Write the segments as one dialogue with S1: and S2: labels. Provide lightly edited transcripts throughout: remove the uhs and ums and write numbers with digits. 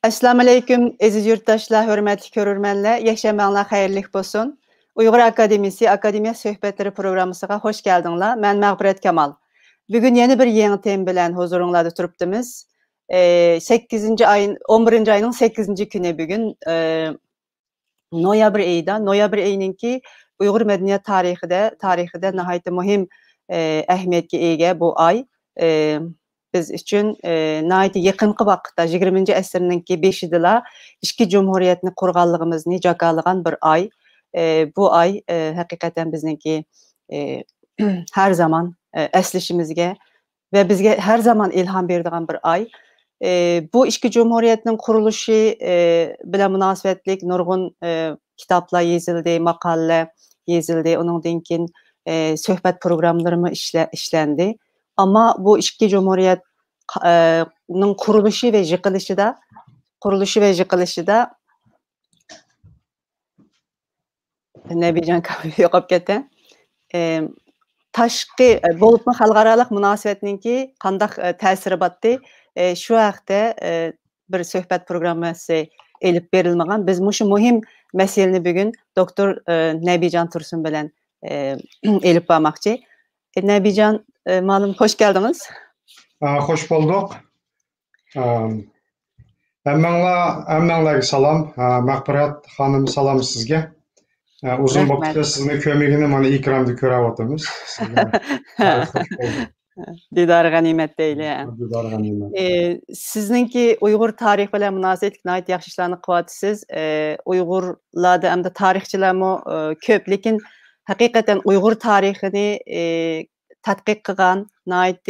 S1: Assalamu alaykum, aziz yurtdoshlar, hurmatli ko'rurmanlar, yaşamanlar xayrlik bo'lsin. Uyg'ur Akademiyasi Akademiya suhbatlari programmasiga xush keldinglar. Men Mag'firat Kamal. Bugun yana bir yangi tema bilan huzuringizda turibdimiz. 11 ayning 8 kuni bugun noyabr ayida, noyabr ayiningki Uyg'ur madaniyat tarixida nihoyatda muhim ahamiyatga ega bu ay. Biz üçün nəhayət yaxınqı vaqtda 20-ci əsrninki 5-idəla iki cumhuriyyətni qurğanlığımızı cəkalığan bir ay. Bu ay həqiqətən bizninki hər zaman əslişimizə və bizə hər zaman ilham verdiğən bir ay. Bu iki cumhuriyyətin quruluşu bilə münasibətlik nurgun kitablar yazıldı, maqalələr yazıldı, onundan keyin söhbət proqramları işləndi. Ama bu iki cumhuriyetin kuruluşu ve yıkılışı da ne bileceğim yo'qolib ketdi. Tashqi bo'libmi xalqarалық münasibətninki qandaq təsiri batdı. Şu vaqtda bir söhbət proqramması elib verilməgan. Biz muşu muhim məsələni bugün doktor Nəbican Tursun bilan elib barmaqçı. Nəbican, malum hoş geldiniz.
S2: Hoş bulduk. Əmmənlərə salam. Mag'firat xanım salam sizge. Uzun vaxtda sizin köməyini mənə ikramda görə otdunuz.
S1: Didar qənimət deyil.
S2: Didar qənimət.
S1: Sizinki Uyğur tarix bilan münasibətlik nəhayət yaxşı işlərni qıvatsız. Uyğurlarda həm də tarixçilərmi köp, lekin həqiqətən Uyğur tarixini tədqiq qılğan, nəhayət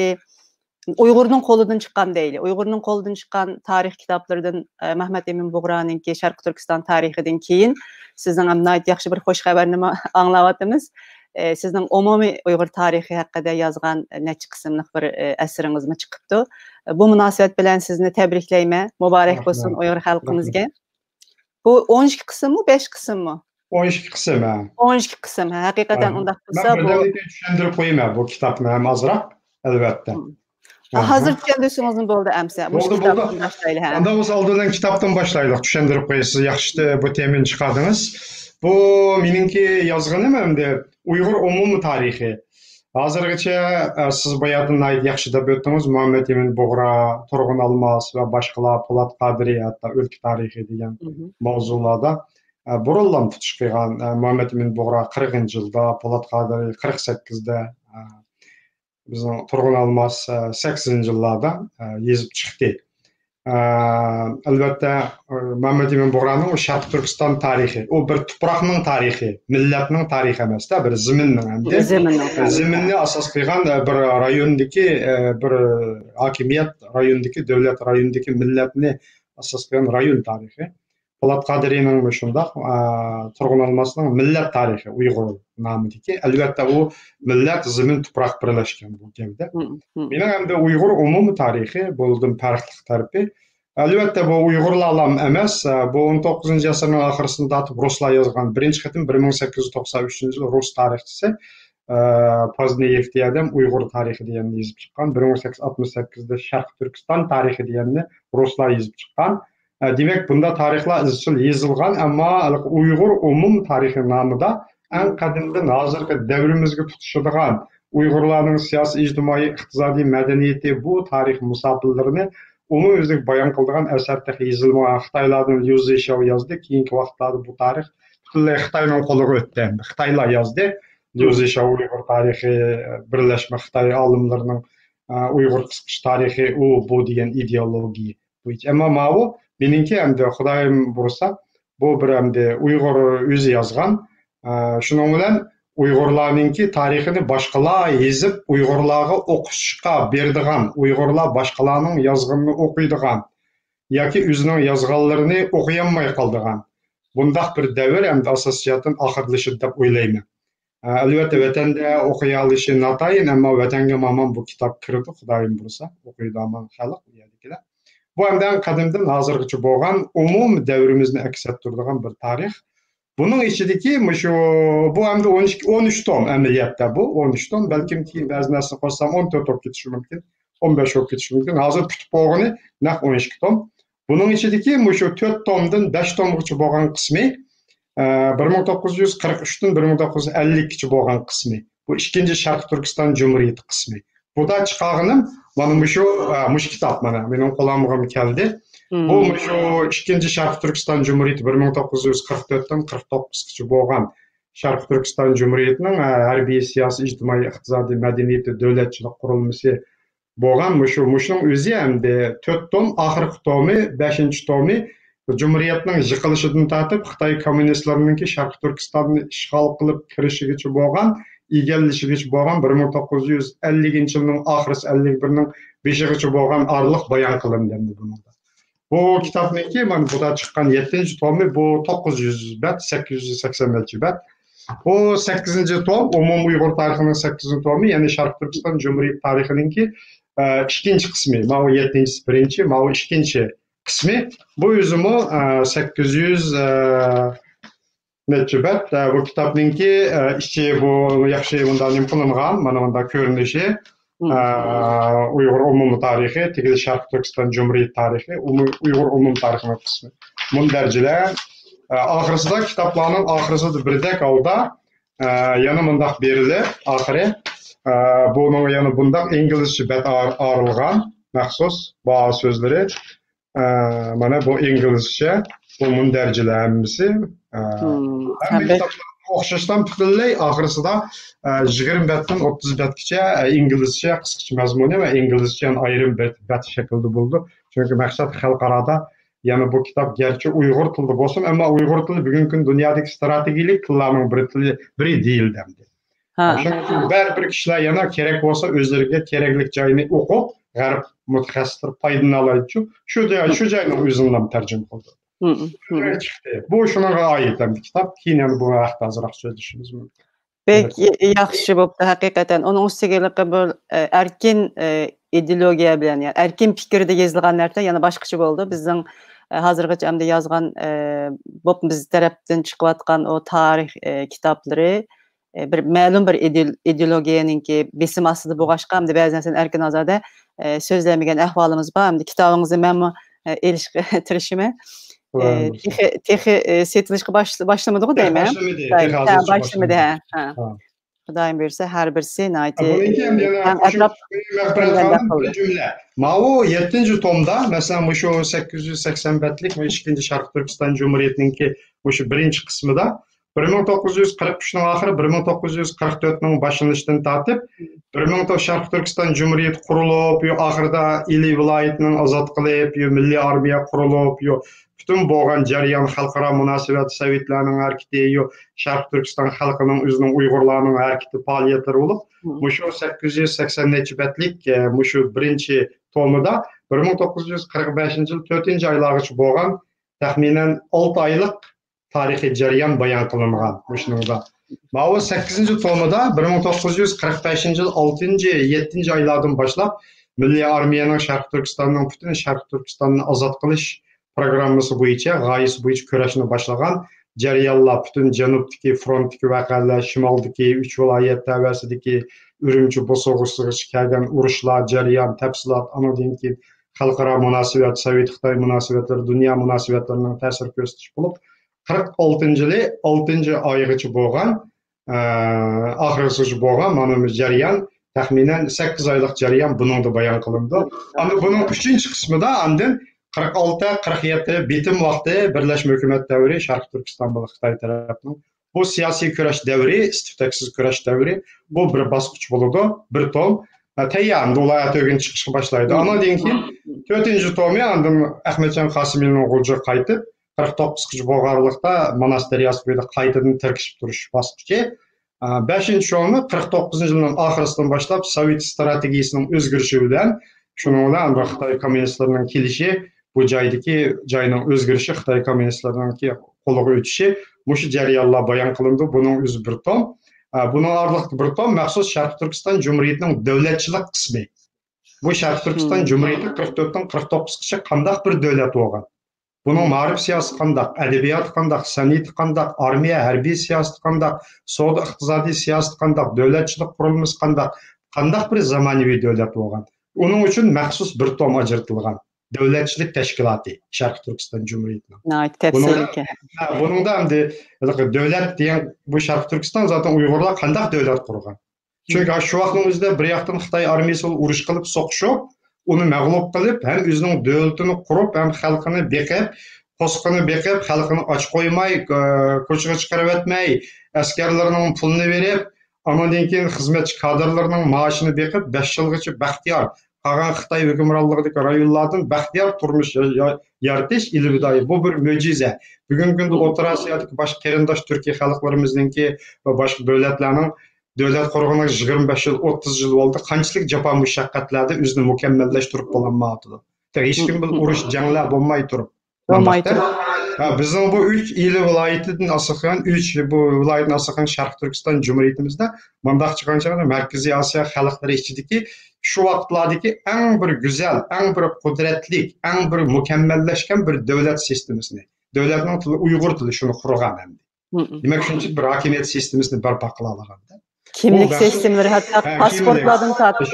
S1: Uyğurun qoludan çıxan deyil. Uyğurun qoludan çıxan tarix kitablarından Məhəmməd Emin Buğra'nınki Şərq Türkistan tarixindən keyin sizin nəhayət yaxşı bir xoş xəbərini anlavatdınız. Sizin ümumi Uyğur tarixi haqqında yazğan neçə qismlik bir əsəriniz mi çıxıbdı. Bu münasibət bilan sizni təbrikləyimə, mübarək olsun Uyğur xalqımızga. Bu 12 qism mı, 5 qism mı?
S2: 12 qism, hə.
S1: 12 qism, hə. Həqiqətən ondaq qısa bu.
S2: Mən düşündürüb qoyayım bu kitabını həm azraq, əlbəttə.
S1: Hazır düşündürsünüz mü oldu əmsə?
S2: Oldu. Onda biz aldığından kitabdan başlayırıq, düşündürüb qoyasınız. Yaxşıdır, bu temin çıxardınız. Bu, meninki yazğınım həm də Uyğur umumi tarixi. Hazırgıça siz bayaqdan nəhayət yaxşı da ötdünüz. Məhəmməd Emin Buğra, Turğun Almaz və başqalar, Polat Qadiri, hətta ölkə tarixi deyən mövzularda burunlan tutuş qıyğan. Məhəmməd Emin Buğra 40-cı ildə, Polat Qadiri 48-də, bizim Turğun Almaz 8-ci illərdə yazıb çıxdı. Əlbəttə, Məhəmməd Emin Buğra'nın o Şərq Türkistan tarixi, o bir tupraqның tarixi, millətinin tarixi emas da, bir zəminnin zəminni əsas qıyğan bir rayondakı, bir hakimiyyət rayondakı, dövlət rayondakı millətini əsas qıyğan rayon tarixi. Polat Qadiri'nin şundaq, Turğun Almaz'ın millət tarixi, Uyğur namıdakı. Əlbəttə, o millət, zəmin, tupraq birləşkən bu gəvdə. Mənim həm də Uyğur umumi tarixi, bulduğum fərqli tərəfi. Əlbəttə, bu Uyğurlarla emas, bu 19-cu əsrin axırısında Ruslar yazğan birinci xitim 1893-cü il Rus tarixçisi Pozneyev deyədim, Uyğur tarixi deyəni yazıb çıxan, 1868-də Şərq Türkistan tarixi deyəni Ruslar yazıb çıxan. Demək, bunda tarixlər izchil yazılğan, amma Uyğur umum tarixi namıda ən qədimdən hazırki dövrimizə tutuşuduğan Uyğurların siyasi, ictimai, iqtisadi mədəniyyəti bu tarix musafirlərini umum özlük bayan qıldığan əsərdə yazılmayan Xitaylardan Liu Zişao yazdı. Keyinki vaxtlarda bu tarix bütünlüy Xitayla qoluğa ötdü. Xitaylar yazdı. Liu Zişao Uyğur tarixi, Birləşmə Xitay alimlərinin Uyğur qısqış tarixi, o bu deyən ideologiya. Amma o meninki həm də Xudayım bursa, bu bir həm də Uyğur özü yazğan. Şunun bilan Uyğurlarınki tarixini başqalar yazıb, Uyğurlara oxuşqa berdiğən, Uyğurlar başqalarının yazğanını oxuyduğan, yoki özünün yazğanlarını oxuyanmay qaldığan. Bundaq bir dövr həm də əsasiyyatın axırlışı deyə oylayım. Əlbəttə, vətəndə oxuyalışı natayın, amma vətəngə mamam bu kitab kirdi, Xudayım bursa, oxuydu aman xalq bu yerdikilər. Bu hemden kadimden hazırgıcı boğan umum devrimizni əks ettirdiğen bir tarix. Bunun içindeki bu hemde 13 tom əməliyyatda bu 13 tom, belki ki bəzinəsini qoşsam 14 top getişi mümkün, 15 top getişi mümkün. Hazır kütüp boğunu naq 12 tom. Bunun içindeki şu 4 tomdan 5 tomgacha bo'lgan qismi 1943dan 1952gacha bo'lgan qismi. Bu ikkinchi Sharq Turkiston Cumhuriyeti qismi. Bu da chiqarganim mana shu kitap mana mening qo'limga keldi. Bu shu ikkinchi Sharq Turkiston Cumhuriyeti 1944dan 49gacha bo'lgan Sharq Turkiston Cumhuriyetining harbiy, siyosiy, ijtimoiy, iqtisodiy, madaniyat, davlatchilik qurilmasi bo'lgan shuning o'zi hamda 4 tom, oxirgi tomi, 5-tomi Cumhuriyetning yiqilishidan tortib Xitoy kommunistlarininki Sharq Turkistonni ishg'ol qilib kirishigacha bo'lgan, egallashigacha bo'lgan 1950-yilning oxirisi 51ning 5-gacha bo'lgan araliq bayon qilindi bunda. Bu kitobniki mana bu da chiqqan 7-tomi bu 900 bet, 880 bet. Bu 8-tom umum Uyg'ur tarixining 8-tomi, ya'ni Sharq Turkiston Cumhuriyeti tarixininki ikkinchi qismi. Mana 7-si birinchi, mana ikkinchi qismi. Bu o'zimi 800 necha bet. Bu kitobninki ichi bu yaxshi bundan nim qilingan, mana bunda ko'rinishi Uyg'ur umumiy tarixi, tegil Sharq Turkiston Cumhuriyeti tarixi, Uyg'ur umumiy tarixining qismi. Mundarjilar oxirisida kitoblarning oxirisida birdek holda yana bundaq berilib, oxiri buning yana bundaq inglizcha bet arilgan maxsus bazı so'zlari mana bu inglizcha bu mundarjilar hammasi o'xshashdan butunlay oxirisida 20 betdan 30 betgacha inglizcha qisqacha mazmuni va inglizcha ayrim bet shaklda bo'ldi. Chunki maqsad xalqarada yani bu kitap gerçi Uyghur tilida bo'lsin, ammo Uyghur tili bugungi kun dunyodagi strategik tillarning biri değil demdi. Bir kishilar yana kerak bo'lsa o'zlariga kerakli joyini o'qib, g'arb mutaxassislar foydalanadi. Shu joyni o'zimdan tarjima qildi. Bu shunga oid bir kitap. Keyin yani bu haqda ozroq so'zlashimiz mumkin.
S1: Pek yaxshi bo'pti haqiqatan. Onun ustiga bu erkin ideologiya bilan, yani erkin fikrda yozilgan narsa yana boshqacha bo'ldi. Bizning hozirgacha hamda yozgan biz tarafdan chiqayotgan o tarix kitoblari bir ma'lum bir ideologiyaninki besim ostida bo'lg'ashqa hamda ba'zan sen erkin ozoda so'zlamagan ahvolimiz bor. Hamda kitobingizni men erishga tirishimi texi setilishga başlamadı o değil mi? Başlamadı ha. Xudoyim bersa har birisi nayti.
S2: Mao 7-tomda mesela şu 880 betlik ve 2. Sharq Turkiston Cumhuriyetininki şu birinchi qismida 1943ning oxiri 1944ning boshlanishdan tortib 19 Sharq Turkiston Cumhuriyeti qurilib, oxirida Ili viloyatining ozod qilib, milliy armiya qurilib, bütün bo'lgan jarayon xalqaro munosabat sovetlarning harakati, Sharq Turkiston xalqining o'zining Uyg'urlarning harakati faoliyatlari bo'lib, shu 880 betlik shu birinchi tomida 1945-yil 4-oylargacha bo'lgan taxminan 6 oylik tarixiy jarayon bayon qilingan. Shuningda Mao 8-tomida 1945-yil 6-7 oylardan boshlab milliy armiyaning Sharq Turkistonning butun Sharq Turkistonni ozod qilish programmasi bo'yicha, g'oyasi bo'yicha kurashni boshlagan jarayonlar butun janubdagi frontdagi voqealar, shimoldagi 3 viloyat tavasidagi Urumchi bosog'isigacha kelgan urushlar, jarayon, tafsilot, anadan keyin xalqaro munosabat, Sovet Xitoy munosabatlari, dunyo munosabatlarining ta'sir ko'rsatish bo'lib 46-yili 6-oygacha bo'lgan oxirgacha bo'lgan mana bu jarayon taxminan 8 oylik jarayon buningda bayon qilindi. Ana buning 3-qismida andin 46-47 bitim vaqti Birlashma Hukumat davri Sharq Turkiston bilan Xitoy tarafining bu siyosiy kurash davri, istiftaksiz kurash davri bu bir bosqich bo'ladi, bir tom tayyor viloyat o'g'in chiqishga boshlaydi. Anadan keyin 4-tomi andin Ahmadjon Qosimiyning o'g'li qaytib 49 bo'lganlikda Manas daryosi bo'yida qaytadan tirkishib turish bosqichi. 5-tomi 49-yilning oxirisidan boshlab Sovet strategiyasining o'zgarishi bilan shuning bilan Xitoy kommunistlarining kelishi bu joyning o'zgarishi Xitoy kommunistlarining qo'liga o'tishi shu jarayonlar bayon qilindi. Buning o'zi bir tom. Buning oraliqda bir tom maxsus Sharq Turkiston Cumhuriyetining davlatchilik qismi. Bu Sharq Turkiston Cumhuriyeti 44dan 49gacha qanday bir davlat bo'lgan. Bunun ma'rif siyosati qandaq, adabiyot qandaq, san'at qandaq, armiya, harbiy siyosati qandaq, savdo iqtisodiy siyosati qandaq, davlatchilik qurilmasi qandaq bir zamonaviy davlat bo'lgan. Onun uchun maxsus bir tom ajratilgan. Davlatchilik tashkiloti Sharq Turkiston Cumhuriyetining.
S1: Nəhayət təfsili ki.
S2: Bunun da endi davlat degan bu Sharq Turkiston zaten Uyg'urlar qandaq davlat qurgan. Chunki shu vaqtning o'zida bir yoqdan Xitoy armiyasi urush qilib so'qishib, uni mag'lub qilib, ham o'zining davlatini qurib, ham xalqini beqib, qo'sqini beqib, xalqini och qo'ymay, ko'chaga chiqarib o'tmay, askarlarning pulini berib, amandan keyin xizmatchi kadrlarning maoshini beqib, 5 yilgacha baxtiyor qolgan Xitoy hukmronligidagi rayonlardan baxtiyor turmush yaratish ilmidoyi bu bir mo'jiza. Bugungi kunda O'rta Osiyodagi boshqa qarindosh Turkiya xalqlarimizningki va boshqa davlatlarning davlat qurg'aniga 25 yil, 30 yil bo'ldi. Qanchalik jafo mushaqqatlarda o'zini mukammallashtirib bo'lmayapti. Hech kim bil urush janglar bo'lmay turib. Bizning bu 3 il viloyatidan asoslan 3 bu viloyatdan asoslan Sharq Turkiston Cumhuriyatimizda mundaq chiqqancha Markaziy Osiyo xalqlari ichidagi shu vaqtlardagi eng bir go'zal, eng bir qudratli, eng bir mukammallashgan bir davlat sistemasini, davlatning tili Uyg'ur tili shuni qurgan endi. Demak, shuncha bir hokimiyat sistemasini barpo qila olganda.
S1: Kimlik sistemleri hatta pasportlardan tatbiq.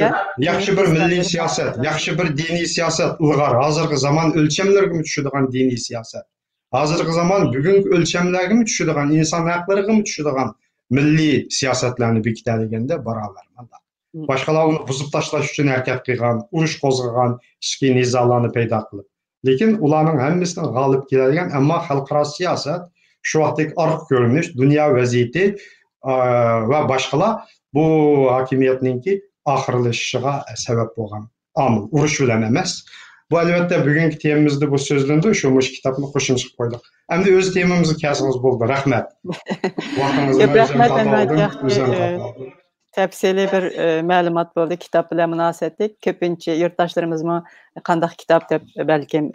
S2: Yaxshi bir milliy siyosat, yaxshi bir diniy siyosat ilg'or. Hozirgi zamon o'lchamlarga tushadigan diniy siyosat. Hozirgi zamon bugungi o'lchamlarga tushadigan, inson haqlariga tushadigan milliy siyosatlarni bekitadigan-da barobar. Boshqalar uni buzib tashlash uchun harakat qilgan, urush qo'zg'agan, ichki nizolarni paydo qilib. Lekin ularning hammasidan g'olib keladigan, ammo xalqaro siyosat, shu vaqtdagi orqa ko'rinish, dunyo vaziyati va boshqalar bu hokimiyatningki oxirlashishiga sabab bo'lgan omil. Urush bilan emas. Bu albatta bugungi temamizda bu so'zlandi, shu kitobni qo'shimcha qilib qo'ydik. Endi o'z temamizni kelsangiz bo'ldi. Rahmat.
S1: Rahmat. Təfsili bir məlumat bo'ldi kitap bilan münasibətlik. Köpünçe yurttaşlarımızmı qandaq kitap deb bəlkəm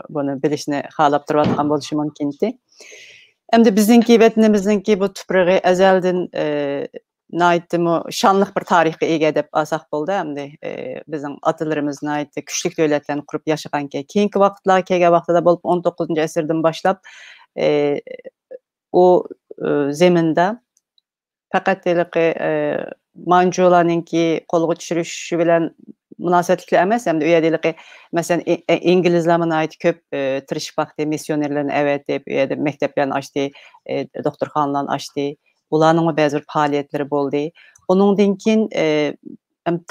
S1: bunu bilishni xalab turayotgan bo'lishi mumkinki. Endi bizningki vətənimizningki bu tuprağı əzəldən naytımı şanlıq bir tarixə ega deb asaq bo'ldi. Endi bizning atalarımız naytı küçlük dövlətlərini qurub yaşaganki, keyinki vaqtlar, kelgan vaqtda bo'lib 19-əsrdən başlap o zemində faqat Mancularninki qo'lga tushirishi bilan munosabatli emas, hamda u yerda masalan inglizlar ait ko'p tirishib vaqtda missionerlarni avatib, u yerda maktablarni ochdi, doktorxonalarni ochdi. Ularning ba'zi faoliyatlari bo'ldi. Uningdan keyin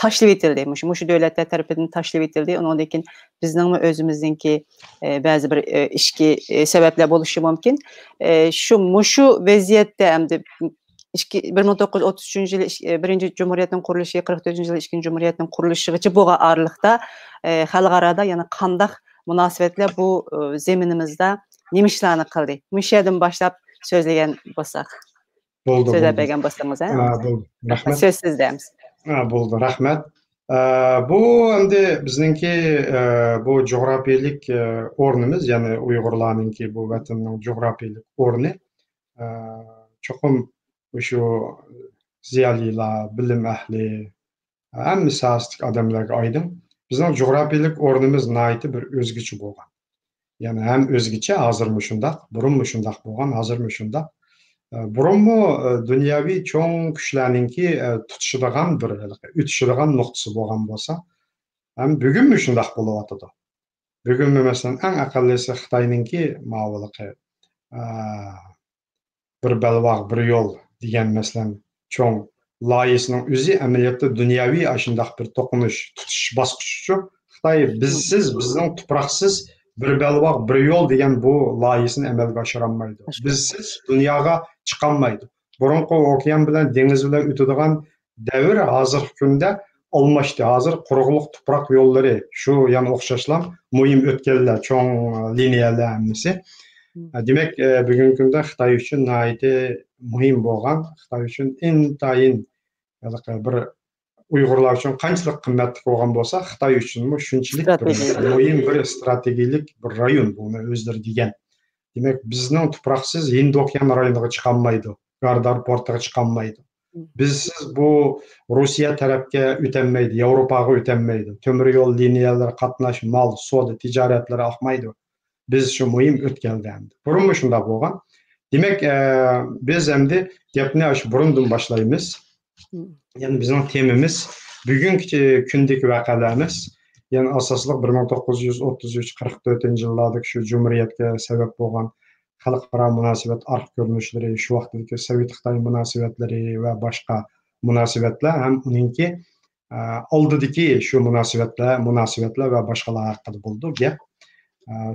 S1: tashlab etildi. Mushu davlatlar tarafidan tashlab etildi. Uningdan keyin bizning o'zimizningki ba'zi bir ishki sabablar bo'lishi mumkin. Mushu vaziyatda hamda 1933 yılı 1. Cumhuriyet'in kuruluşu, 44. yılı 2. Cumhuriyet'in kuruluşu bu aralıqda xalqarada yani qandaq münasibətlə bu zeminimizdə nemişlərini qıldı. Müşədən başlap sözləyən bolsaq.
S2: Boldu.
S1: Sözə bəgən bolsanız, hə?
S2: Boldu. Rəhmət.
S1: Söz sizdəyimiz.
S2: Boldu. Rəhmət. Bu endi bizninki bu coğrafiyalik o'rnimiz, ya'ni Uyg'urlarninki bu vatanning coğrafiyalik o'rni cho'qim şu ziyolilar, bilim ahli, hammasi asoslik odamlarga oydin. Bizning coğrafiyalik o'rnimiz nihoyatda bir o'zgacha bo'lgan. Ya'ni ham o'zgacha, hozirmi shundaq, burunmi shundaq bo'lgan, hozirmi shundaq. Burunmi dunyoviy cho'ng kuchlarningki tutishadigan bir o'tishadigan nuqtasi bo'lgan bo'lsa, ham bugunmi shundaq bo'layotdi. Bugunmi masalan eng aqallisi Xitoyningki ma'viliqi bir balvoq, bir yo'l degan masalan cho'ng loyihasining o'zi amaliyotda dunyoviy shundoq bir to'qinish tutish bosqichi. Xitoy bizsiz, bizning tuproqsiz bir balvoq, bir yo'l degan bu loyihasini amalga oshira olmaydi. Bizsiz dunyoga chiqa olmaydi. Burunqi okean bilan dengiz bilan o'tadigan davr hozirgi kunda almashdi. Hozir quruqliq tuproq yo'llari shu yana o'xshashlar muhim o'tganlar, cho'ng liniyalar hammasi. Demak, bugungi kunda Xitoy uchun nihoyatda muhim bo'lgan, Xitoy uchun intayin bir Uyg'urlar uchun qanchalik qimmatli bo'lgan bo'lsa, Xitoy uchun shunchalik muhim bir strategik bir rayon buni o'zlari degan. Demak, bizning tuproqsiz Hind okeani rayoniga chiqa olmaydi, Gardar portiga chiqa olmaydi. Bizsiz bu Rossiya tarafga o'tolmaydi, Yevropaga o'tolmaydi. Temir yo'l liniyalari qatnash, mol, savdo, tijoratlari oqmaydi. Biz shu muhim o'tganda endi. Burunmi shunday bo'lgan. Demak, biz endi gapni shu burundan boshlaymiz. Ya'ni bizning temamiz bugungi kundagi voqealarimiz Yani asaslık 1933-44 yıllardaki şu Cumhuriyet'e sebep olan xalqaro münasebet arx görünüşleri, şu vaqtdagi Sovet-Xitoy münasebetleri ve başka münasebetler hem onunki oldidagi şu münasebetler ve başkalar haqida bo'ldi gap.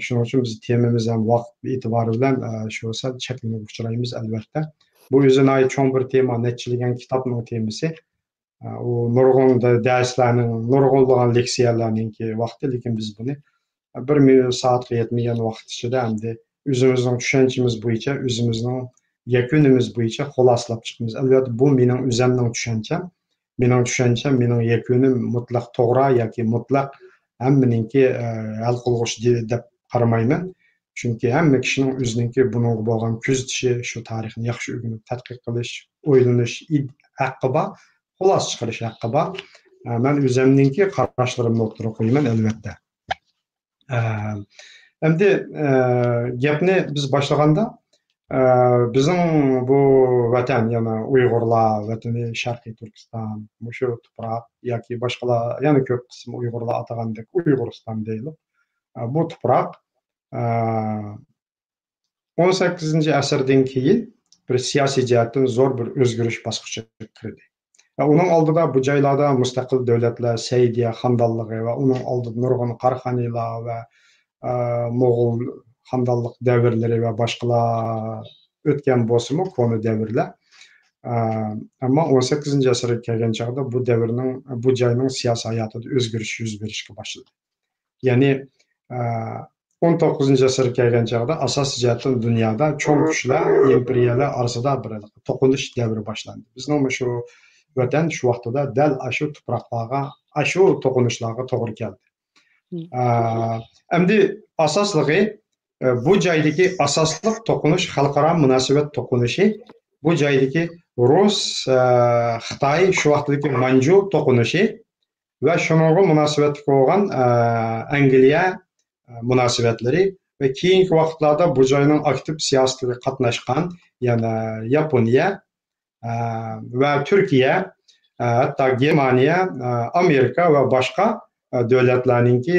S2: Shuning uchun biz temamiz ham vaqt e'tibori bilan shu sal cheklanib uchraymiz albatta. Bu o'zine ait cho'ng bir tema, nechilagan kitobning temasi. O nurg'un darslarning, nurg'unlagan leksiyalarninki vaqti, lekin biz buni 1 soatga yetmagan vaqt ichida hamda o'zimizning tushunchamiz bo'yicha, o'zimizning yakunimiz bo'yicha xulosalab chiqamiz. Albatta bu mening o'zimning tushuncham, mening yakunim mutlaq to'g'ri yoki mutlaq hammaninki hal qilg'uchi deb qaramayman. Chunki hamma kishining o'zininki bunga bo'lgan kuzatishi, shu tarixni yaxshi o'rganib tadqiq qilish, o'ylanish haqqi bor, xulosa chiqarish haqqi bor. Men o'zimninki qarashlarimni o'tirib qo'yaman albatta. Endi gapni biz boshlaganda bizim bu vatan, yana Uyg'urlar vatani Sharqiy Turkiston, shu tuproq yoki boshqalar, yana ko'p qism Uyg'urlar atagandek Uyg'uriston deyilib, bu tuproq 18-asrdan keyin bir siyosiy jihatdan zo'r bir o'zgarish bosqichiga kirdi. Onun oldida bu joylarda mustaqil davlatlar, Saidiya xandonligi va uning oldida nurg'un Qarxoniylar va Mo'g'ul xandonlik davrlari va boshqalar o'tgan bo'lsa-mu, ko'ni davrlar. Ammo 18-asrga kelgan chog'da bu davrning, bu joyning siyosiy hayotida o'zgarish yuz berishga boshladi. Ya'ni 19-asrga kelgan chog'da asosiy jihatdan dunyoda cho'ng kuchlar, imperiyalar orasida bir to'qinish davri boshlandi. Bizning shu vatan shu vaqtida dal shu tuproqlarga, shu to'qinishlarga to'g'ri keldi. Endi asosligi bu joydagi asosliq to'qinish xalqaro munosabat to'qinishi, bu joydagi Rus, Xitoy, shu vaqtdagi Manju to'qinishi va shunga munosabat bo'lgan Angliya munosabatlari va keyingi vaqtlarda bu joyning aktiv siyosatiga qatnashgan yana Yaponiya va Turkiya, hatto Germaniya, Amerika va boshqa davlatlarninki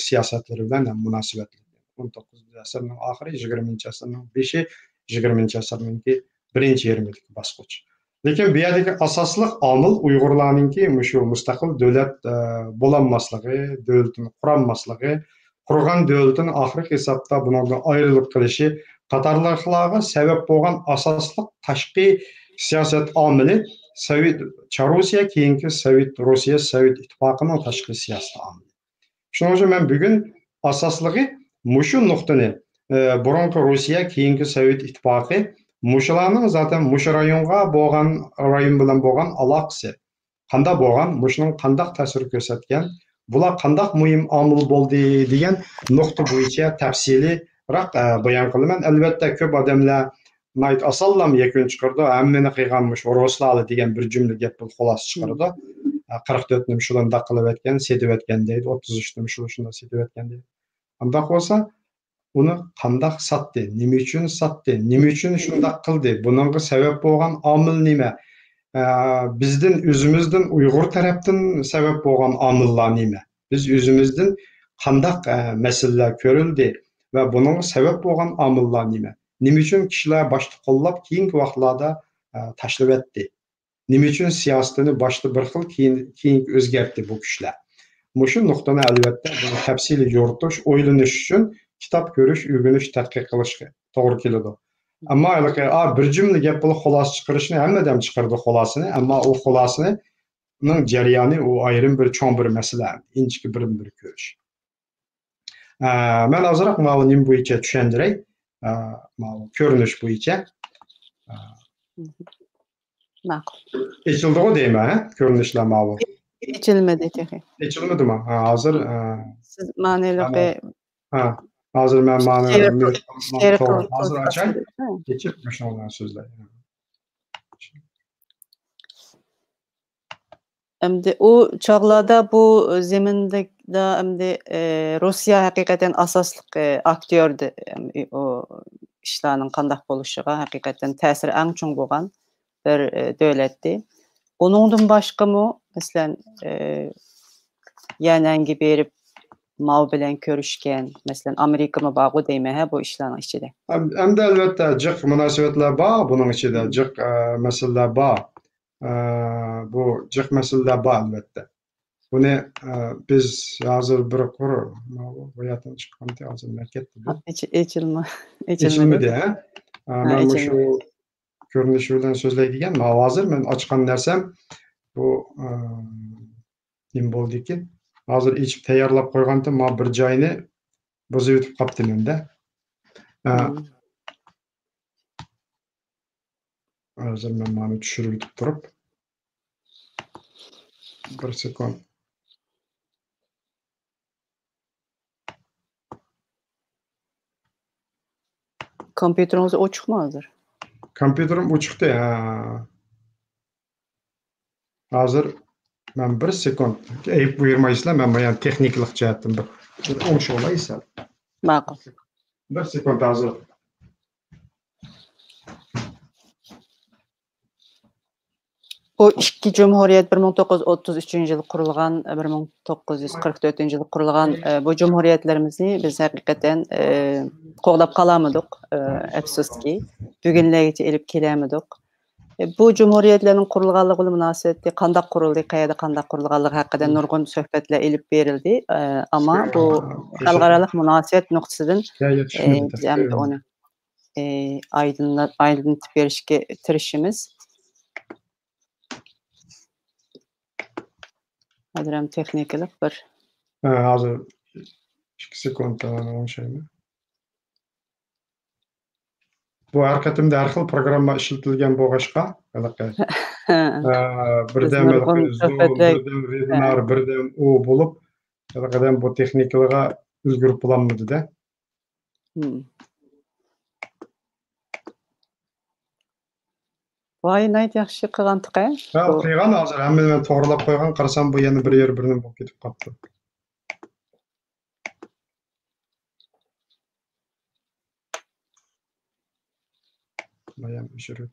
S2: siyosatlari bilan munosabatli. 19-asrning oxiri, 20-asrning 5-i, 20-asrninki birinchi yarmidagi bosqich. Lekin bu yerdagi asosliq omil Uyg'urlarninki shu mustaqil davlat bo'lolmasligi, davlatni qurolmasligi, qurgan davlatini oxirgi hisobda bundan ayrilib qilishi qatorliqlarga sabab bo'lgan asosliq tashqi siyosat omili Sovet Rossiya, keyingi Sovet Rossiya, Sovet ittifoqining tashqi siyosat omili. Shuning uchun men bugun asosligi mushu nuqtani burungi Rossiya, keyingi Sovet ittifoqi mushularning zaten mushu rayonga bo'lgan, rayon bilan bo'lgan aloqasi qanday bo'lgan, mushuning qanday ta'sir ko'rsatgan, bular qanday muhim omil bo'ldi degan nuqta bo'yicha tafsiliroq bayon qilaman. Albatta ko'p odamlar Nayt asallam yakun chiqardi, hammani qilganmish ruslar degan bir jumla gap bil xulosa chiqardi. 44 nim shunda qilib aytgan, setib aytgan deydi, 33 nim shunda setib aytgan deydi. Undaq bo'lsa, uni qanday satdi, nima uchun satdi, nima uchun shunda qildi, buningga sabab bo'lgan omil nima? Bizdan o'zimizdan Uyg'ur tarafdan sabab bo'lgan omillar nima? Biz o'zimizdan qanday masalalar ko'rildi va buning sabab bo'lgan omillar nima? Nima uchun kishilar boshda qo'llab, keyingi vaqtlarda tashlab etdi? Nima uchun siyosatini boshda bir xil, keyin o'zgartdi bu kishilar? Mushu nuqtani albatta buni tafsiliy yoritish, o'ylanish uchun kitob ko'rish, o'rganish, tadqiq qilishga to'g'ri keladi. Ammo bir jumla gap bilan xulosa chiqarishni hammadan chiqardi xulosani, ammo u xulosasining jarayoni u ayrim bir cho'ng bir masala, inchki bir ko'rish. Men hozirroq mana nim bo'yicha tushuntiray. Ko'rinish bo'yicha
S1: ma'qul.
S2: Echildi deyman, ko'rinishlar ma'lum.
S1: Echilmadi kehi.
S2: Echilmadimi? Hozir
S1: siz ma'niliqi
S2: hozir men hozir achay. Kechib shunday so'zlar.
S1: Endi u chog'larda bu zemindda endi Rossiya haqiqatan asosliq aktyordi. O ishlarning qanday bo'lishiga haqiqatan ta'siri eng cho'ng bo'lgan bir davlatdi. Onundan boshqami, masalan, yanangi berip Mao bilen körüşken, mesela Amerika mı bağı deyme bu işlerin içinde.
S2: Hem de elbette cık münasebetler bağ bunun içinde cık meseleler bağ. Bu cık meseleler bağ elbette. Bunu biz hazır bir kuru bu yatan çıkan hazır meket bu.
S1: Eçilme.
S2: Eçilmedi ha. Ben bu şu görünüşünden sözleydigen hazır men açkan dersem bu kim boldu ki hazır içip tayyorlap koyganda ma bir joyini buzib o'tib qapti menda. Hozir men mana tushirib o'tib turib bir sekund.
S1: Kompüteriniz ochiq mı hazır?
S2: Kompüterim o'chiqda. Hozir men bir sekund. Ayıp buyurmaysizlar, men mana texniklik jihatdan bir o'ngsha olaysan.
S1: Ma'qul.
S2: Bir sekund hozir.
S1: Bu iki Cumhuriyet 1933-yılı kurulgan, 1944-yılı kurulgan bu cumhuriyetlerimizni biz hakikaten qoğlap qalamıdık, afsuski. Bugünlergacha elip kelemidik. Bu cumhuriyetlerin kurulganlığı münasebetli qandaq kuruldu, qayerda qandaq kurulganlığı hakkında nurgun söhbetler elip berildi. Ama bu xalqaralıq münasebet noktasından biz hem onu aydınlatıp berişke tirişimiz. Hazırım texniklik bir.
S2: Hazır 2 sekund tamam şeymi. Bu arkatimde har xil programma ishlatilgan bo'lg'ashqa, birdan webinar, birdan u bo'lib, qanaqadan bu texnikalarga o'zgarib bo'lamidi-da.
S1: Voy, nayt yaxshi qilgantiq-a?
S2: Qilgan hozir hamma to'g'rilab qo'ygan, qarasam bu yana bir yer birini bo'lib ketib qoldi. Bayam o'shirib.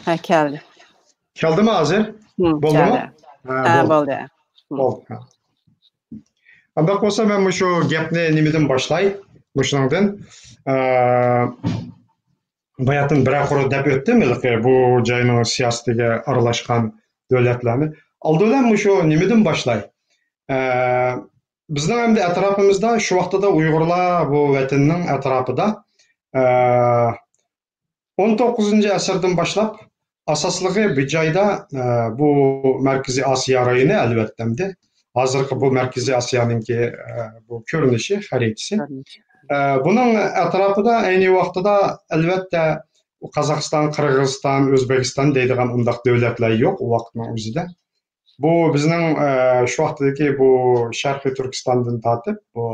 S1: Ha, keldi.
S2: Keldimi hozir? Bo'ldimi?
S1: Ha, bo'ldi.
S2: Bo'ldi. Unda bo'lsa men shu gapni nimadan boshlay? O'shandan bayatın bir quru deb o'tdim, bu joyning siyosatiga aralashgan davlatlarni. Oldindan shu nimadan boshlay? Bizning ham atrofimizda shu vaqtda Uyg'urlar bu vatanning atrofida 19-asrdan boshlab asosligi bu joyda bu Markaziy Osiyo rayoni albatta. Hozirgi bu Markaziy Osiyoninki bu ko'rinishi, xaritasi. Buning atrofida ayni vaqtida albatta Qozog'iston, Qirg'iziston, O'zbekiston deydigan undaq davlatlar yo'q u vaqtning o'zida. Bu bizning shu vaqtdagi bu Sharqiy Turkistondan tortib, bu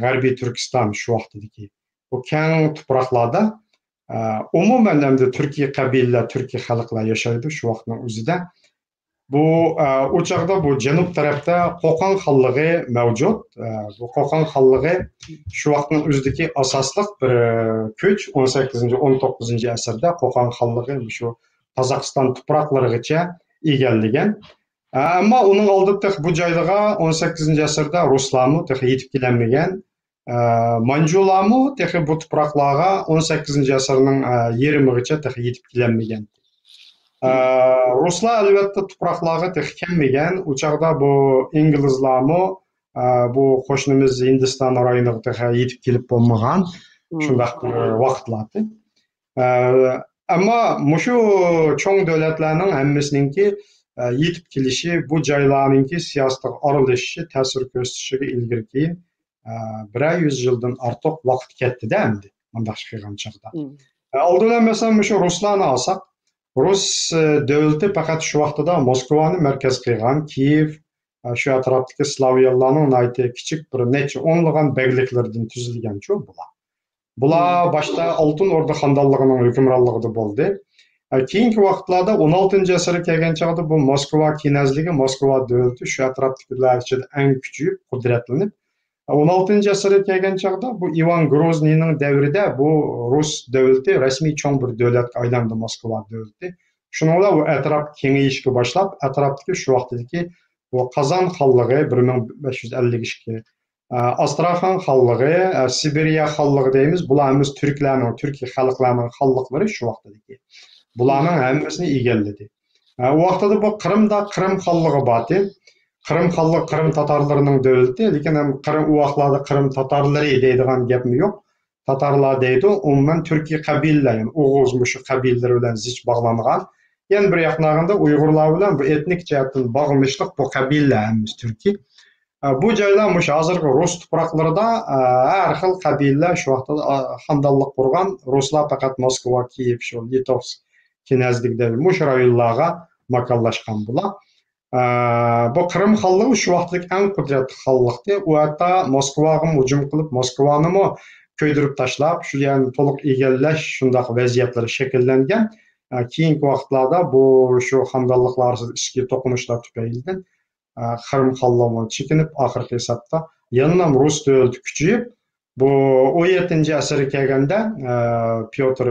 S2: G'arbiy Turkiston shu vaqtdagi bu keng tuproqlarda umuman hamda Turkiy qabilalar, Turkiy xalqlar yashaydi shu vaqtning o'zida. Bu o chaqda bu janub tarafda Qo'qon xonligi mavjud. Bu Qo'qon xonligi shu vaqtning o'zidagi asosliq bir kuch 18-19 asrda Qo'qon xonligi shu Qozog'iston tuproqlarigacha egallagan. Ammo uning oldida bu joylarga 18-asrda ruslarmi yetib kelmagan. Manjularmi bu tuproqlarga 18-asrning yarimigacha yetib kelmagan. Ruslar albatta tuproqlarga kelmagan. U chaqda bu inglizlarmi bu qo'shnimiz Hindiston rayoniga yetib kelib bo'lmagan. Shundaq vaqtlarda. Ammo mushu cho'ng davlatlarning hammasininki yetib kelishi, bu joylarninki siyosatga aralashishi, ta'sir ko'rsatishiga ilgari 100 yildan ortiq vaqt ketdi-da endi. Bunday qilgan chaqda. Oldindan masalan shu ruslarni olsak, Rus davlati faqat shu vaqtida Moskvani markaz qilgan, Kiyev, shu atrofdagi Slavyanlarning kichik bir necha o'nlagan begliklardan tuzilgan-ku bular. Bular başta Altın Ordu xandallığının hükümranlığı boldu. Keyingi vaqtlarda 16 asırga kelgan chog'da bu Moskva knazligi, Moskva davlati shu atrofdagilar ichida eng kuchayib, qudratlanib 16 asırga kelgan chog'da bu Ivan Grozniyning davrida bu Rus davlati rasmiy cho'ng bir davlatga aylandi, Moskva davlati. Shuningla u atrof kengayishga boshlab, atrofdagi shu vaqtdagi bu Qozon xonligi 1552, Astrakhan xonligi, Sibiriya xonligi deymiz. Bular hamiz turklarning, Turkiy xalqlarning xonliklari shu vaqtdagi. Bularning hammasini egalladi. U vaqtda bu Qrimda Qrim xonligi bor. Qrim xonligi Qrim tatarlarining davlati, lekin ham Qrim u vaqtlarda Qrim tatarlari deydigan gapmi yo'q. Tatarlar deydi, umuman Turkiy qabilalar, yani Oğuz mushu qabilalar bilan zich bog'langan. Yana bir yoqlarida Uyg'urlar bilan bu etnik jihatdan bog'lanishliq bu qabilalar hamiz Turkiy. Bu joylar mush hozirgi Rus tuproqlarida har xil qabilalar shu vaqtda xandonlik qurgan. Ruslar faqat Moskva, Kiyev, shu Litovsk knazligida mush rayonlarga makonlashgan bular. Bu Qrim xonligi shu vaqtdagi eng qudratli xonlikdi. U hatto Moskvaga hujum qilib, Moskvani ko'ydirib tashlab, shu yani to'liq egallash shunday vaziyatlar shakllangan. Keyingi vaqtlarda bu shu xandonliklar orasida ichki to'qinishlar tufaylidan Qrim xonligi chekinib, oxirgi hisobda yana Rus davlati kuchayib, bu 17-asrga kelganda Pyotr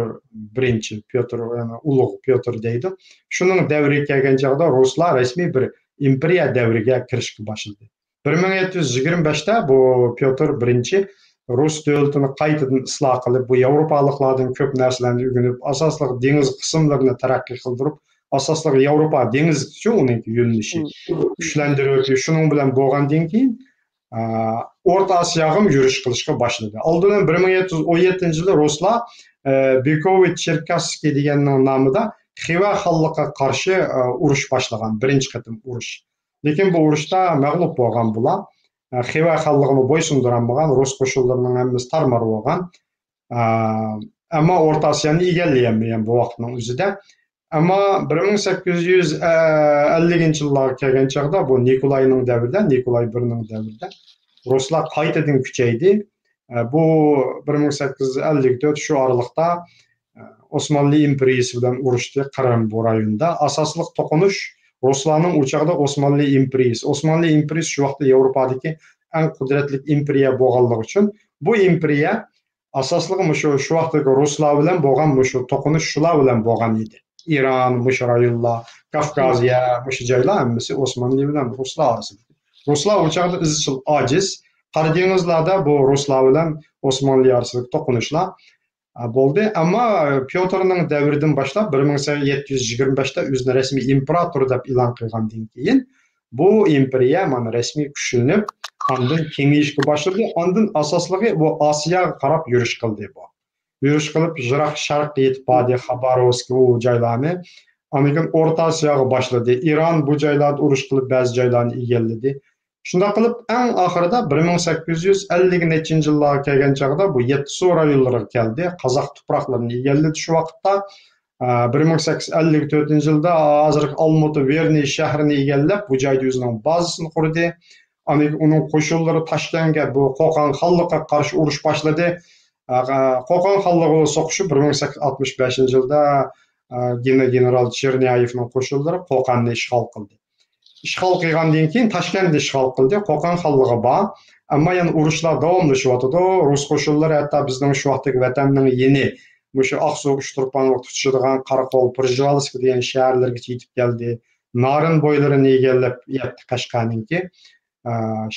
S2: I, Pyotr yani ulug' Pyotr deydi. Shuning davriga kelgan chog'da Ruslar rasmiy bir imperiya davriga kirishga boshladi. 1725da bu Pyotr I Rus davlatini qaytadan isloh qilib, bu Yevropaliklardan ko'p narsalarni o'rganib, asosli dengiz qismlarini taraqqiy qildirib, asosli Yevropa dengiz uchun uning yo'linishi kuchlantirib, shuning bilan bo'lgandan keyin O'rta Osiyoga yurish qilishga boshladi. Oldin 1717-yilda Ruslar Bekovich-Cherkasskiy deganning nomida Xiva xonligiga qarshi urush boshlagan, birinchi qatim urush. Lekin bu urushda mag'lub bo'lgan bular. Xiva xonligini bo'ysundirolmagan, Rus qo'shinlarining hammasi tarmar bo'lgan. Ammo O'rta Osiyoni egallolmagan bu vaqtning o'zida. Ammo 1850-yillarga kelgan chog'da bu Nikolayning davrida, Nikolay I'ning davrida Ruslar qaytadan kuchaydi. Bu 1854 shu oralikda Osmanlı imperiyasi bilan urushdi Qrim bu rayonda. Asosli to'qinish Ruslarning o'chog'ida Osmanlı imperiyasi. Osmanlı imperiyasi shu vaqtda Yevropadagi eng qudratli imperiya bo'lganligi uchun bu imperiya asosli shu vaqtdagi Ruslar bilan bo'lgan shu to'qinish shular bilan bo'lgan edi. İran, mush rayonlar, Kafkaziya, mush joylar hammasi Osmanlı bilan Ruslar orasida. Ruslar o'chog'ida izchil ojiz. Qora dengizlarda bu Ruslar bilan Osmanlı orasidagi to'qinishlar bo'ldi. Ammo Pyotrning davridan boshlab 1725da o'zini rasmiy imperator deb e'lon qilgandan keyin bu imperiya mana rasmiy kuchlanib, ondan kengayishga boshladi. Ondan asosligi bu Osiyoga qarab yurish qildi bu. Yurish qilib, Jiroq Sharqqa yetib bordi, Xabarovsk u joylarni. Anikin O'rta Osiyoga boshladi. Iran bu joylarda urush qilib, ba'zi joylarni egalladi. Shunday qilib, eng oxirida 1850-yillarga kelgan chog'da bu Yettisu rayonlariga keldi. Qozoq tuproqlarini egalladi shu vaqtda. 1854-yilda hozirgi Olmuti Verniy shahrini egallab, bu joyda o'zining bazasini qurdi. Uning qo'shinlari Toshkentga bu Qo'qon xonligiga qarshi urush boshladi. Qo'qon xonlig'iga so'qishib 1865-yilda general Cherniyevning qo'shinlari Qo'qonni ishg'ol qildi. Ishg'ol qilgandan keyin Toshkentni ishg'ol qildi. Qo'qon xonligi bor, ammo yana urushlar davomlashyapti. Rus qo'shinlari hatto bizning shu vaqtdagi vatanning yeni shu Oqsuv, Uchturpanni tutishadigan Qaroqol, Prjvalsk degan shaharlarga yetib keldi. Narin bo'ylarini egallab yetdi Qashqarninki.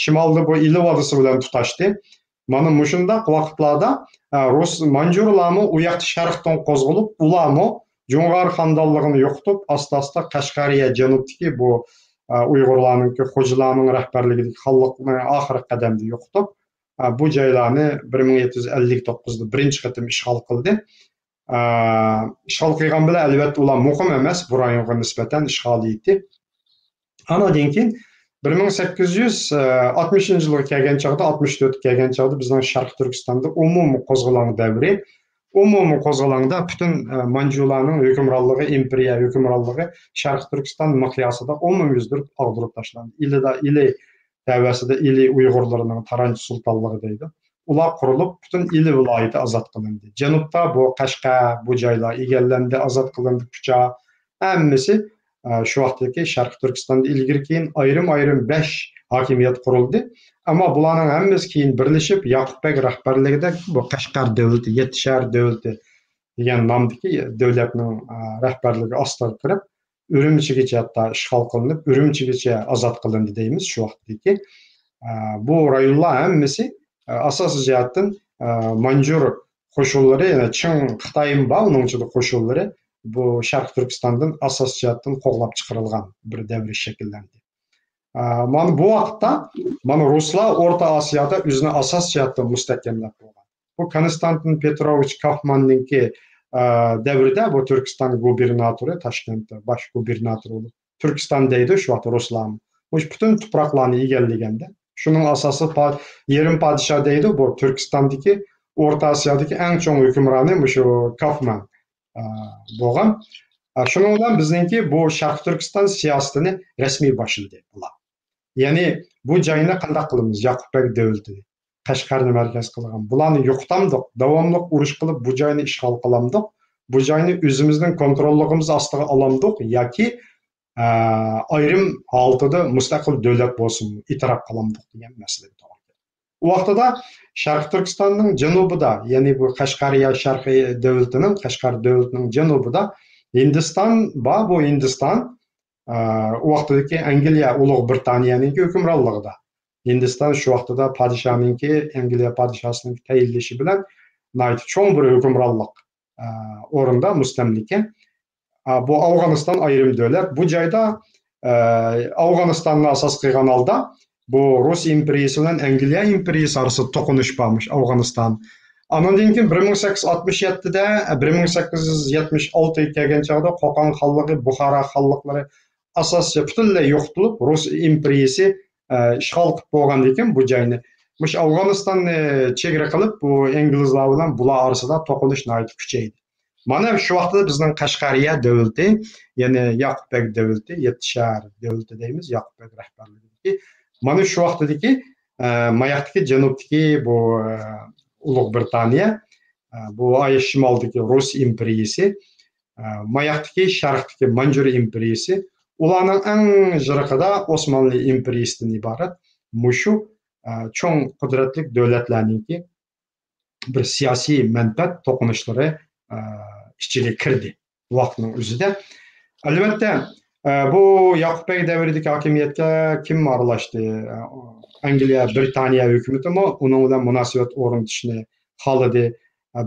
S2: Shimolda bu Ili vodisi bilan tutashdi. Mana mushundaq vaqtlarda Rus manjurlarmi u yoqda sharqdan qo'zg'alib, ularmi Jo'ng'ar xandonligini yo'qotib, asta-asta Qashqariya janubdagi bu Uyg'urlarning, xo'jalarning rahbarligidagi xonlikni oxirgi qadamda yo'qotib, bu joylarni 1759da birinchi qatim ishg'ol qildi. Ishg'ol qilgan bilan albatta ular muhim emas, bu rayonga nisbatan ishg'ol etdi. Anadan keyin 1860-yilga kelgan chog'da, 64ga kelgan chog'da bizning Sharq Turkistonda umumiy qo'zg'olon davri, umumiy qo'zg'olonda butun manjularning hukmronligi, imperiya hukmronligi Sharq Turkiston miqyosida umumyuzdirib ag'dirib tashlandi. Ili tavasida Ili Uyg'urlarining Taranch sultonligi deydi. ular qurilib, butun ili viloyati ozod qilindi. Janubda bu Qashqa, bu joylar egallandi, ozod qilindi, Kucha, hammasi shu vaqtdagi Sharq Turkistonda ilgari keyin ayrim-ayrim 5 hokimiyat qurildi. Ammo bularning hammasi keyin birlashib Yoqub Bek rahbarligida bu Qashqar davlati, Yetti shahar davlati degan nomdagi davlatning rahbarligi ostiga kirib, Urumchigacha hatto ishg'ol qilinib, Urumchigacha ozod qilindi deymiz shu vaqtdagi. Bu rayonlar hammasi asosiy jihatdan Manjur qo'shinlari, ya'ni Chin Xitoyim bor, uning ichida qo'shinlari bu Sharq Turkistondan asosiy jihatdan qo'g'lab chiqarilgan bir davr shakllandi. Mana bu vaqtda mana ruslar O'rta Osiyoda o'zini asosiy jihatdan mustahkamlab qo'ygan. Bu Konstantin Petrovich Kaufmanningki davrida bu Turkiston gubernatori, Toshkentda bosh gubernator bo'lib, Turkiston deydi shu vaqt ruslar. Bu butun tuproqlarni egallaganda, shuning asosi yerim podshoh deydi, bu Turkistondagi O'rta Osiyodagi eng chong hukmroni shu Kaufman bo'lgan. Shuning bilan bizningki bu Sharq Turkiston siyosatini rasmiy boshladi bular. Ya'ni bu joyni qanday qilamiz? Yoqub Bek davlatini Qashqarni markaz qilgan. Bularni yo'qtamdiq, davomli urush qilib bu joyni ishg'ol qilamdiq. Bu joyni o'zimizning kontrolligimiz ostiga olamdiq yoki ayrim holatda mustaqil davlat bo'lsin, e'tirof qilamdiq degan masala to'g'ri. U vaqtda Sharq Turkistonning janubida, ya'ni bu Qashqariya sharqiy davlatining, Qashqar davlatining janubida Hindiston bor, bu Hindiston u vaqtdagi Angliya, Ulug' Britaniyaning hukmronligida. Hindiston shu vaqtda podshohningki, Angliya podshosining tayinlashi bilan cho'ng bir hukmronlik o'rinda mustamlika. Bu Afg'oniston ayrim davlat. Bu joyda Afg'onistonni asos qilgan holda bu Rus imperiyasi bilan Angliya imperiyasi orasida to'qinish bo'lmiş Afg'oniston. Andan keyin 1867da 1876 kelgan chog'da Qo'qon xonligi, Buxoro xonliklari asosiy butunlay yo'q qilib, Rus imperiyasi ishg'ol qilib bo'lgandan keyin bu joyni mush Afg'onistonni chegara qilib, bu inglizlar bilan bular orasida to'qinish nihoyat kuchaydi. Mana shu vaqtda bizning Qashqariya davlati, ya'ni Yoqub Bek davlati, Yetti shahar davlati deymiz, Yoqub Bek rahbarligidagi. Mana shu vaqtdagi mayaqdagi janubdagi bu Ulug' Britaniya, bu shimoldagi Rus imperiyasi, mayaqdagi sharqdagi Manjur imperiyasi, ularning eng yirqida Osmonli imperiyasidan iborat mushu cho'ng qudratli davlatlarningki bir siyosiy manfaat to'qinishlari ichiga kirdi vaqtning o'zida. Albatta, bu Yoqub Bek davridagi hokimiyatga kim aralashdi? Angliya, Britaniya hukumatimi uning bilan munosabat o'rnatishni xohladi.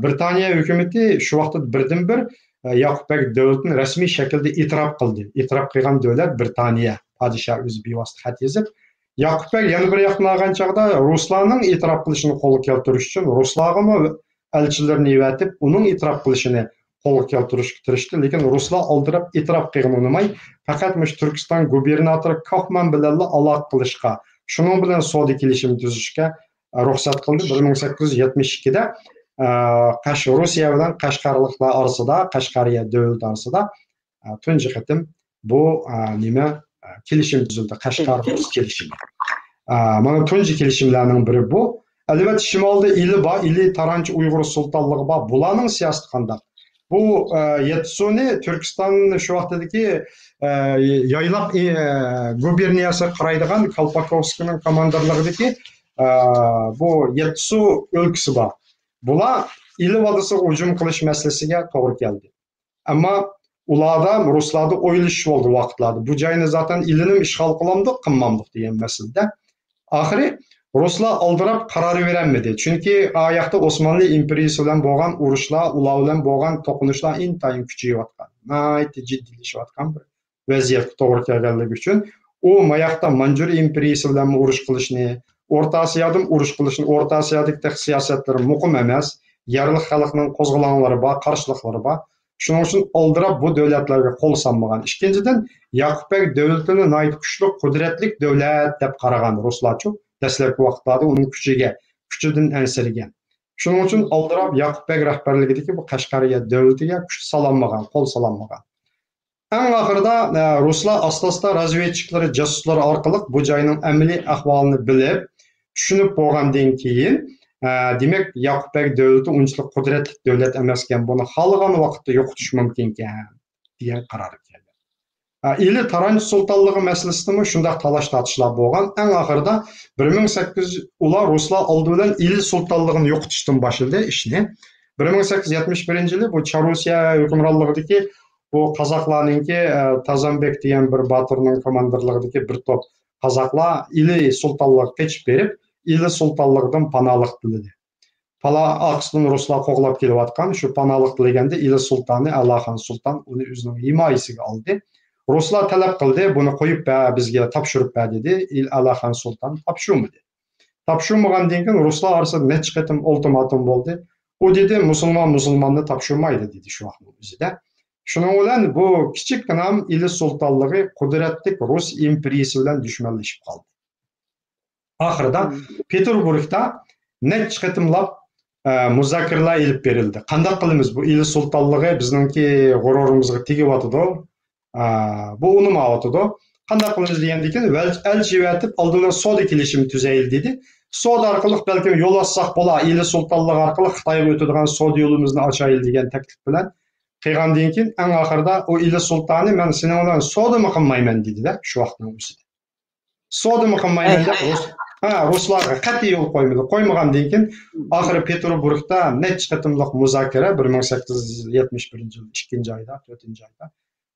S2: Britaniya hukumati shu vaqtda birdan-bir Yoqub Bek davlatini rasmiy shaklda e'tirof qildi. E'tirof qilgan davlat Britaniya. Podshoh o'zi bevosita xat yozib, Yoqub Bek yana bir yoqdan olgan chog'da ruslarning e'tirof qilishini qo'lga keltirish uchun ruslarga elchilarni yuvatib, uning e'tirof qilishini qo'lga keltirishga tirishdi, lekin ruslar oldirab e'tirof qilgan unamay, faqat Turkiston gubernatori Kaufman bilan aloqa qilishga, shuning bilan savdo kelishim tuzishga ruxsat qildi. 1872da Rossiya bilan Qashqarliklar orasida, Qashqariya davlati orasida tunji qatim bu nima kelishim tuzildi, Qashqar kelishimi. Mana tunji kelishimlarning biri bu. Albatta shimolda ili bor, ili Taranch Uyg'ur sultonligi bor. Bularning siyosati qanday? Bu Yettisuni Turkiston shu vaqtdagi yaylaq guberniyasi qaraydigan Kolpakovskiyning komandirligidagi bu Yettisu o'lkasi bor. Bular ili vodisiga hujum qilish masalasiga to'g'ri keldi. Ammo ularda ruslarda o'ylash bo'ldi vaqtlarda. Bu joyni zaten ilini ishg'ol qilamdik, qilmamdik degan masalada. Oxiri ruslar oldirab qaror veremedi. Chunki ayaqda Osmonli imperiyasi bilan bo'lgan urushlar, ular bilan bo'lgan to'qinishlar intayin kuchayotgan. Nihoyat jiddiylashayotgan bir vaziyatga to'g'ri kelganligi uchun u mayaqda Manjur imperiyasi bilan urush qilishni, O'rta Osiyoda urush qilishni, O'rta Osiyodagi siyosatlar muqim emas, yerli xalqning qo'zg'olonlari bor, qarshiliklari bor. Shuning uchun oldirab bu davlatlarga qo'l solmagan. Ikkinchidan, Yoqub Bek davlatini nihoyat kuchli, qudratli davlat deb qaragan ruslarcha dastlabki vaqtlarda uning kuchidan ansirgan. Shuning uchun oldirab Yoqub Bek rahbarligidagi bu Qashqariya davlatiga kuch solanmagan, qo'l solanmagan. Eng oxirida ruslar asta-asta razvedchiklari, jasuslar orqali bu joyning amaliy ahvolini bilib, tushunib bo'lgandan keyin demak Yaqub Bey davlati unchalik qudratli davlat emas ekan, buni xohlagan vaqtda yo'qotish mumkin ekan degan qaror keldi. İli Taranç sultanlığı meselesinde şundaq talaş tartışlar bolğan. Ən axırda 1800 ular Ruslar oldu bilen İli sultanlığını yo'qotishdan başladı işini. 1871 yılı bu Çarusya hükümranlığındaki bu Kazaklarınki Tazanbek degan bir batırның komandırlığındaki bir top Kazaklar İli sultanlığı keçip berip İli sultanlığından panalıq diledi. Pala aqsdan Ruslar qo'g'lab kelayotgan shu panalıq dilegende İli sultanı Allaxon sultan uni o'zining himoyasiga oldi. Ruslar talab qildi, buni qo'yib bizga topshirib dedi. Allaxon sultan topshirmadi. Topshirmagandan keyin Ruslar orasida necha qatim ultimatum bo'ldi. U dedi, musulmonni topshirmaydi dedi shu vaqtning o'zida. Shuning bilan bu kichikgina İli sultonligi qudratli Rus imperiyasi bilan dushmanlashib qoldi. Oxirida Peterburgda necha qatimlab muzokaralar ilib berildi. Qanday qilamiz bu İli sultonligi bizningki g'ururimizga tegyapti. Bu unutmayatıdı. Qanday qilamiz degandan elchivatib oldindan savdo kelishimi tuzayil dedi. Savdo orqali balki yo'l olsak bo'lar, İli sultonligi orqali Xitoyga o'tadigan savdo yo'limizni ochayil degan taklif bilan qilgandan keyin eng oxirida o İli sultoni men sening bilan savdo qilmayman dedi-da shu vaqtning o'zida. Savdo qilmayman deb Ruslarga qat'iy yo'l qo'ymadi. Qo'ymagandan keyin oxiri Peterburgda necha qatimliq muzokara 1871 yil 2-oyda, 4-oyda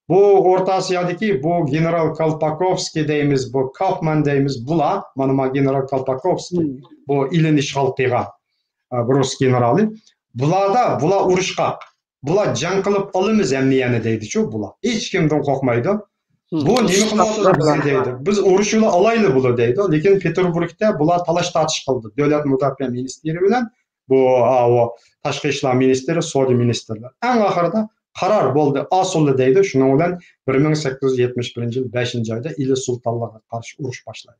S2: bu O'rta Osiyodagi bu general Kolpakovskiy deymiz, bu Kaufman deymiz, bular mana general Kolpakovskiy bu İlini ishg'ol qilgan Rus generali. Bular urushqa, bular jang qilib olamiz hamiyani deydi-ku bular. Hech kimdan qo'rqmaydi. Bu nima qilyapti deydi. Biz urushni olayli bular deydi. Lekin Peterburgda bular talash tortish qildi. Davlat mudofaa ministri bilan bu tashqi ishlar ministri, savdo ministrlari. Eng oxirida qaror bo'ldi, osildi deydi. Shuning bilan 1871 yil 5-oyda İli sultonligiga qarshi urush boshladi.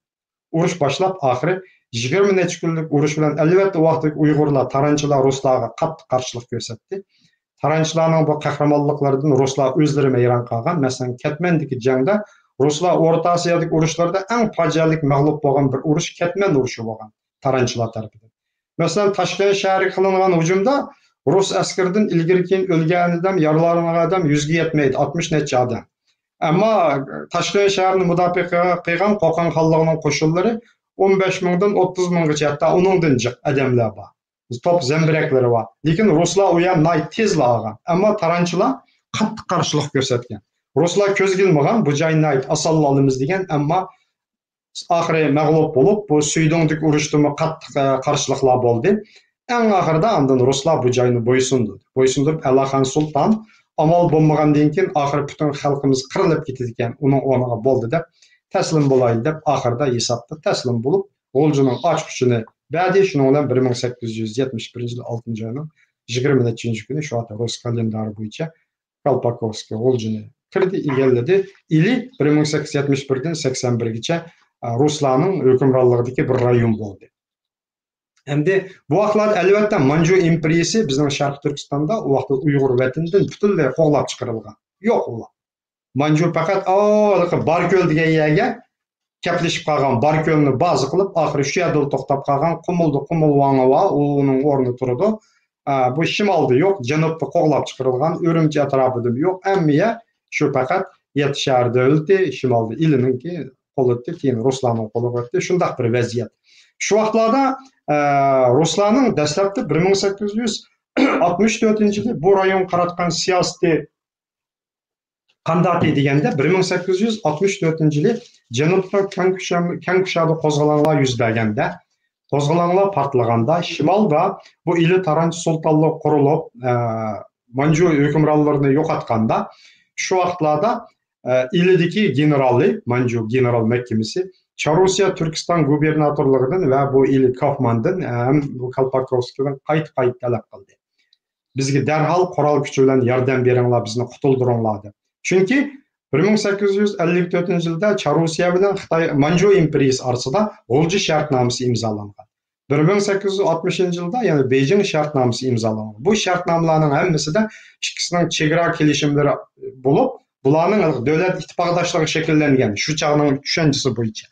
S2: Urush boshlab oxiri 20 necha kunlik urush bilan albatta vaqtdagi Uyg'urlar, taranchilar Ruslarga qattiq qarshilik ko'rsatdi. Taranchilarning bu qahramonliklaridan Ruslar o'zlari hayron qolgan. Masalan, Ketmandagi jangda Ruslar O'rta Osiyodagi urushlarda eng fojiali mag'lub bo'lgan bir urush Ketmand urushi bo'lgan taranchilar tomonidan. Masalan, Toshkent shahriga qilingan hujumda Rus askaridan ilgari keyin o'lgan odam, yaralangan odam 100ga yetmaydi, 60 necha odam. Ammo Toshkent shahrini mudofaa qilgan Qo'qon xonligining qo'shinlari 15 mingdan 30 minggacha, hatto uningdan jiq odamlar bor. Top zambiraklari bor. Lekin Ruslar u ham tezla olgan. Ammo taranchilar qattiq qarshilik ko'rsatgan. Ruslar ko'zga ilmagan, bu joyni osonla olamiz degan, ammo oxiri mag'lub bo'lib, bu Suydongdek urushda qattiq qarshiliklar bo'ldi. Eng oxirida ondan Ruslar bu joyni bo'ysundirib Allaxon sulton amal bo'lmagandan keyin oxiri butun xalqimiz qirilib ketadi ekan, uning o'rniga bo'ldi deb taslim bo'laydi deb oxirida hisobda taslim bo'lib, G'o'ljining ochqichini berdi. Shuning bilan 1871 yil 6-oyning 23-kuni shu Rus kalendari bo'yicha Kolpakovskiy G'o'ljini kirdi, egalladi. İli 1871dan 81gacha Ruslarning hukmronligidagi bir rayon bo'ldi. Endi bu vaqtlarda albatta Manju imperiyasi bizning Sharq Turkistonda u vaqtda Uyg'ur vatandan butunlay qo'g'lab chiqarilgan. Yo'q ular. Manju faqat Barko'l degan yerga kaplashib qolgan, Barko'lni baza qilib, oxiri shu yerda to'xtab qolgan Qumulvonga va uning o'rni turdi. Bu shimolda yo'q, janubda qo'g'lab chiqarilgan, Urumchi atrofida yo'q, ammiya shu faqat 7 shahar davlati shimolda İlininki qo'lida, keyin Ruslarning qo'liga o'tdi. Shundaq bir vaziyat. Shu vaqtlarda Ruslarning dastlabki 1864-yilda bu rayon qaratgan siyosati qanday deganda 1864-yili janubda Kangkusharda qo'zg'olonlar yuz berganda, qo'zg'olonlar portlaganda, shimolda bu İli Taranch sultonligi qurilib, Manju hukmronlarini yo'qotganda, shu vaqtlarda İlidagi generali, Manju general mahkamasi Çarusya Türkistan gubernatorligidan va bu İli Kaufmandan bu Kolpakovskiydan qayt talab qildi. Bizga darhol qurol kuchi bilan yordam beringlar, bizni qutuldiringlar deb. Chunki 1854-yilda Çarusya bilan Xitoy Manju imperiyasi orasida G'o'lji shartnomasi imzolangan. 1860-yilda ya'ni Beijing shartnomasi imzolangan. Bu shartnomalarning hammasida ikkisining chegara kelishimlari bo'lib, bularning davlat ittifoqdoshligi shakllangan. Shu chaqning tushunchasi bo'yicha.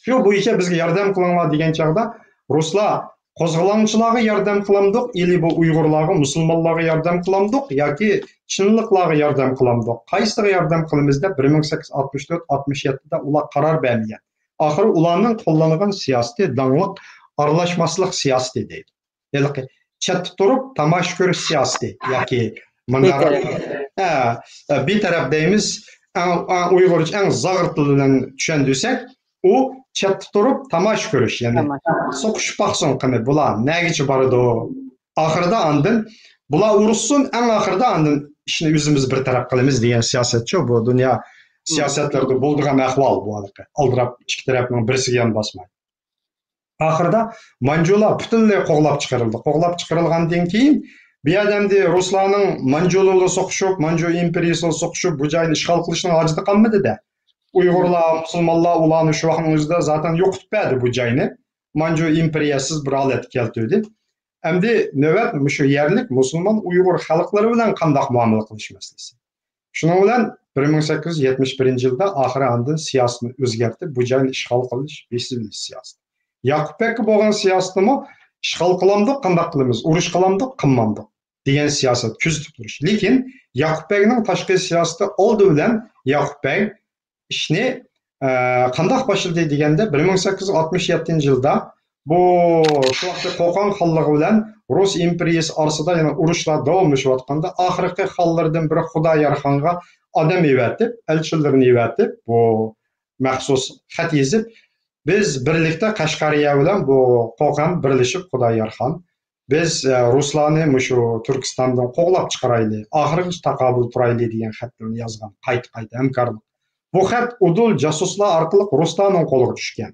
S2: Shu bo'yicha bizga yordam qilinglar degan chaqda Ruslar Qo'zg'olonchilarga yordam qilamdiq, ili bu Uyg'urlarga, musulmonlarga yordam qilamdiq yoki chinliqlarga yordam qilamdiq. Qaysiga yordam qilamiz deb 1864-67da ular qaror bergan. Oxiri ularning qo'llangan siyosati dangliq aralashmaslik siyosati deydi. Ya'ni chetda turib tomosha ko'rish siyosati yoki bir taraf deymiz, Uyg'urcha eng zag'ir til bilan tushundirsak, u chetda turib tomosha ko'rish, ya'ni so'qishib baqsin qani bular nagicha boradi. Oxirida andin bular urushsin, eng oxirida andin ishni o'zimiz bir taraf qilamiz degan siyosatchi bu dunyo siyosatlarda bo'lgan ahvol bu haqda. Aldirab ikki tarafning birisiga ham bosmaydi. Oxirida manjular butunlay qo'g'lab chiqarildi. Qo'g'lab chiqarilgandan keyin bu odamda ruslarning manjularga so'qishib, Manju imperiyasiga so'qishib bu joyni ishg'ol qilishning hojati qolmadi-da. Uyg'urlar, musulmonlar ularni shu vaqtning o'zida zaten yo'qotib berdi bu joyni. Manju imperiyasiz bir holatga keltirdi. Endi navbat shu yerlik musulmon Uyg'ur xalqlari bilan qanday muomala qilish masalasi. Shuning bilan 1871-yilda oxiri andin siyosatni o'zgartib, bu joyni ishg'ol qilish besibli siyosat. Yaqub Bekka bo'lgan siyosatimi ishg'ol qilamdiq, qanday qilamiz, urush qilamdiq, qilmamdiq degan siyosat kuzatib turish. Lekin Yaqub Bekning tashqi siyosati oldi bilan Yaqub Bek ishni qanday boshladi deganda 1867-yilda bu shu vaqtda Qo'qon xonligi bilan Rus imperiyasi orasida yana urushlar davomlashayotganda oxirgi xonlardan biri Xudoyorxonga odam evatib, elchilarni evatib, bu maxsus xat yozib, biz birlikda Qashqariya bilan bu Qo'qon birlashib Xudoyorxon biz ruslarni shu Turkistondan qo'g'lab chiqaraylik, oxirgi taqobil turaylik degan xatni yozgan, qayta hamkorlik. Bu xat udul jasuslar orqali Ruslarning qo'liga tushgan.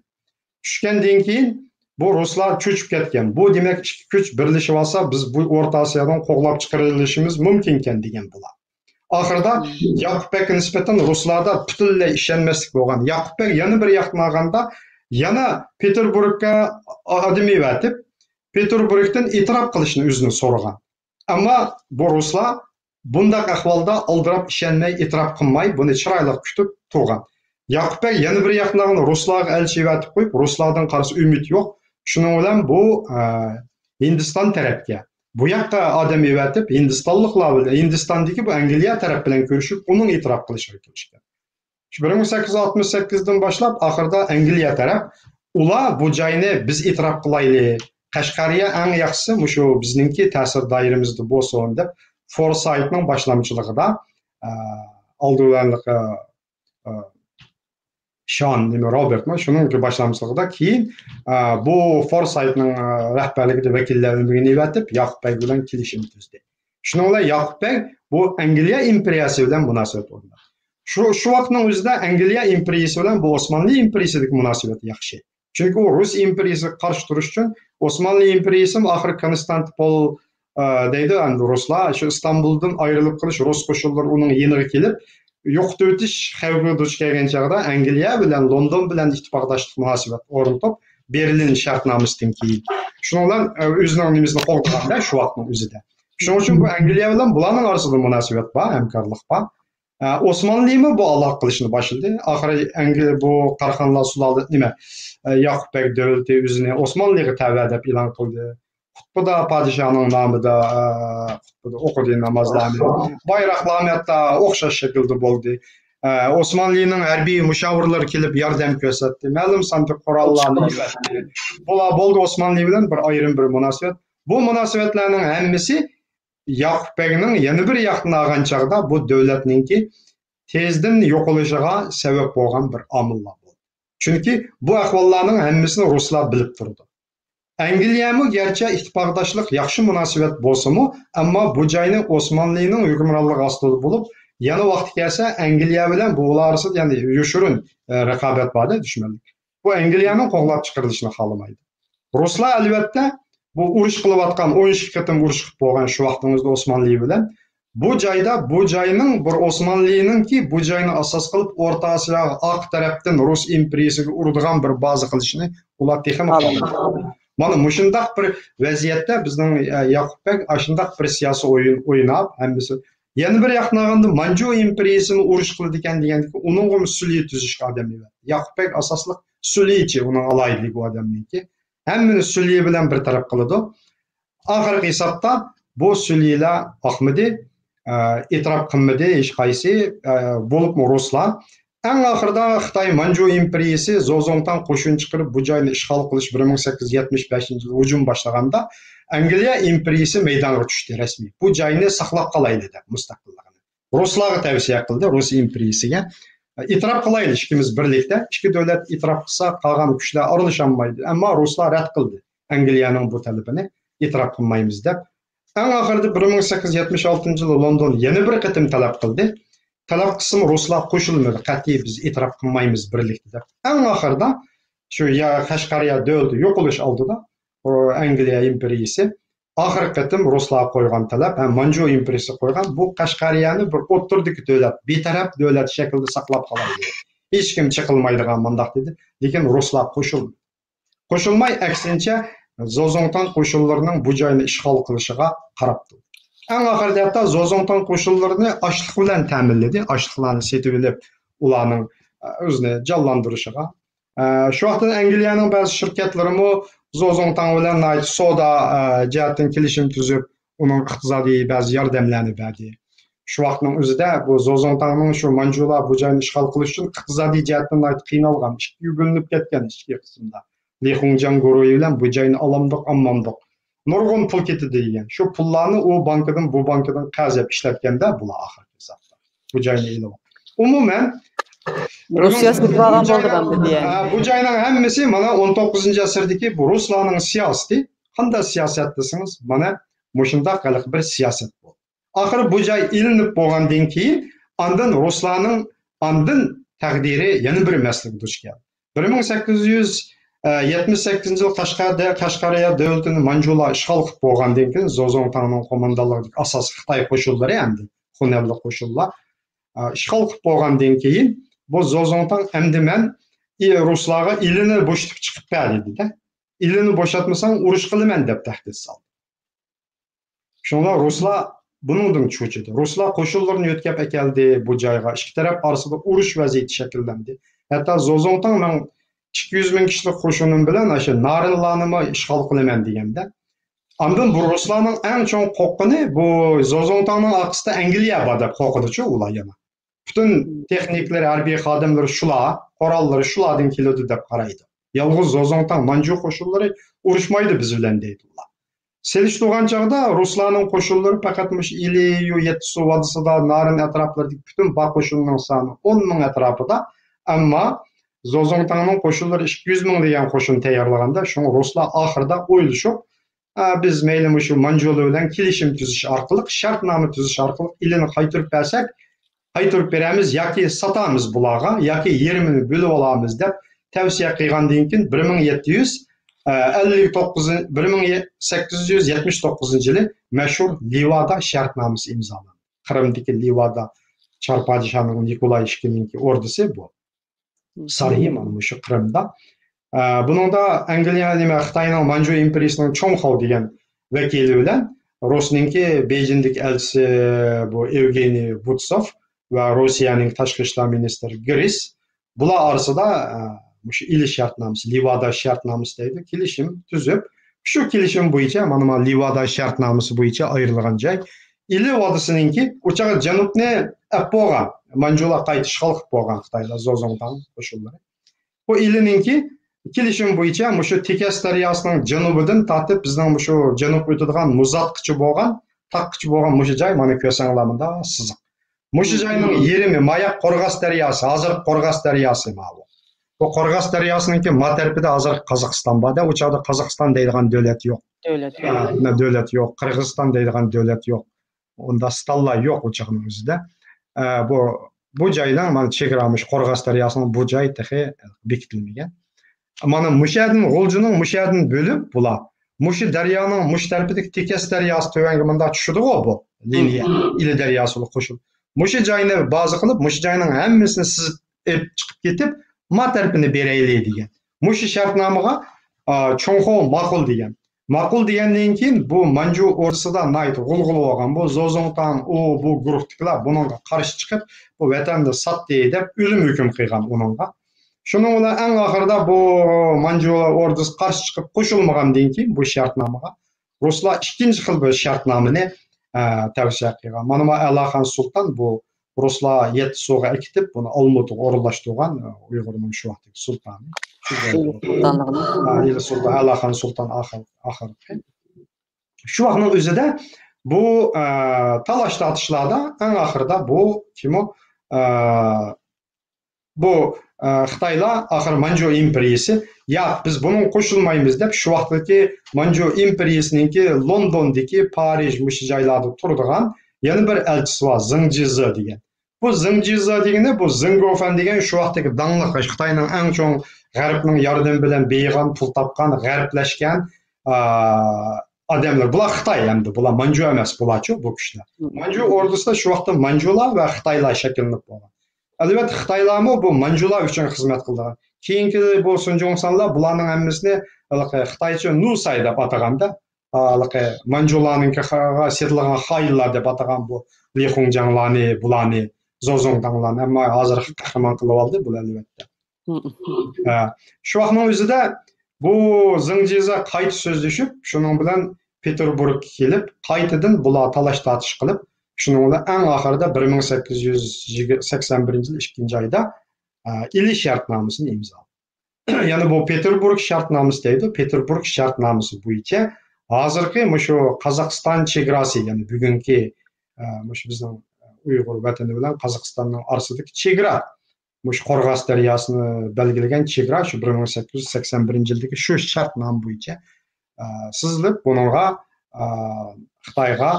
S2: Tushgandan keyin bu ruslar cho'chib ketgan. Bu demak ikki kuch birlashib olsa biz bu O'rta Osiyodan qo'g'lab chiqarilishimiz mumkin ekan degan bular. Oxirida Yaqub Bekka nisbatan ruslarda butunlay ishonmaslik bo'lgan. Yaqub Bek yana bir yoqdan olganda yana Peterburgga odam evatib, Peterburgdan e'tirof qilishni o'zini so'ragan. Ammo bu ruslar bunday ahvolda oldirab ishonmay, e'tirof qilmay, buni chiroyli kutib turgan. Yaqub Bek yana bir yoqdan ruslarga elchi evatib qo'yib, ruslardan qarshi umid yo'q. Shuning bilan bu Hindiston tarafga bu yoqqa odam evatib, Hindistonliklar bilan Hindistondagi bu Angliya taraf bilan ko'rishib, uning e'tirof qilishiga kirishgan. 1868dan boshlab oxirida Angliya taraf ular bu joyni biz e'tirof qilaylik. Qashqariya eng yaxshisi shu bizningki ta'sir doiramizda bo'lsin deb Forsythning boshlamchiligida oldivanliqi Sean Robertman shuning boshlamchiligida keyin bu Forsythning rahbarligida vakillarni evatib Yaqub Bek bilan kelishim tuzdi. Shuning bilan Yaqub Bek bu Angliya imperiyasi bilan munosabat o'rnatdi. Shu vaqtning o'zida Angliya imperiyasi bilan bu Osmonli imperiyasining munosabati yaxshi. Chunki u Rus imperiyasiga qarshi turish uchun Osmonli imperiyasi oxiri Konstantinopol deydi, endi ruslar shu Istanbuldan ayrilib qilish Rus qo'shinlari uning yeniga kelib yo'qotib o'tish xavfiga duch kelgan chog'da Angliya bilan London bilan ittifoqdoshlik munosabat o'rnatib Berlin shartnomasidan keyin shuning bilan o'zining nimasini qo'lganda shu vaqtning o'zida. Shuning uchun bu Angliya bilan bularning orasida munosabat bor, hamkorlik bor. Osmonlimi bu aloqa qilishni boshladi. Oxiri Angliya bu Qarxonlar sulolati nima Yaqub Bek davlati o'zini Osmonliga tava deb e'lon qildi. Xutbada podshohning nomida xutbada o'qidi namozlarni. Bayroqlarni hatto o'xshash shaklda bo'ldi. Osmonlining harbiy mushovirlari kelib yordam ko'rsatdi. Ma'lum sonda qurollarni evatdi. Bular bo'ldi Osmonli bilan bir ayrim bir munosabat. Bu munosabatlarning hammasi Yaqub Bekning yana bir yoqdan olgan chog'da bu davlatningki tezdan yo'qolishiga sabab bo'lgan bir omillar bo'ldi. Chunki bu ahvollarning hammasini ruslar bilib turdi. Angliyami garchi ittifoqdoshlik yaxshi munosabat bo'lsa-mu, ammo bu joyni Osmonlining hukmronligi ostida bo'lib, yana vaqti kelsa Angliya bilan bu orasida ya'ni yoshirin raqobat borda, dushmanlik. Bu Angliyaning qo'g'lab chiqarilishini xohlamaydi. Ruslar albatta bu urush qilayotgan 12 qatim urush qilib bo'lgan shu vaqtimizda Osmonli bilan bu joyda bu joyning bir Osmonliningki bu joyni asos qilib O'rta Osiyo oq tarafdan Rus imperiyasiga uradigan bir baza qilishni ular texnik qiladi. Mana mushundaq bir vaziyatda bizning Yaqub Bek ashundaq bir siyosiy o'yin o'ynab, hammasi yana bir yoqdan Manju imperiyasini urush qildi ekan degandiki, uning sulh tuzishga odam emas. Yaqub Bek asosli sulhchi, uning aloyidligi bu odamniki. hammani Sülye bilan bir taraf qiladi. Oxirgi hisobda bu Sülyelar oqmidi, e'tirof qilmadi hech qaysi, bo'libmi ruslar. Eng oxirida Xitoy Manju imperiyasi Zozongdan qo'shin chiqarib bu joyni ishg'ol qilish 1875-yil hujum boshlaganda Angliya imperiyasi maydonga tushdi rasmiy. Bu joyni saqlab qolaylik deb mustaqilligini. Ruslarga tavsiya qildi, Rus imperiyasiga. E'tirof qilaylik ikkimiz birlikda, ikki davlat e'tirof qilsa qolgan kuchlar aralasholmaydi. Ammo ruslar rad qildi Angliyaning bu talabini, e'tirof qilmaymiz deb. Eng oxirida 1876-yil London yana bir qatim talab qildi. Talab qismi ruslar qo'shilmadi, qat'iy biz e'tirof qilmaymiz birlikda deb. Eng oxirida shu Qashqariya davlati yo'qolish oldida Angliya imperiyasi oxirgi qatim ruslar qo'ygan talab, Manju imperiyasi qo'ygan bu Qashqariyani bir o'rtadagi davlat, betaraf davlat shaklida saqlab qolaydi. Hech kim chiqilmaydigan mandaq dedi, lekin ruslar qo'shilmay aksincha Zozongtan qo'shinlarining bu joyni ishg'ol qilishiga qarab turdi. Eng oxirida hatto Zozongtan qo'shinlarini ochliq bilan ta'minladi, ochliqlarni setib olib, ularning o'zini jonlantirishiga. Shu vaqtda Angliyaning ba'zi shirkatlari Zozongtan bilan savdo jihatdan kelishim tuzib, uning iqtisodiy ba'zi yordamlarni berdi. Shu vaqtning o'zida bu Zozongtanning shu Manjular bu joyni ishg'ol qilish uchun iqtisodiy jihatdan qiynalgan, ikkiga bo'linib ketgan ikki qismda. Li Hongjiang guruhi bilan bu joyni olamdiq, ammandiq. Nurg'un pul ketdi degan. Shu pullarni u bankadan bu bankadan qazib ishlatganda bular oxirgi hisobda bu joyni ilib. Umuman
S1: Rusya sotib olgan bo'ldi yani.
S2: Bu joyning hammasi mana 19-asrdagi bu ruslarning siyosati, qanday siyosat desangiz, mana mushunda qiliq bir siyosat bu. Oxiri bu joy ilinib bo'lgandan keyin ondan ruslarning ondan taqdiri yana bir masalaga duch keldi. 1878-yil Qashqariya davlatini Manjular ishg'ol qilib bo'lgandan keyin Zozongtanning qo'mondonligidagi asosiy Xitoy qo'shinlari hamda Xunabli qo'shinlar ishg'ol qilib bo'lgandan keyin bu Zozongtan endi men ruslarga ilini bo'shatib chiqib berdi-da. Ilini bo'shatmasang urush qilaman deb tahdid soldi. Shunda ruslar buningdan cho'chidi. Ruslar qo'shinlarni yo'tkab keldi bu joyga. Ikki taraf orasida urush vaziyati shakllandi. Hatto Zozongtan 200 ming kishilik qo'shinim bilan o'sha Narinlarni ishg'ol qilaman deganda, ondan bu ruslarning eng chong qo'qqini bu Zozongtanning orqasida Angliya bor deb qo'rqidi-chu ular yana. Bütün texnikler, harbiy xodimlar shular, qo'rollari shulardan keladi deb qaraydi. Yolg'iz Zozongtan Manju qo'shinlari urushmaydi biz bilan deydi ular. Selishto'g'an chog'da ruslarning qo'shinlari faqat mush Ili, Yetsu vodisida, Narin atroflaridagi butun bor qo'shinning soni 10 ming atrofida, ammo Zozongtanning qo'shinlari 200 ming degan qo'shin tayyorlaganda, shuni ruslar oxirida o'ylashib, biz mayli shu Manjular bilan kelishim tuzish orqali, shartnoma tuzish orqali ilini qaytarib bersak, qaytarib beramiz yoki sotamiz bularga yoki yerini bo'lib olamiz deb tavsiya qilgandan keyin 1879-yili mashhur Livada shartnomasi imzolandi. Qrimdagi Livada Char podshoning Nikolay II ordisi bu. Sarhiy mana shu Qrimda. Buningda Angliya nima Xitoyning Manju imperiyasining Chongxo degan vakili bilan Rusninki Bejindagi elchisi bu Evgeniy Butsov va Rossiyaning tashqi ishlar ministri Gris bular orasida shu ili shartnomasi, Livada shartnomasi deydi, kelishim tuzib, shu kelishim bo'yicha mana Livada shartnomasi bo'yicha ayrilgan joy Ili vodisininki o'chaga janubni bo'lgan, Manjular qayta ishg'ol qilib bo'lgan Xitoylar Zozongtan qo'shinlari. Bu Ilininki kelishim bo'yicha shu Tekas daryosining janubidan tortib bizning shu janub o'tadigan muzatqichi bo'lgan, taqqichi bo'lgan shu joy mana ko'rsanglar bunda siziq. Mushu joyning yerimi Mayak Qo'rg'as daryosi, hozir Qo'rg'as daryosi ma'lum. Bu Qo'rg'as daryosiningki tarafida hozir Qozog'iston borda, u joyda Qozog'iston deydigan davlat yo'q. Davlat yo'q, Qirg'iziston deydigan davlat yo'q. Unda stallar yo'q u joyning o'zida. Bu joydan mana chegaramoq Qo'rg'as daryosining bu joyi tehi bekitilmagan. Mana Mushadin G'uljining Mushadin bo'lib bular mushu daryoning mush tarafidagi Tekas daryosi tuvanga bunda tushdi-ku bu liniya, Ili daryosi qo'shib. Mushu joyni baza qilib, mushu joyning hammasini sizib chiqib ketib, ma tarafini beraylik degan. Mushu shartnomaga Chongxo ma'qul degan. Ma'qul degandan keyin bu Manju o'rsida nayt g'ulg'ul bo'lgan bu Zozongtan bu guruhdagilar bunga qarshi chiqib, bu vatanni sotdi deb o'lim hukm qilgan uningga. Şunun bilan eng ahırda bu Manjula ordusu qarşı chiqib qo'shilmagandan keyin bu shartnomaga ruslar ikkinchi xil bir shartnomani tavsiya qilgan. Mana bu Alaxon Sultan bu ruslar 7 so'g'a akitib buni Olmutga o'rinlashtirgan Uyg'urning shu vaqtdagi sultoni. İli Sultan Alaxon Sultan axir. Şu vaqtning o'zida bu talash tortishlarda eng ahirda bu kim o bu Xitoylar axir Manju imperiyasi ya biz bunun qo'shilmaymiz deb shu vaqtdagi Manju imperiyasininki Londondagi Parij mush joylarda turadigan yana bir elchisi bor Zhengjizi degan. Bu Zhengjizi degani bu Zengofan degan shu vaqtdagi dangliq Xitoyning eng cho'ng g'arbning yordami bilan beyg'on pul topgan, g'arblashgan adamlar. Bular Xitoy endi, bular Manju emas, bularchi bu kishilar. Manju ordusida shu vaqtda Manjular va Xitoylar shakllanib bo'lgan. Albatta Xitoylarmi bu Manjular uchun xizmat qilgan. Keyingi bu Sunjongsanlar bularning hammasini Xitoycha Nusay deb ataganda, Manjularninkiga setilgan xayillar deb atagan bu Li Hongjianglarni, bularni, Zozongdanglarni hamma hozir qahramon qilib oldi bular albatta. Shu vaqtning o'zida bu Zhengjizi qayta so'zlashib, shuning bilan Peterburgga kelib, qaytadan bular talash tortish qilib, shuning bilan eng oxirida 1881-yil 2-oyda İli shartnomasini imzoladi. Ya'ni bu Peterburg shartnomasi deydi. Peterburg shartnomasi bo'yicha hozirgi shu Qozog'iston chegarasi, ya'ni bugungi shu bizning Uyg'ur vatani bilan Qozog'istonning orasidagi chegara, shu Qo'rg'os daryosini belgilagan chegara shu 1881-yildagi shu shartnoma bo'yicha sizlib buningga Xitoyga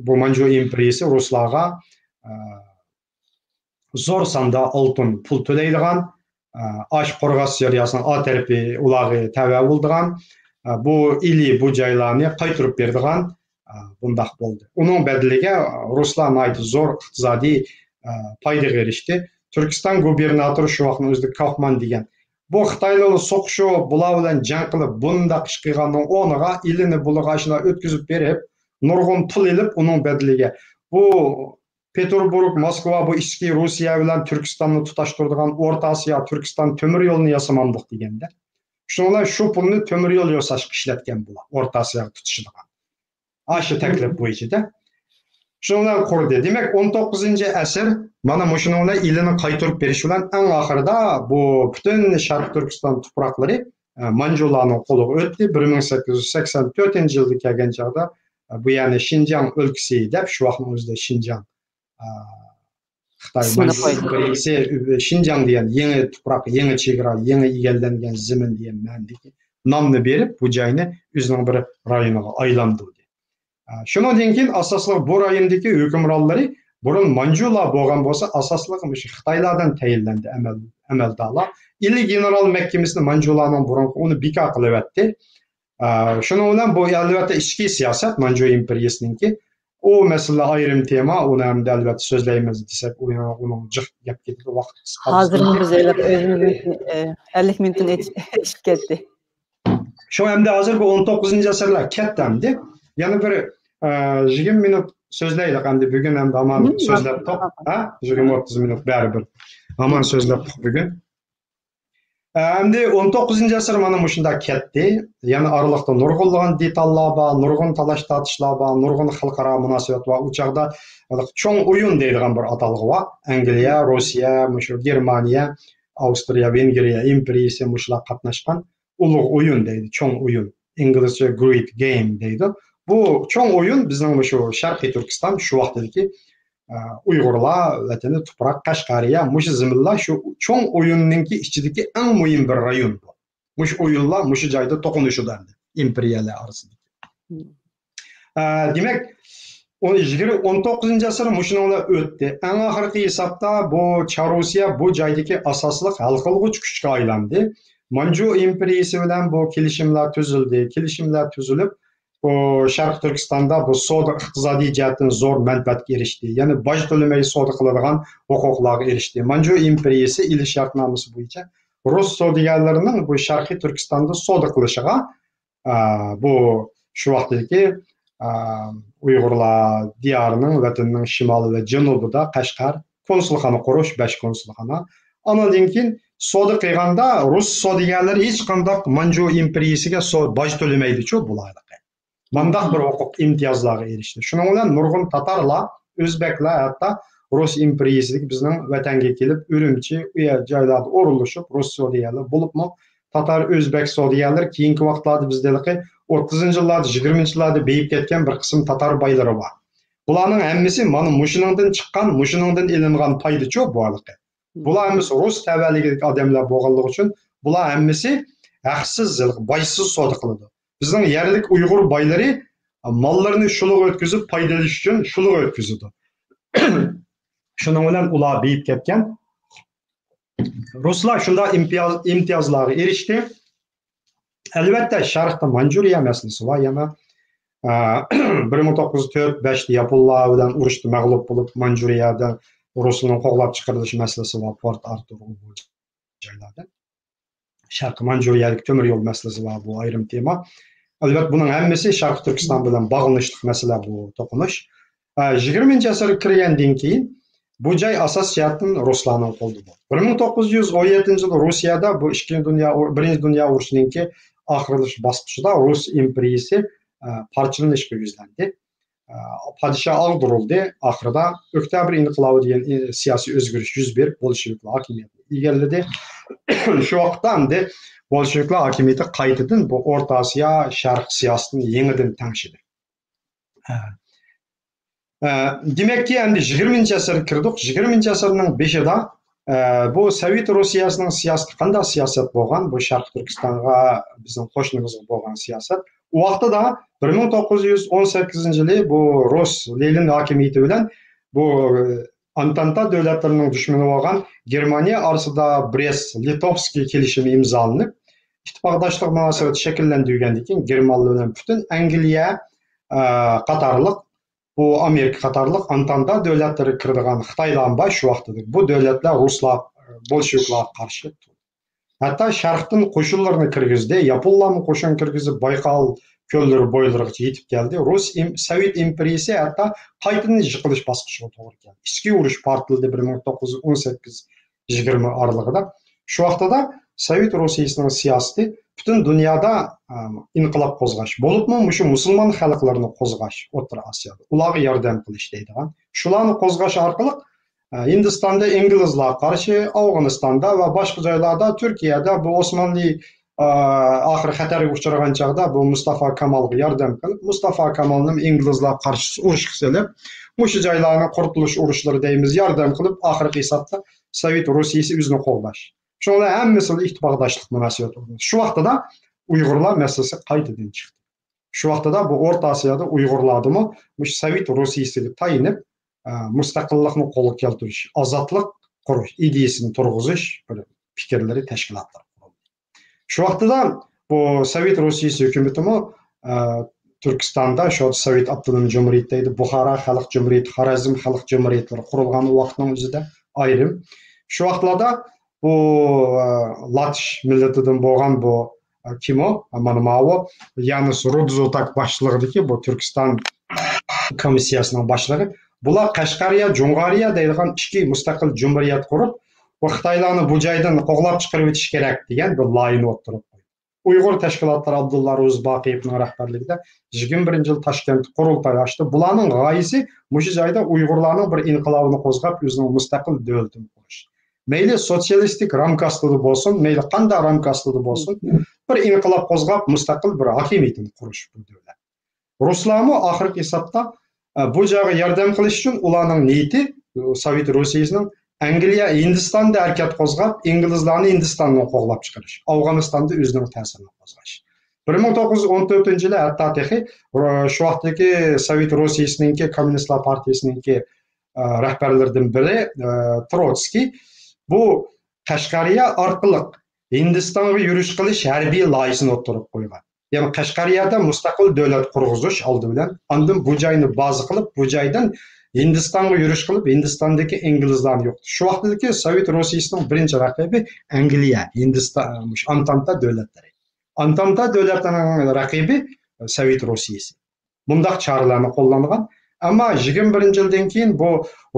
S2: bu Manju imperiyasi ruslarga zo'r sonda oltin pul to'laydigan, Ash Qo'rg'os daryosining o tarafi ularga tava bo'ldigan, bu ili bu joylarni qaytarib berdigan bundaq bo'ldi. Uning badaliga ruslar zo'r iqtisodiy foydaga erishdi. Turkiston gubernatori shu vaqtning o'zida Kaufman degan. Bu Xitoylarni so'qishib, bular bilan jang qilib, bundaq ish qilganning o'rniga ilini bularga shuna o'tkazib berib, nurg'un pul ilib uning badaliga bu Peterburg, Moskva bu ichki Rossiya bilan Turkistonni tutashtiradigan O'rta Osiyo Turkiston temir yo'lini yasamandiq deganda. Shunlar shu pulni temir yo'l yasashga ishlatgan bular, O'rta Osiyoga tutishadigan. Aşı taklif bo'yicha. Shunlar qurdi. Demak, 19-asr mana shuningla ilini qaytarib berish bilan eng oxirida bu butun Sharq Turkiston tuproqlari Manjularning qo'liga o'tdi. 1884-yilda kelgan chog'da bu ya'ni Xinjiang o'lkasi deb shu vaqtning o'zida Xinjiang Xitoy Manjulisi Xinjiang degan yangi tuproq, yangi chegara, yangi egallangan zamin degan ma'nodagi nomni berib, bu joyni o'zining bir rayoniga aylantirdi. Shundan keyin asosliq bu rayondagi hukmronlari burun Manjular bo'lgan bo'lsa, asosliq Xitoylardan tayinlandi amaldorlar. İli general mahkamasini Manjularning burun uni bekor qilyapti. Shuning bilan bu albatta ichki siyosat Manju imperiyasininki o masala ayrim tema, uni ham albatta so'zlaymiz desak, uning jiq gap ketdi vaqt.
S1: Hozir biz o'zimizning 50 minutni ishib ketdi.
S2: Shu hamda hozir bu 19-asrlar ketdi. Yana bir 20 minut so'zlaylik endi bugun ham aman so'zlab to'q, 20-30 minut baribir. Aman so'zlab to'q bugun. Endi 19-asr mana shunda ketdi. Yana aralıqda nurg'unlagan detallar bor, nurg'un talash tortishlar bor, nurg'un xalqaro munosabat bor. U chaqda cho'ng o'yin deydigan bir atalg'i bor. Angliya, Rossiya, Germaniya, Avstriya, Vengriya imperiyasi mushlar qatnashgan ulug' o'yin deydi, cho'ng o'yin. İngilizce Great Game deydi. Bu cho'ng o'yin bizning shu Sharqiy Turkiston shu vaqtdagi Uyg'urlar vatani tuproq Qashqariya mush zaminlar shu cho'ng o'yinninki ichidagi eng muhim bir rayon bu. Mush o'yinlar mush joyda to'qnashuvlardi imperiyalar orasida. Demak, 19-asr mushuninglar o'tdi. Eng oxirgi hisobda bu Charusiya bu joydagi asosli hal qilg'uch kuchga aylandi. Manju imperiyasi bilan bu kelishimlar tuzildi. Kelishimlar tuzilib, bu Sharq Turkistonda bu savdo iqtisodiy jihatdan zo'r manfaatga erishdi. Ya'ni boj to'lamay savdo qiladigan huquqlarga erishdi. Manju imperiyasi İli shartnomasi bo'yicha rus savdogarlarining bu Sharqiy Turkistonda savdo qilishiga bu shu vaqtdagi Uyg'urlar diyorining vatanining shimoli va janubida Qashqar konsulxona qurish, 5 konsulxona, Andan keyin soda qilganda rus sodigarlari hech qanday Manju imperiyasiga boj to'lamaydi-ku bular. Mandaq bir huquq imtiyozlarga erishdi. Shuning bilan nurg'un tatarlar, o'zbeklar hatto Rus imperiyasiga bizning vatanga kelib, Urumchi u joylarda o'rinlashib, Rus sodigarlar bo'libmi, tatar o'zbek sodigarlar keyingi vaqtlarda bizdagi 30-yillarda, 20-yillarda beyib ketgan bir qism tatar boylari bor. Bularning hammasi mana mushuningdan chiqqan, mushuningdan ilingan paydichu bo'liqi. Bular hammasi Rus tavalligidagi odamlar bo'lganligi uchun bular hammasi haqsiz, boysiz soda qiladi. Bizning yerlik Uyg'ur boylari mollarini shuluq o'tkazib, foydalanish uchun shuluq o'tkazadi. Shuning bilan ular beyib ketgan. Ruslar shunda imtiyozlarga erishdi. Albatta, Sharqda Manjuriya masalasi va yana 1904-5da yaponlar bilan urushda mag'lub bo'lib, Manjuriyada Ruslarning qo'g'lab chiqarilishi masalasi va Port Artur joylarda. Sharq Manjuriyalik temir yo'l masalasi va bu ayrim tema. Albatta, buning hammasi Sharq Turkiston bilan bog'lanishli masala bu to'qinish. 20-asrga kirgandan keyin bu joy asosiyatdan ruslarning qo'lida bo'ldi. 1917-yilda Rossiyada bu Birinchi dunyo urushininki oxirlash bosqichida Rus imperiyasi parchalanishga yuzlandi. Podshoh og'dirildi. Oxirida Oktyabr inqilobi degan siyosiy o'zgarish yuz berib, bolsheviklar hokimiyatni egalladi. Shu vaqtda endi bolsheviklar hokimiyati qaytadan bu O'rta Osiyo sharq siyosatini yangidan tanishdi. Demakki, endi 20-asrga kirdik. 20-asrning 5ida bu Sovet Rossiyasining siyosati qanday siyosat bo'lgan? Bu Sharq Turkistonga, bizning qo'shnimizga bo'lgan siyosat. U vaqtida 1918-yili bu Rus Lenin hokimiyati bilan bu Antanta davlatlarining dushmani bo'lgan Germaniya orasida Brest-Litovskiy kelishimi imzolanib, ittifoqdoshlik munosabati shakllantirilgandan keyin germanlar bilan butun Angliya qatorliq bu Amerika qatorliq Antanta davlatlari kirdigan Xitoydan bosh shu vaqtda bu davlatlar Ruslar bolsheviklarga qarshi turdi. Hatto Sharqdan qo'shinlarni kirgizdi, yaponlarni qo'shin kirgizib Bayqal ko'llari bo'ylarigacha yetib keldi. Sovet imperiyasi hatto qaytadan yiqilish bosqichiga to'g'ri keldi. Ichki urush portladı 1918-20 oralig'ida. Shu vaqtda Sovet Rossiyasining siyosati butun dunyoda inqilob qo'zg'ash bo'libmi, shu musulmon xalqlarni qo'zg'ash O'rta Osiyoda ularga yordam qilish deydigan. Shularni qo'zg'ash orqali Hindistonda inglizlar qarshi, Afg'onistonda va boshqa joylarda, Turkiyada bu Osmonli oxir xatarga uchragan chog'da bu Mustafa Kamalga yordam qilib, Mustafa Kamalning inglizlar qarshi urush qilib, o'sha joylarni qurtilish urushlari deymiz, yordam qilib, oxirgi hisobda Sovet Rossiyasi o'zini qo'llash. Shunlar hammasi ittifoqdoshlik munosabati bo'ldi. Shu vaqtda Uyg'urlar masalasi qaytadan chiqdi. Shu vaqtda bu O'rta Osiyoda Uyg'urlarni Sovet Rossiyasiga tayinib, mustaqillikni qo'lga keltirish, ozodlik qurish, ideyasini turg'izish bir fikrlari tashkilotlar qurildi. Shu vaqtda bu Sovet Rossiyasi hukumatimi Turkistonda shu Sovet Avtonom Jumhuriyati edi, Buxoro Xalq Jumhuriyati, Xorazm Xalq Jumhuriyatlari qurilgan vaqtning o'zida ayrim. Shu vaqtlarda bu Latish millatidan bo'lgan bu kimo, mana ma'vo, Yanus Rudzotak boshchiligidagi bu Turkiston komissiyasining boshlig'i. Bular Qashqariya, Jung'ariya deydigan ikki mustaqil jumhuriyat qurib, bu Xitoylarni bu joydan qo'g'lab chiqarib o'tish kerak degan bir loyihani o'tirib qo'ydi. Uyg'ur tashkilotlari Abdulla O'zbaqiyevning rahbarligida 21-yil Toshkentda qurultoy ochdi. Bularning g'oyasi o'sha joyda Uyg'urlarning bir inqilobini qo'zg'ab, o'zining mustaqil davlatini qurish. Mayli sotsialistik ramka ostida bo'lsin, mayli qanday ramka ostida bo'lsin, bir inqilob qo'zg'ab, mustaqil bir hokimiyatni qurish bu davlat. Ruslarmi oxirgi hisobda bu joyga yordam qilish uchun ularning niyati Sovet Rossiyasining Angliya, Hindistonda harakat qo'zg'ab, inglizlarni Hindistondan qo'g'lab chiqarish, Afg'onistonda o'zining ta'sirini qo'zg'ash. 1914-yili hatto shu vaqtdagi Sovet Rossiyasining Kommunistlar partiyasining rahbarlaridan biri Trotskiy bu Qashqariya orqali Hindistonga yurish qilish harbiy loyihasini o'tirib qo'ygan. Yani Qashqariyada mustaqil davlat qurg'izish oldi bilan, ondan bu joyni baza qilib, bu joydan Hindistonga yurish qilib, Hindistondagi inglizlarni yo'qdi. Shu vaqtdagi Sovet Rossiyasining birinchi raqibi Angliya, Hindiston, Antanta davlatlari. Antanta davlatlarining raqibi Sovet Rossiyasi. Bundaq choralarni qo'llangan. Ammo 21-yildan keyin bu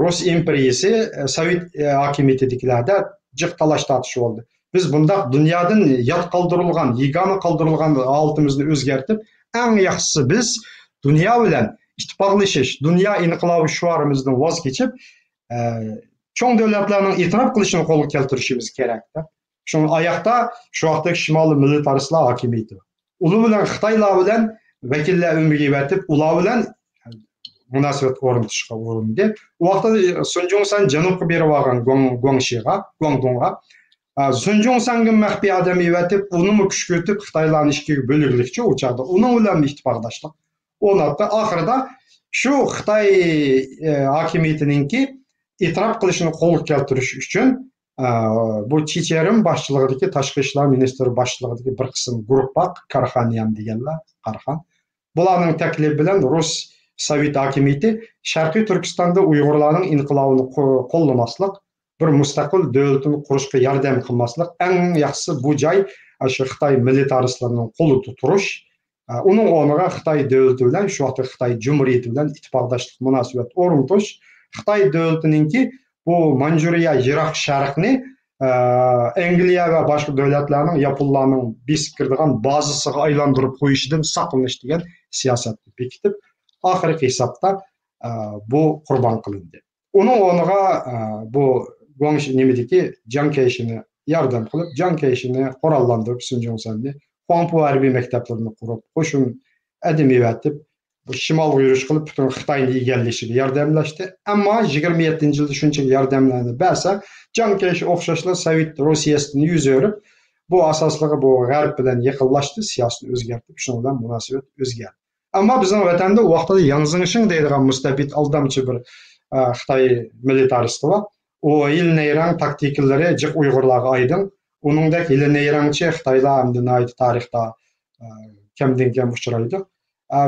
S2: Rus imperiyasi Sovet hokimiyatidagilarda jiq talash tartish oldu. Biz bunda dünyadan yat kaldırılgan, yegana kaldırılgan altımızı özgertip, en yaxşısı biz dünya bilen ittifaqlashish, dünya inqilobi şuarımızdan vaz keçip, çoğun devletlerinin itiraf kılışını qo'lga keltirishimiz kerak. Şunun ayakta şu vaqtdagi Shimoliy militaristlar hakimiyeti. Ulu bilan Xitoylar bilan vakillar umriga batib, ular bilan munosabat o'rnatishga urindi. U vaqtda Sun Jung-san janubga berib olgan Guangdongga Sun Jung-sanga maxfiy odam evatib, uni kuch ko'tib Xitoylarni ikkiga bo'lirlikchi u chaqda uning bilan ittifoqdoshlik o'rnatdi. Oxirida shu Xitoy hokimiyatiningki e'tirof qilishini qo'lga keltirish uchun bu Checherim boshchiligidagi tashqi ishlar ministri boshchiligidagi bir qism guruh bor, Karxanyan deganlar, Qarxan. Bularning taklifi bilan Rus Sovet hokimiyati Sharqiy Turkistonda Uyg'urlarning inqilobini qo'llamaslik, bir mustaqil davlatni qurishga yordam qilmaslik, eng yaxshisi bu joy shu Xitoy militaristlarining qo'lida turish, uning o'rniga Xitoy davlati bilan, shu vaqtda Xitoy Jumhuriyati bilan ittifoqdoshlik munosabat o'rnatish, Xitoy davlatininki bu Manjuriya Yiroq Sharqni Angliya va boshqa davlatlarning, Yaponlarning besib kirdigan bazasiga aylantirib qo'yishidan saqlanish degan siyosatni bekitib, oxirgi hisobda bu qurbon qilindi. Uning o'rniga bu Guangxi Jiang Kaishini yordam qilib, Jiang Kaishini qurollantirib, Sun Jung-sanni Huangpu harbiy maktablarini qurib, qo'shin adam evatib, shimolga yurish qilib, butun Xitoyni egallashiga yordamlashdi. Ammo 27-yilda shunchaki yordamlarni bersa, Jiang Kaish o'xshashlar Sovet Rossiyasidan yuz o'rib, bu asosligi bu g'arb bilan yaqinlashdi, siyosatni o'zgartirib, shundan bilan munosabat o'zgardi. Ammo bizning vatanda u vaqtda Yang Zhengxin deydigan mustabid aldamchi bir Xitoy militaristi bor. O ilneyrang taktikalari jiq Uyg'urlarga aydin. Uningdek ilneyrangchi Xitoylar hamda tarixda kamdan-kam uchraydi.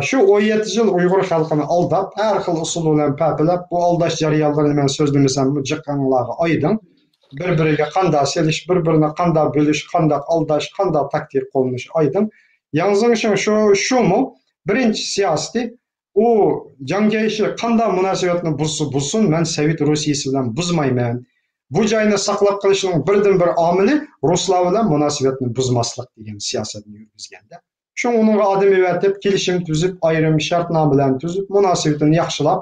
S2: Shu 17 yil Uyg'ur xalqini aldab, har xil usul bilan papilab, bu aldash jarayonlarini men so'zlamasam, jiqqanlarga aydin. Bir-biriga qanday selish, bir-birini qanday bo'lish, qanday aldash, qanday taktik qo'llanish aydin. Yang Zhengxin shumi birinchi siyosati u Jiang Kaishi qanday munosabatni bulsin, men Sovet Rossiyasi bilan buzmayman. Bu joyni saqlab qolishning birdan-bir omili ruslar bilan munosabatni buzmaslik degan siyosatni yurgizganda. Şun onunla adım evatib, kelishim tüzüp, ayrım şartnama bilan tüzüp, munosabatini yaxshilab,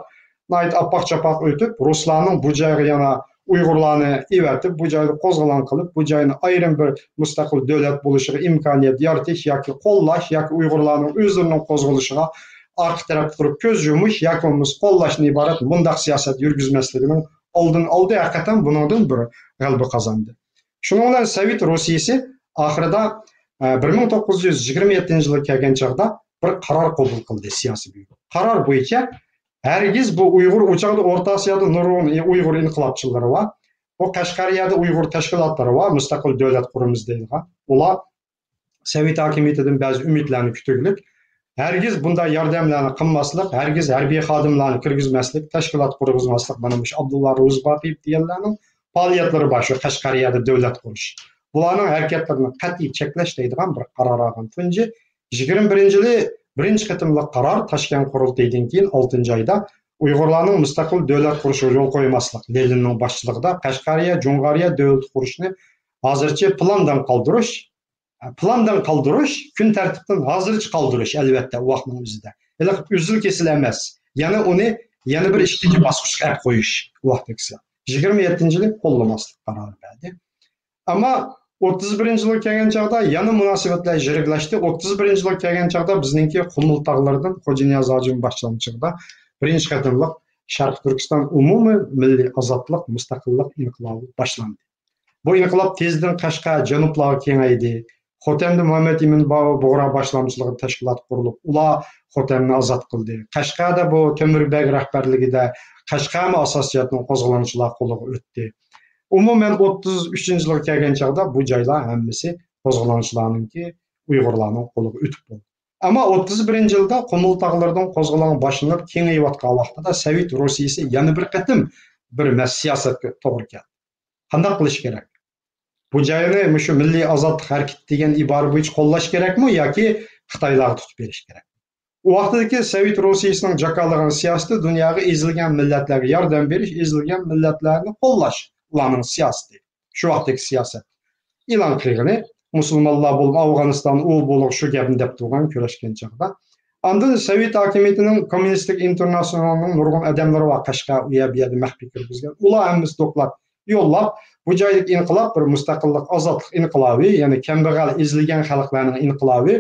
S2: nayt apaq-chapaq o'tib, Ruslarning bu joyga yana Uyg'urlarni evatib, bu joyni qo'zg'olon qilib, bu joyni ayrim bir mustaqil davlat bo'lishiga imkoniyat yaratish yoki qo'llash yoki Uyg'urlarning o'zlarining qo'zg'olishiga orqa tarafda turib ko'z yumish yoki qo'llashdan iborat bundaq siyosat yurgizmasligining oldin oldi, haqiqatan buningdan bir g'alaba qozondi. Shuning bilan Sovet Rossiyasi oxirida 1927-yilga kelgan chaqda bir qaror qabul qildi siyosiy byuro. Qaror bo'yicha hargiz bu Uyg'ur o'chog'ida O'rta Osiyoda nurg'un Uyg'ur inqilobchilari va bu Qashqariyada Uyg'ur tashkilotlari va mustaqil davlat quramiz deydigan. Ular Sovet hokimiyatidan ba'zi umidlarni kutuglik, hargiz bunday yordamlarni qilmaslik, hargiz harbiy xodimlarni kirgizmaslik, tashkilot qurgizmaslik, mana bu Abdulla Ro'zboqiyev deganlarning faoliyatlari bor shu Qashqariyada davlat qurish. Bularning harakatlarini qat'iy cheklash deydigan bir qaror olgan. Tunji 21-yili birinchi qatimliq qaror Toshkent qurultayidan keyin 6-oyda Uyg'urlarning mustaqil davlat qurishiga yo'l qo'ymaslik, Leninning boshchiligida Qashqariya, Jung'ariya davlat qurishni hozircha plandan qoldirish, kun tartibdan hozircha qoldirish albatta vaqtning o'zida. Hali uzil kesil emas. Yana uni yana bir ikkinchi bosqichga olib qo'yish vaqtida 27-yili qo'llamaslik qarori berdi. Ammo 31-yilga kelgan chaqda yana munosabatlar jiriglashdi. 31-yilga kelgan chaqda bizningki Qumul tog'laridan Xo'janiyaz hojim boshchiligida birinchi qatimliq Sharq Turkiston umumiy milliy ozodlik, mustaqillik inqilobi boshlandi. Bu inqilob tezdan Qashqa, janublarga kengaydi. Xotamda Muhammad Emin Bog'ra boshlamchiligi tashkilot qurilib, ular Xotamni ozod qildi. Qashqada bu Temirbek rahbarligida Qashqa asosiyatning qo'zg'olonchilar qo'liga o'tdi. Umuman 33-yilga kelgan chaqda bu joylar hammasi qo'zg'olonchilarningki Uyg'urlarning qo'liga o'tib bo'ldi. Ammo 31-yilda Qumul tog'laridan qo'zg'olon boshlanib kengayayotgan vaqtida Sovet Rossiyasi yana bir qatim bir siyosatga to'g'ri keldi. Qanday qilish kerak? Bu joyni shu milliy ozodlik harakati degan ibora bo'yicha qo'llash kerakmi yoki Xitoylarga tutib berish kerak? U vaqtdagi Sovet Rossiyasining jakalagan siyosati dunyoga ezilgan millatlarga yordam berish, ezilgan millatlarni qo'llash ularning siyosati. Şu vaqtdagi siyosat. E'lon qilgani musulmonlar bo'lib Afg'oniston u bo'lib shu gapni deb turgan kurashgan chog'da. Ondan Sovet hokimiyatining kommunistik internasionalning nurg'un odamlari va Qashqa u yerda maxfiy kirgizgan. Ular hammasi doklab yo'llab bu joydagi inqilob bir mustaqillik, ozodlik inqilobi, ya'ni kambag'al ezilgan xalqlarning inqilobi,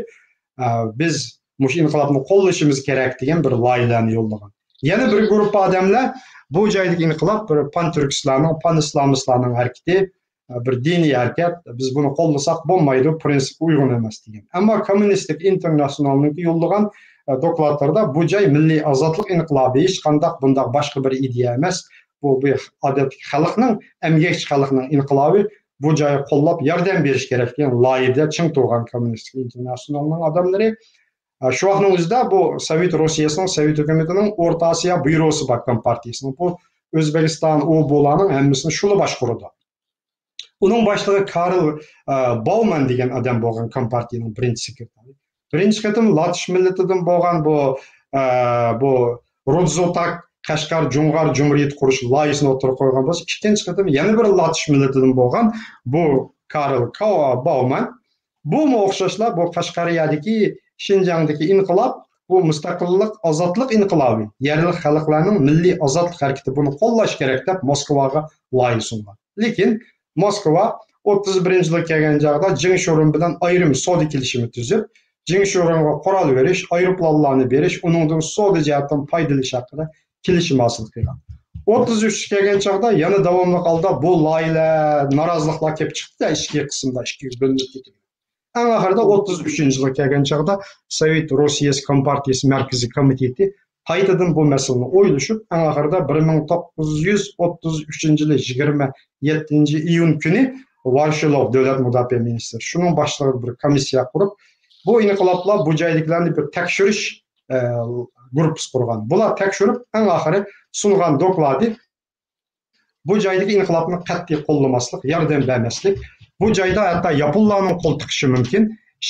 S2: biz mush inqilobni qo'llashimiz kerak degan bir loyihalarni yo'llagan. Yana bir guruh odamlar bu joydagi inqilob bir pan-turkistlarning, pan-islomistlarning harakati, bir diniy harakat, biz buni qo'llasak bo'lmaydi, prinsip uyg'un emas degan. Ammo kommunistik internasionalning yo'llagan dokladlarda bu joy milliy ozodlik inqilobi hech qanday bunday boshqa bir ideya emas. Bu odatdagi xalqning, emgakchi xalqning inqilobi, bu joyga qo'llab yordam berish kerak degan loyihada ching turgan kommunistik internasionalning odamlari. Shu vaqtning o'zida bu Sovet Rossiyasining, Sovet hukumatining O'rta Osiyo byurosi bor partiyasining, bu O'zbekiston u bo'laning hammasini shuli boshqaradi. Uning boshlig'i Karl Bauman degan odam bo'lgan kompartiyaning birinchi sekretari. Birinchi qatim Latish millatidan bo'lgan bu Rodzotak Qashqar Jungar Jumhuriyat qurish loyihasini o'tirib qo'ygan bo'lsa, ikkinchi qatim yana bir Latish millatidan bo'lgan bu Karl Bauman. Bu o'xshashlar bu Qashqariyadagi Şinjandagi inqilob, bu mustaqillik, ozodlik inqilobi, yerli xalqlarning milliy ozodlik harakati buni qo'llash kerak deb Moskvaga loyiha sungan. Lekin Moskva 31-yilga kelgan chog'da Jingsho'rin bilan ayrim savdo kelishimi tuzib, Jingsho'ringa qurol berish, aeroplanlarni berish, uningdan savdo jihatdan foydalanish haqida kelishim hosil qilgan. 33 kelgan chog'da yana davomli holda bu loyiha noroziliklar kelib chiqdi, ikki qismda ikki bo'linib ketdi. Eng oxirida 33-yilga kelgan chog'da Sovet Rossiyasi Kompartiyasi Markaziy komiteti qaytadan bu masalani o'ylashib, eng oxirida 1933-yil 27-iyun kuni Varshilov davlat mudofaa ministri shuning boshlig'ida bir komissiya qurib, bu inqiloblar bu joyliklarni bir tekshirish guruhi qurgan. Bular tekshirib, eng oxiri sungan dokladi bu joydagi inqilobni qat'iy qo'llamaslik, yordam bermaslik. Bu joyda hatta Yaponlarning qo'l tiqishi mumkin.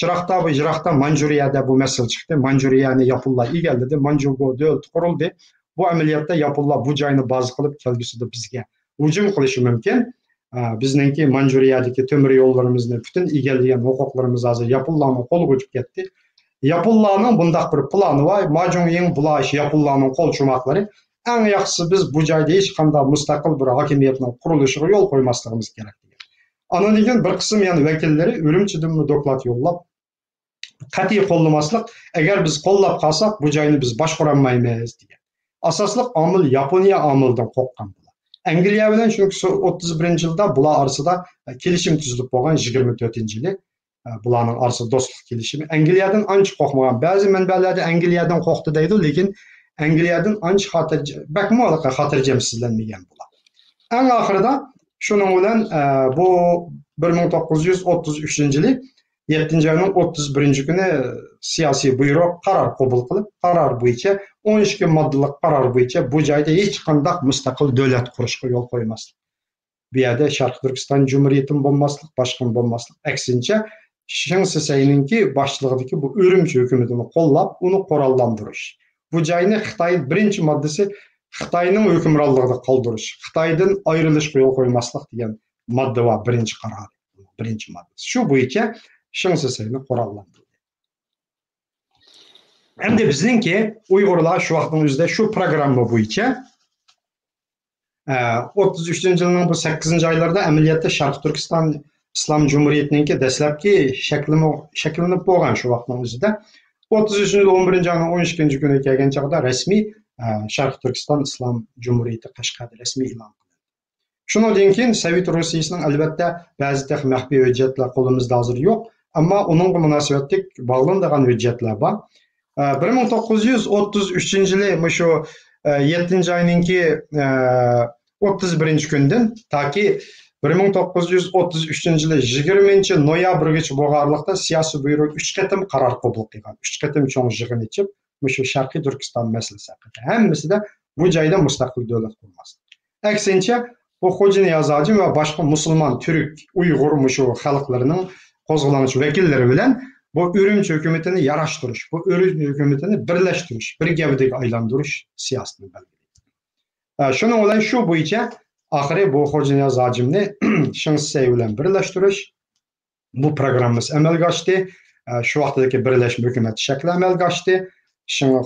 S2: Iroqda Manjuriyada bu masala chiqdi. Manjuriyani Yaponlar egalladi. Manjurgo davlat qurildi. Bu amaliyotda Yaponlar bu joyni baza qilib kelgusida bizga hujum qilishi mumkin. Bizningki Manjuriyadagi temir yo'llarimizni butun egallagan huquqlarimiz hozir Yaponlarning qo'liga o'tib ketdi. Yaponlarning bunday bir plani va Majunning bulash Yaponlarning qo'l chumoqlari. Eng yaxshisi biz bu joyda hech qanday mustaqil bir hokimiyatning qurilishiga yo'l qo'ymasligimiz kerak. Anonimdan bir qism yani vakilleri Ürümçi'den doklad yollab qat'iy qo'llamaslik, agar biz qo'llab qolsak bu joyni biz boshqarolmaymiz degan. Asosliq omil Yaponiya omilidan qo'rqqan bular. Angliya bilan chunki 31-yilda bular orasida kelishim tuzilib bo'lgan 24-yili bularning orasida do'stlik kelishimi. Angliyadan ancha qo'rqmagan. Ba'zi manbalarda Angliyadan qo'rqdi deydi, lekin Angliyadan ancha xotirjamsizlanmagan bular. Eng oxirida shuning bilan bu 1933-yili 7-oyning 31-kuni siyosiy buyruq qaror qabul qilib, qaror bo'yicha 12 moddalik qaror bo'yicha bu joyda hech qanday mustaqil davlat qurishga yo'l qo'ymaslik. Bu yerda Sharq Turkiston Jumhuriyati bo'lmaslik, boshqa bo'lmaslik. Aksincha, Sheng Sisayninki boshlig'idagi bu Urumchi hukumatini qo'llab, uni qo'rollantirish. Bu joyni Xitoy birinchi moddasi Xitoyning hukmronligida qoldirish, Xitoydan ayrilishga yo'l qo'ymaslik degan modda va birinchi qaror, birinchi moddasi. Shu bo'yicha Sheng Sisayni qurollantirdi. Endi bizningki Uyg'urlar shu vaqtning o'zida shu programma bo'yicha 33-yilning bu 8-oylarida amaliyotda Sharq Turkiston Islom Jumhuriyatininki dastlabki shakllanib bo'lgan shu vaqtning o'zida 33-yil 11-oyning 12-kuni kelgan chog'da rasmiy Sharq Turkiston Islom Jumhuriyati Qashqarda rasmiy e'lon qilindi. Shundan keyin Sovet Rossiyasining albatta ba'zi maxfiy hujjatlar qo'limizda hozir yo'q, ammo uningga munosabatlik bog'langan hujjatlar bor. 1933-yili shu 7-oyninki 31-kundan toki 1933-yili 20-noyabrgacha bo'lganlikda siyosiy buyruq 3 qatim qaror qabul qilgan. 3 qatim cho'ng yig'in ichib shu Sharqiy Turkiston masalasi haqida. Hammasida bu joyda mustaqil davlat qurmasdi. Aksincha, bu Xo'ja Niyoz va boshqa musulmon, turk, Uyg'ur shu xalqlarining qo'zg'aluvchi vakillari bilan bu Urumchi hukumatini yarashtirish, bu Urumchi hukumatini birlashtirish, bir gavdaga aylantirish siyosatini belgilaydi. Shuning bilan shu bo'yicha Ahiri bu Hoca Niyaz hacimni Şingsisey bilen birleştiriş. Bu programımız amalga oshdi. Shu vaqtdagi birlashma hukumat shakli amalga oshdi.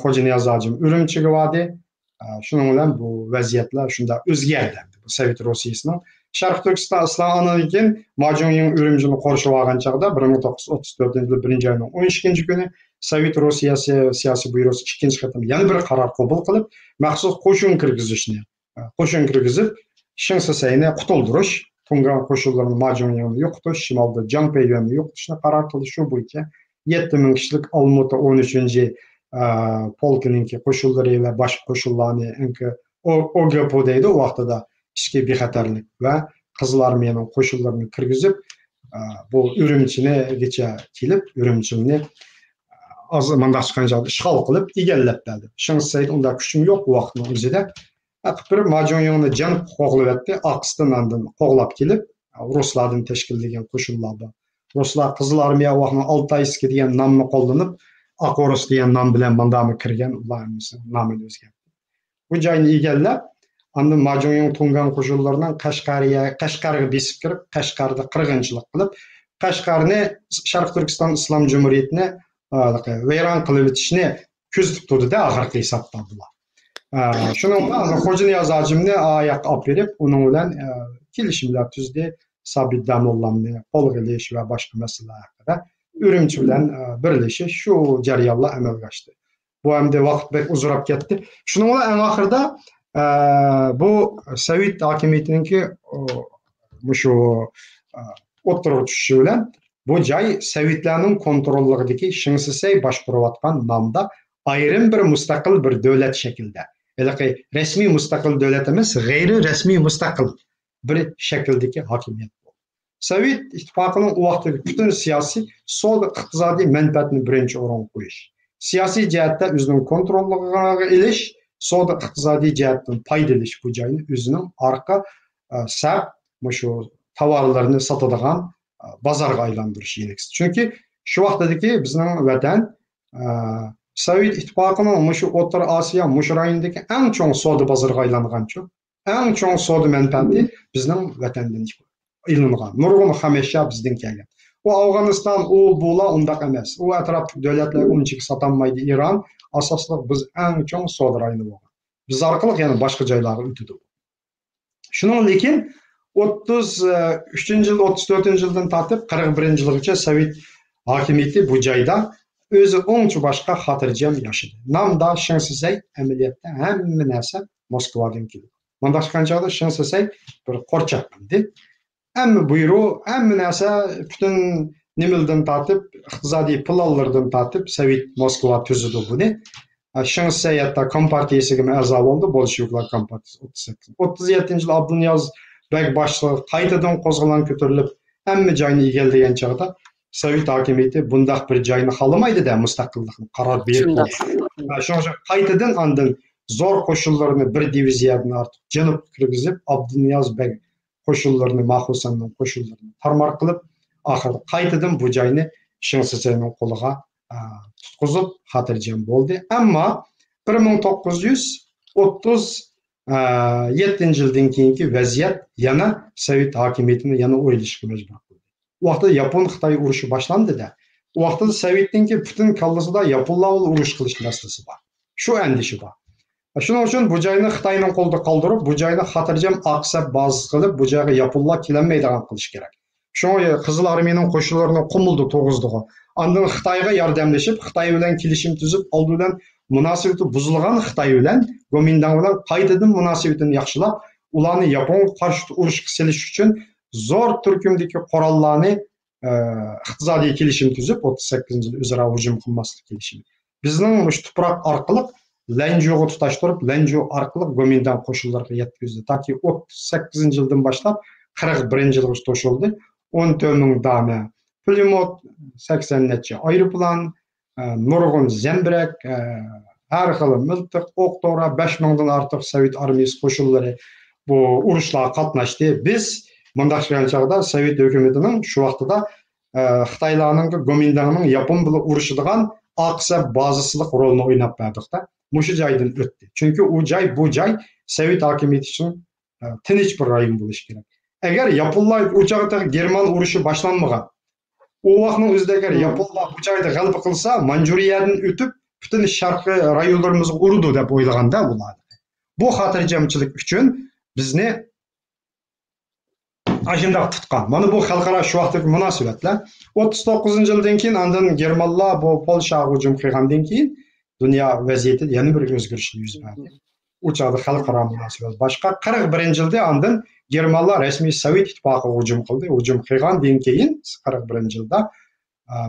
S2: Hoca Niyaz hacim Urumchiga bordi. Shuning bilan bu vaziyatlar shunda o'zgardi. Sovet Rossiyasining Sharq Turkiston islomdan keyin Majnuning Urumchini qorshib olgan chaqda 1934-yil 1-oyning 12-kunchi kuni Sovet Rossiyasi siyosiy byurosi ikkinchi qatam yana bir qaror qabul qilib, maxsus qo'shin kirgizib, Şingsiseyni qutuldirish, Tungan qo'shinlarini Majnunni yo'qotish, shimolda Jangpeyonni yo'qotishni qaror qildi. Shu bo'yicha 7000 kishilik Olmuta 13-chi polkininki qo'shinlari va boshqa qo'shinlarni OGP deydi, u vaqtida ichki bexatarlik va Qizil armiyaning qo'shinlarini kirgizib, bu Urumchinigacha kelib, Urumchini az mandashqancha ishg'ol qilib egallab berdi. Şingsiseyda unda kuchim yo'q bu vaqtning o'zida. Bir Majnunyoni jan qo'g'layapti, Aqsdan andin qo'g'lab kelib, ruslardan tashkillangan qo'shinlarda. Ruslar Qizil armiya vaqtning Altayskiy degan nomni qo'llanib, Aqorus degan nom bilan mandami kirgan, ularning nomini o'zgartirdi. Bu joyni egallab, andin Majnunning Tungan qo'shinlaridan Qashqarga besib kirib, Qashqarda qirg'inchilik qilib, Qashqarni Sharq Turkiston Islom Jumhuriyatini vayron qilib o'tishni ko'zda tutdi-da, oxirgi hisobda bular. Shuning bilan Hoca Niyaz hacimni oyoqqa olib berib, uning bilan kelishimlar tuzdi. Sabit Damollamni qo'lga olish va boshqa masalalar haqida Urumchi bilan birlashish, shu jarayonlar amalga oshdi. Bu hamda vaqt bek uzrab ketdi. Shuning bilan eng oxirida bu Sovet hokimiyatiningki shu o'tirib tushishi bilan bu joy Sovetlarning kontrolligidagi Şingsisey boshqarayotgan nomda ayrim bir mustaqil bir davlat shaklida. Resmiy mustaqil davlat emas, g'ayri rasmiy mustaqil bir shakldagi hokimiyat bo'ldi. Sovet ittifoqining u vaqtdagi butun siyosiy, iqtisodiy manfaatni birinchi o'ringa qo'yish, siyosiy jihatda o'zining kontrolligiga ilish, iqtisodiy jihatdan foydalanish bu joyni o'zining orqa saf shu tovarlarni sotadigan bozorga aylantirish yenikisi. Chunki shu vaqtdagi bizning vatan Sovet ittifoqining shu O'rta Osiyo rayonidagi eng chong savdo bozoriga aylangancha, eng chong savdo manfaati bizning vatandan ilingan. Nurg'un hamisha bizdan kelgan. U Afg'oniston, u bular undaq emas. U atrof davlatlar unchalik sotilmaydi. Iran asosli biz eng chong savdo rayoni bo'lgan. Biz orqali yana boshqa joylarga o'tadi. Shuning lekin 33-yil, 34-yildan tortib 41-yilgacha Sovet hokimiyati bu joyda o'zi o'ngchi boshqa xotirjam yashadi. Nomda Şingsisey amaliyotda hamma narsa Moskvadan keldi. Mandashqanchada Şingsisey bir qo'rchoq edi. Hamma buyruq, hamma narsa butun nimildan tortib, iqtisodiy planlardan tortib Sovet Moskva tuzdi buni. Şingsisey hatta kompartiyasiga a'zo bo'ldi, Bolsheviklar kompartiyasi 37-yil Abduniyaz bek boshlig'i qaytadan qo'zg'alon ko'tarilib, hamma joyni egallagan chog'da Sovet hokimiyati bundaq bir joyni xohlamaydi-da, mustaqillikni qaror berdi. Shuning uchun qaytadan andin zo'r qo'shinlarni bir diviziyadan ortiq janubga kirgizib, Abduniyaz bek qo'shinlarini, Maxusanning qo'shinlarini tarmar qilib, oxirida qaytadan bu joyni Şingsiseyning qo'liga tutqizib xotirjam bo'ldi. Ammo 1937-yildan keyingi vaziyat yana Sovet hokimiyatini yana o'ylashga majbur qildi. U vaqtda Yapon-Xitoy urushi boshlandi-da. U vaqtda Sovetninki butun kallasida Yaponlar bilan urush qilish masalasi bor. Shu andishi bor. Shuning uchun bu joyni Xitoyning qo'lida qoldirib, bu joyni xotirjam aqsab bazasi qilib, bu joyga Yaponlar kelolmaydigan qilish kerak. Shunga Qizil armiyaning qo'shinlarini Qumulda to'g'izdi. Ondan Xitoyga yordamlashib, Xitoy bilan kelishim tuzib, oldidan munosabati buzilgan Xitoy bilan Gomindan bilan qaytadan munosabatini yaxshilab, ularni Yapon qarshi urushga selish uchun zo'r turkumdagi qurollarni iqtisodiy kelishim tuzib, 38-yil o'zaro hujum qilmaslik kelishimi. Bizning mush tuproq orqali Lanjuga tutashtirib, Lanju orqali Gomindan qo'shinlarga yetkazdi. Taki 38-yildan boshlab 41-yilgacha to'shildi. 14 ming dona pulemot, 80 necha aeroplan, nurg'un zambirak, har xil miltiq, o'q-to'ra, 5 mingdan ortiq Sovet armiyasi qo'shinlari bu urushlarga qatnashdi. Biz mundaqchigan chog'da Sovet hukumatining shu vaqtida Xitoylarning Gomindanning Yapon bilan urushadigan aqsa bazasilik rolini o'ynab berdik-da. Mushu joydan o'tdi. Chunki u joy bu joy Sovet hokimiyati uchun tinch bir rayon bo'lishi kerak. Agar yaponlar u chog'da German urushi boshlanmagan, u vaqtning o'zida agar yaponlar bu joyda g'alaba qilsa, Manjuriyadan o'tib butun sharqiy rayonlarimizga urdi deb o'ylaganda ular. Bu xotirjamchilik uchun bizni ajinda tutgan. Mana bu xalqaro shu vaqtdagi munosabatlar 39-yildan keyin andan Germanlar bu Polshaga hujum qilgandan keyin dunyo vaziyati yana bir o'zgarishlar yuz berdi. U chog'da xalqaro munosabat boshqa. 41-yilda andan Germanlar rasmiy Sovet ittifoqiga hujum qildi. Hujum qilgandan keyin 41-yilda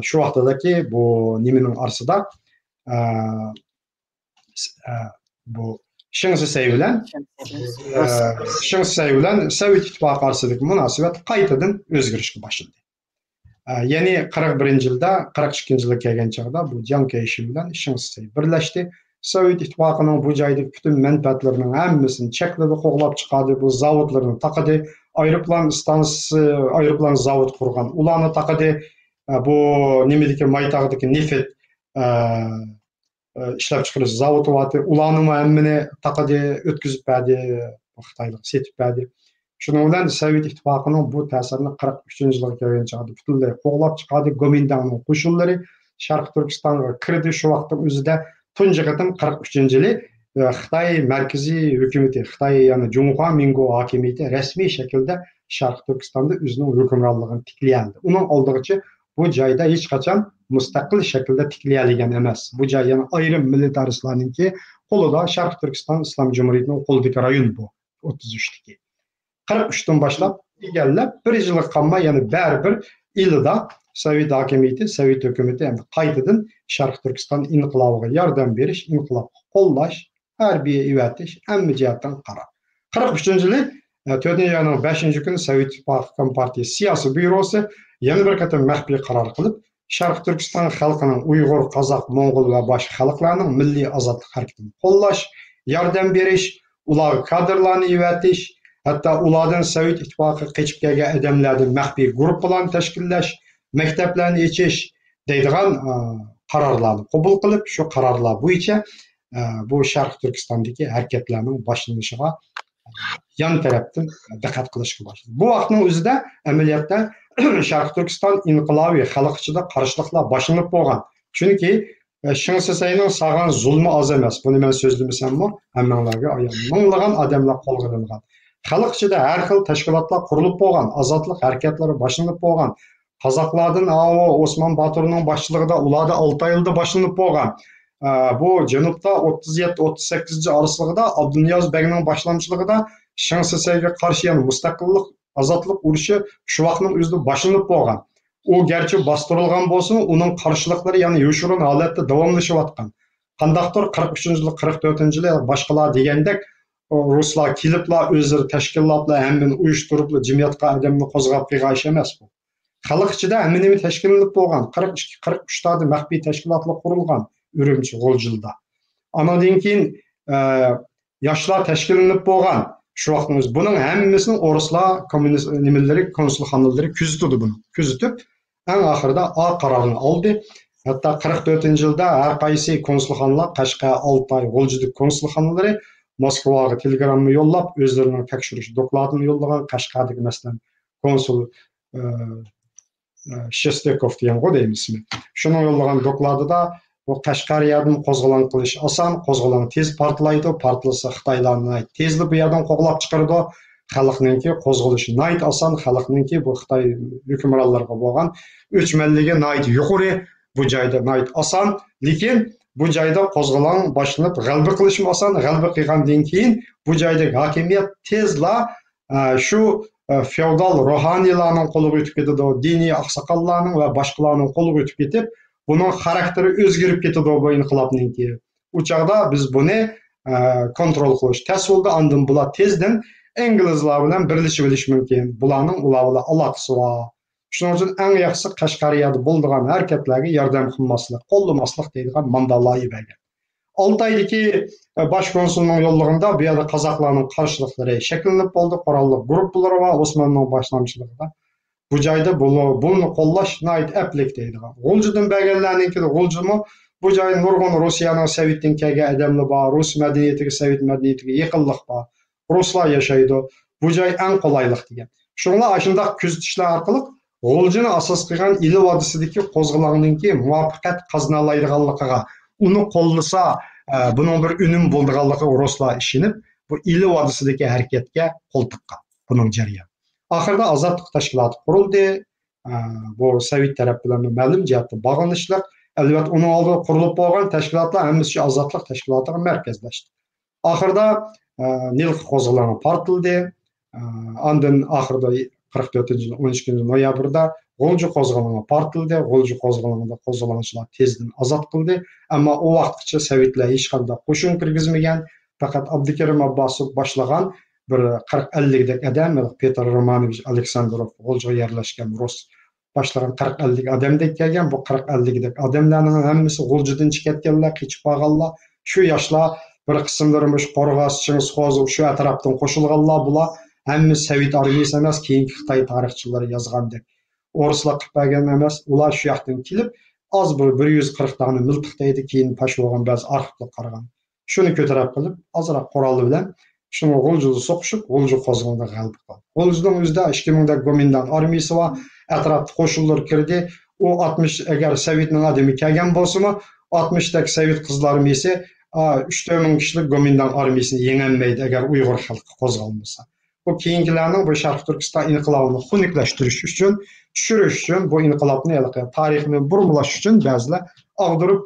S2: shu vaqtdagi bu nimaning arsida bu Şengsisey bilan Sovet ittifoqi orasidagi munosabat qaytadan o'zgarishga boshladi. Ya'ni 41-yilda, 42-yilga kelgan chog'da bu Jiang Kaishi bilan Şengsisey birlashdi. Sovet ittifoqining bu joydagi butun manfaatlarining hammasini chekladi, qo'g'lab chiqadi, bu zavodlarni taqadi, aeroplan stansiyasi, aeroplan zavod qurgan, ularni taqadi, bu nimadagi maytog'dagi neft ishlab chiqarish zavodi vati, ularni hammani taqadi, o'tkazib berdi, Xitoylik setib berdi. Shuning bilan Sovet ittifoqining bu ta'sirini 43-yilga kelgan chog'da butunlay qo'g'lab chiqadi. Gomindanning qo'shinlari Sharq Turkistonga kirdi. Shu vaqtning o'zida tunji qatim 43-yili Xitoy markaziy hukumati, Xitoy ya'ni Junxua Mingo hokimiyati rasmiy shaklda Sharq Turkistonda o'zining hukmronligini tiklandi. Uning oldigacha bu joyda hech qachon mustaqil shaklda tiklayolgan emas. Bu joy yana ayrim militaristlarningki qo'lida, Sharq Turkiston Islom Jumhuriyatining qo'lidagi rayon bu 33dagi. 43dan boshlab egallab, bir yilga qolmay yana baribir ilida Sovet hokimiyati, Sovet hukumati endi qaytadan Sharq Turkiston inqilobiga yordam berish, inqilobni qo'llash, harbiy evatish, hamma jihatdan qaror. 43-yili 4-yanvar 5-kuni Sovet ittifoqi Kompartiya siyosiy byurosi yana bir qator maxfiy qaror qilib, Sharq Turkiston xalqining Uyg'ur, Qozoq, Mo'ng'ul va boshqa xalqlarning milliy ozodlik harakatini qo'llash, yordam berish, ularga kadrlarni evatish, hatto ulardan Sovet ittifoqiga qochib kelgan odamlarning maxfiy guruhlarni tashkillash, maktablarni ochish deydigan qarorlarni qabul qilib, shu qarorlar bo'yicha bu Sharq Turkistondagi harakatlarning boshlanishiga yan tarafdan diqqat qilishga boshladi. Bu vaqtning o'zida amaliyotda Sharq Turkiston inqilobiy xalq ichida qarshiliklar boshlanib bo'lgan. Chunki Şengsiseyning sağan zulmü az emas. Buni men so'zlamasammi, hammanglarga ayon. Minglagan odamlar qo'lga olingan. Xalq ichida har xil tashkilotlar qurilib bo'lgan, ozodlik harakatlari boshlanib bo'lgan. Qozoqlardan Osman Baturning boshchiligida ularda 6 yilda boshlanib bo'lgan. Bu janubda 37-38 oralig'ida Abduniyoz Begning boshlamchiligida Şengsiseyga qarshi yana mustaqillik, ozodlik urushi shu vaqtning o'zida boshlanib bo'lgan. U garchi bostirilgan bo'lsin, uning qarshiliklari yana yoshirin holatda davomlashyotgan. Qandaqdir 43-yil, 44-yil boshqalar degandek ruslar keliblar o'zlari tashkilotlar hammani uyushtirib, jamiyatga odamni qo'zg'ab qo'ygan ish emas bu. Xalq ichida hamma tashkillanib bo'lgan, 42-43 ta maxfiy tashkilotlar qurilgan Urumchi, G'oljilda. Anadan keyin yoshlar tashkillanib bo'lgan. Shu vaqtning o'zi buning hammasini o'rislar, kommunist nimalari, konsulxonalari kuzatdi buni. Kuzatib, eng oxirida qarorini oldi. Hatto 44-yilda har qaysi konsulxonlar Qashqar, Oltoy, G'oljidagi konsulxonalari Moskvaga telegramma yo'llab, o'zlarining tekshirish dokladini yo'llagan. Qashqardagi masalan konsul Shestekov degan qo'daymismi. Shuni yo'llagan dokladida bu Qashqariyadan qo'zg'olon qilish oson, qo'zg'olon tez portlaydi, portlasa Xitoylarni tezli bu yerdan qo'g'lab chiqaradi. Xalqninki qo'zg'alishi nayt oson, xalqninki bu Xitoy hukmronlariga bo'lgan o'chmanligi nayt yuqori, bu joyda nayt oson, lekin bu joyda qo'zg'olon boshlanib g'alaba qilish oson, g'alaba qilgandan keyin bu joydagi hokimiyat tezla shu feodal ruhoniylarning qo'liga o'tib ketadi, diniy oqsoqollarning va boshqalarning qo'liga o'tib ketib, buning xarakteri o'zgarib ketadi bu inqilobninki. U chog'da biz buni kontrol qilish tasavvurda andan bular tezdan inglizlar bilan birlashib olish mumkin. Bularning ular bilan aloqasi bor. Shuning uchun eng yaxshisi Qashqariyada bo'lgan harakatlarga yordam qilmaslik, qo'llamaslik deydigan mandatlarni bergan. Oltoydagi bosh konsulning yo'llig'ida bu yerda qozoqlarning qarshiliklari shakllanib bo'ldi, qurolli guruhlar va Osmonning boshlamchiligida. Bu joyda buni qo'llash nayt aplik deydigan. G'uljidan berganlarninkida G'uljimi bu joy nurg'un Rossiyaning Sovetdan kelgan odamlar bor, Rus madaniyatiga, Sovet madaniyatiga yaqinlik bor. ruslar yaşaydı. Bu joy eng qolaylik degan. Şunlar aşındaq kuzatishlar orqali G'oljini asos qilgan ili vodisidagi qo'zg'olonninki muvaffaqiyat qozonoladiganligiga, uni qo'llasa, buning bir unum bo'ladiganligiga ruslar ishinib, bu ili vodisidagi harakatga qo'l tiqqan. Buning jarayoni. Oxirida ozodlik tashkiloti qurildi. Bu Sovet taraf bilan ma'lum jihatda bog'lanishlar, albatta uning oldida qurilib bo'lgan tashkilotlar hammasi ozodlik tashkilotiga markazlashdi. Oxirida Nil qo'zg'oloni portildi. Ondan oxirida 44-yil 12 noyabrda G'o'lji qo'zg'oloni portildi. G'o'lji qo'zg'olonida qo'zg'olonchilar tezdan ozod qildi. Ammo u vaqtgacha Sovetlar hech qanday qo'shin kirgizmagan, faqat Abdukarim Abbosov boshlagan bir 40-50 dek odam, Petr Romanovich Aleksandrov G'o'ljiga yerlashgan rus boshlagan 40-50 odamdek kelgan. Bu 40-50 dek odamlarning hammasi G'o'ljidan chiqayotganlar, qochib qolganlar. Shu yoshlar bir qismlari shu Qorg'os, Chingizxo'z, shu atrofdan qo'shilganlar bular. Hammasi Sovet armiyasi emas, keyingi Xitoy tarixchilari yozgandek. O'rislar qilib bergan emas, ular shu yoqdan kelib, az bir 140 dona miltiqdaydi, keyin pash bo'lgan ba'zi arxivga qaragan. Shuni ko'tarib qilib, ozroq qurol bilan shuni G'o'ljida so'qishib, G'o'lji qo'zg'olonida g'alaba qildi. G'o'ljining o'zida 2000 dak Gomindan armiyasi va atrofda qo'shinlar kirdi. U 60 agar Sovetning odami kelgan bo'lsa-mi, 60 dak Sovet qizlar armiyasi 3-4 kishilik Gomindan armiyasini yengolmaydi agar Uyg'ur xalqi qo'zg'almasa. Bu keyingilarning bu Sharq Turkiston inqilobini xunuklashtirish uchun, tushirish uchun, bu inqilobni tarixini burmalash uchun ba'zilar og'dirib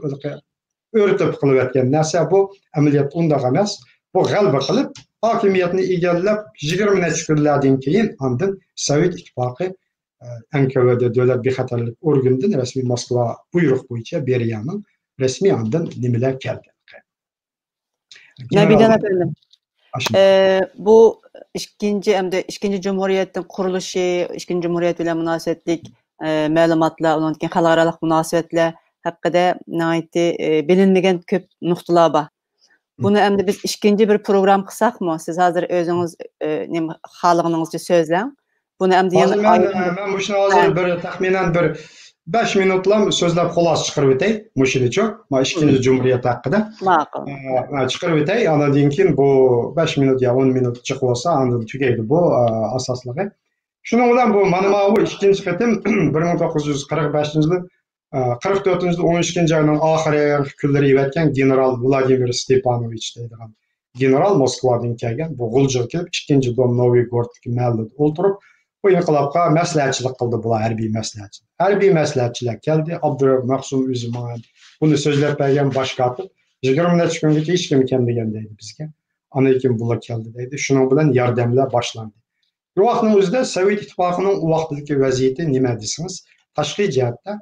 S2: o'rtib qilayotgan narsa bu amaliyot undaq emas. Bu g'alaba qilib, hokimiyatni egallab 20 necha kunlardan keyin ondan Sovet ittifoqi NKVD davlat bexatarlik organidan rasmiy Moskva buyruq bo'yicha Beriyaning rasmiy ondan nimalar keldi.
S1: Nabilan efendim. Bu ikinci Cumhuriyet'in kuruluşu, ikinci Cumhuriyet ile münasebetlik məlumatlar, ondan keyin xalqaralıq münasebetler haqqında bilinmegen köp noktalar var. Bunu endi biz ikinci bir program qısaq mı? Siz hazır özünüz xalqınızca sözləng. Bunu endi
S2: ben bu şunu hazır bir taxminan bir 5 minutlam so'zlab xolos chiqarib o'tay, mushunichu. Ma ikkinchi Cumhuriyet haqida.
S1: Ma'qul.
S2: Chiqarib o'tay, andan keyin bu 5 minut ya 10 minut chiqib olsa, andan tugaydi bu asosligi. Shuning bilan bu mana bu ikkinchi qatim 1945-yil 44-yil 12-oyning oxiri kunlari yetgan general Vladimir Stepanovich deydigan general Moskvadan kelgan. Bu G'o'ljiga kelib, ikkinchi dom Noviy Gorодga ma'lum o'ltirib bu inqilobga maslahatchilik qildi bular, harbiy maslahatchi. Harbiy maslahatchilar keldi, Abdurahmon Uzman buni so'zlab bergan bosh kotib 20 necha kungacha hech kim kelmagan deydi bizga. Ana keyin bular keldi deydi. Shuning bilan yordamlar boshlandi. Bu vaqtning o'zida Sovet ittifoqining u vaqtdagi vaziyati nima desangiz, tashqi jihatda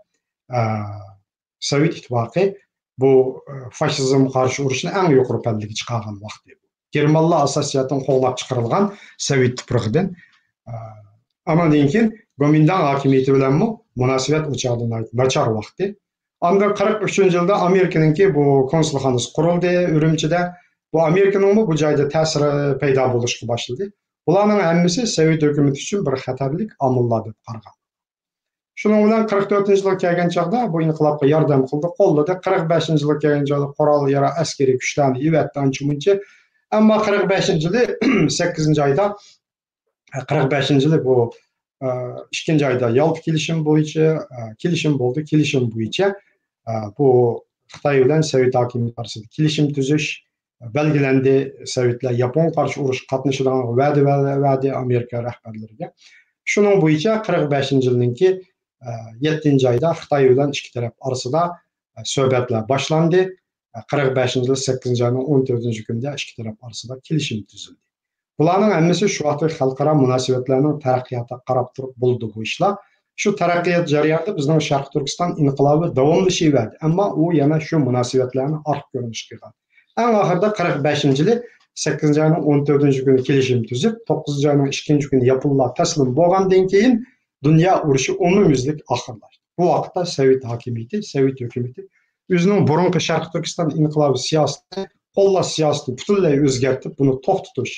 S2: Sovet ittifoqi bu fashizmga qarshi urushni eng yuqori pallaga chiqargan vaqti. Germanlar asosiyatdan qo'llab chiqarilgan Sovet tuprog'idan ama keyin Gomindan hokimiyati bilan munosabat o'chog'idan nachar vaqti. Anda 43-yilda Amerikaningki bu konsulxonasi qurildi Urumchida. Bu Amerikaning bu joyda ta'siri paydo bo'lishga boshladi. Bularning hammasi Sovet hukumati uchun bir xatarlik omillar deb qaragan. Shuning bilan 44-yilga kelgan chaqda bu inqilobga yordam qildi, qo'lladi. 45-yilga kelgan chaqda qurol yara askariy kuchlarni ivatdi ancha-muncha. Ammo 45-yili 8-oyda 45-yili bu 2-oyda Yalta kelishim bo'yicha kelishim bo'ldi. Kelishim bo'yicha bu Xitoy bilan Sovet hokimiyati orasida kelishim tuzish belgilandi. Sovetlar Yapon qarshi urush qatnashadigan va'da Amerika rahbarlariga. Shuning bo'yicha 45-yilninki 7-oyda Xitoy bilan ikki taraf orasida suhbatlar boshlandi. 45-yil 8-oyning 14-kunida ikki taraf orasida kelishim tuzildi. Bularning hammasi shu vaqtdagi xalqaro munosabatlarning taraqqiyotiga qarab turib bo'ldi bu ishlar. Shu taraqqiyot jarayonida bizning Sharq Turkiston inqilobi davomlashaverdi, ammo u yana shu munosabatlarni orqa ko'rinish qilgan. Eng oxirida 45-yili 8-oyning 14-kuni kelishim tuzib, 9-oyning 2-kuni yaponlar taslim bo'lgandan keyin dunyo urushi umumyuzlik oxirlashdi. Bu vaqtda Sovet hokimiyati, Sovet hukumati o'zining burungi Sharq Turkiston inqilobi siyosati, qo'llash siyosatini butunlay o'zgartirib, buni to'xtatish,